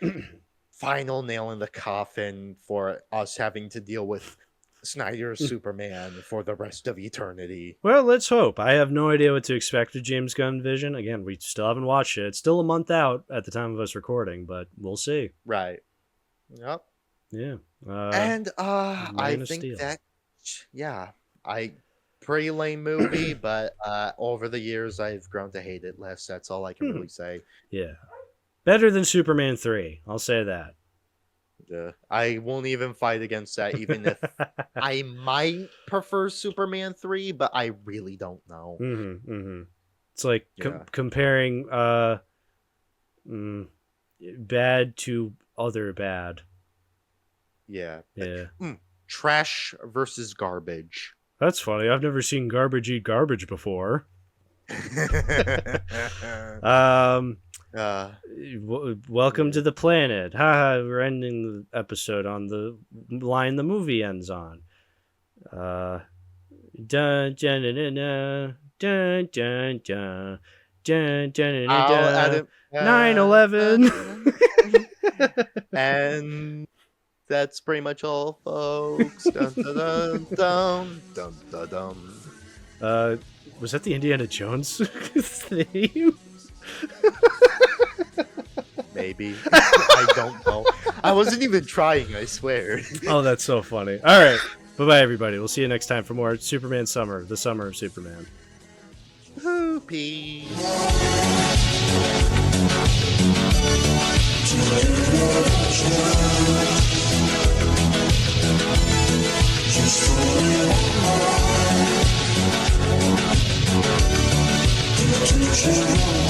final nail in the coffin for us having to deal with Snyder's Superman for the rest of eternity. Well, let's hope. I have no idea what to expect with James Gunn Vision. Again, we still haven't watched it. It's still a month out at the time of us recording, but we'll see. Right. Yep. Yeah. And I think pretty lame movie, but over the years I've grown to hate it less. That's all I can really say. Yeah. Better than Superman 3. I'll say that. I won't even fight against that, even if I might prefer Superman 3, but I really don't know. It's like comparing bad to other bad. Yeah. Trash versus garbage. That's funny. I've never seen garbage eat garbage before. Welcome to the planet. Haha, we're ending the episode on the line the movie ends on. Dun dun dun dun dun dun dun dun dun 9/11. And that's pretty much all, folks. Dun, dun, dun, dun, dun, dun. Was that the Indiana Jones theme? Maybe. I don't know. I wasn't even trying, I swear. Oh, that's so funny. All right. Bye-bye, everybody. We'll see you next time for more Superman Summer, the summer of Superman. Peace. Just for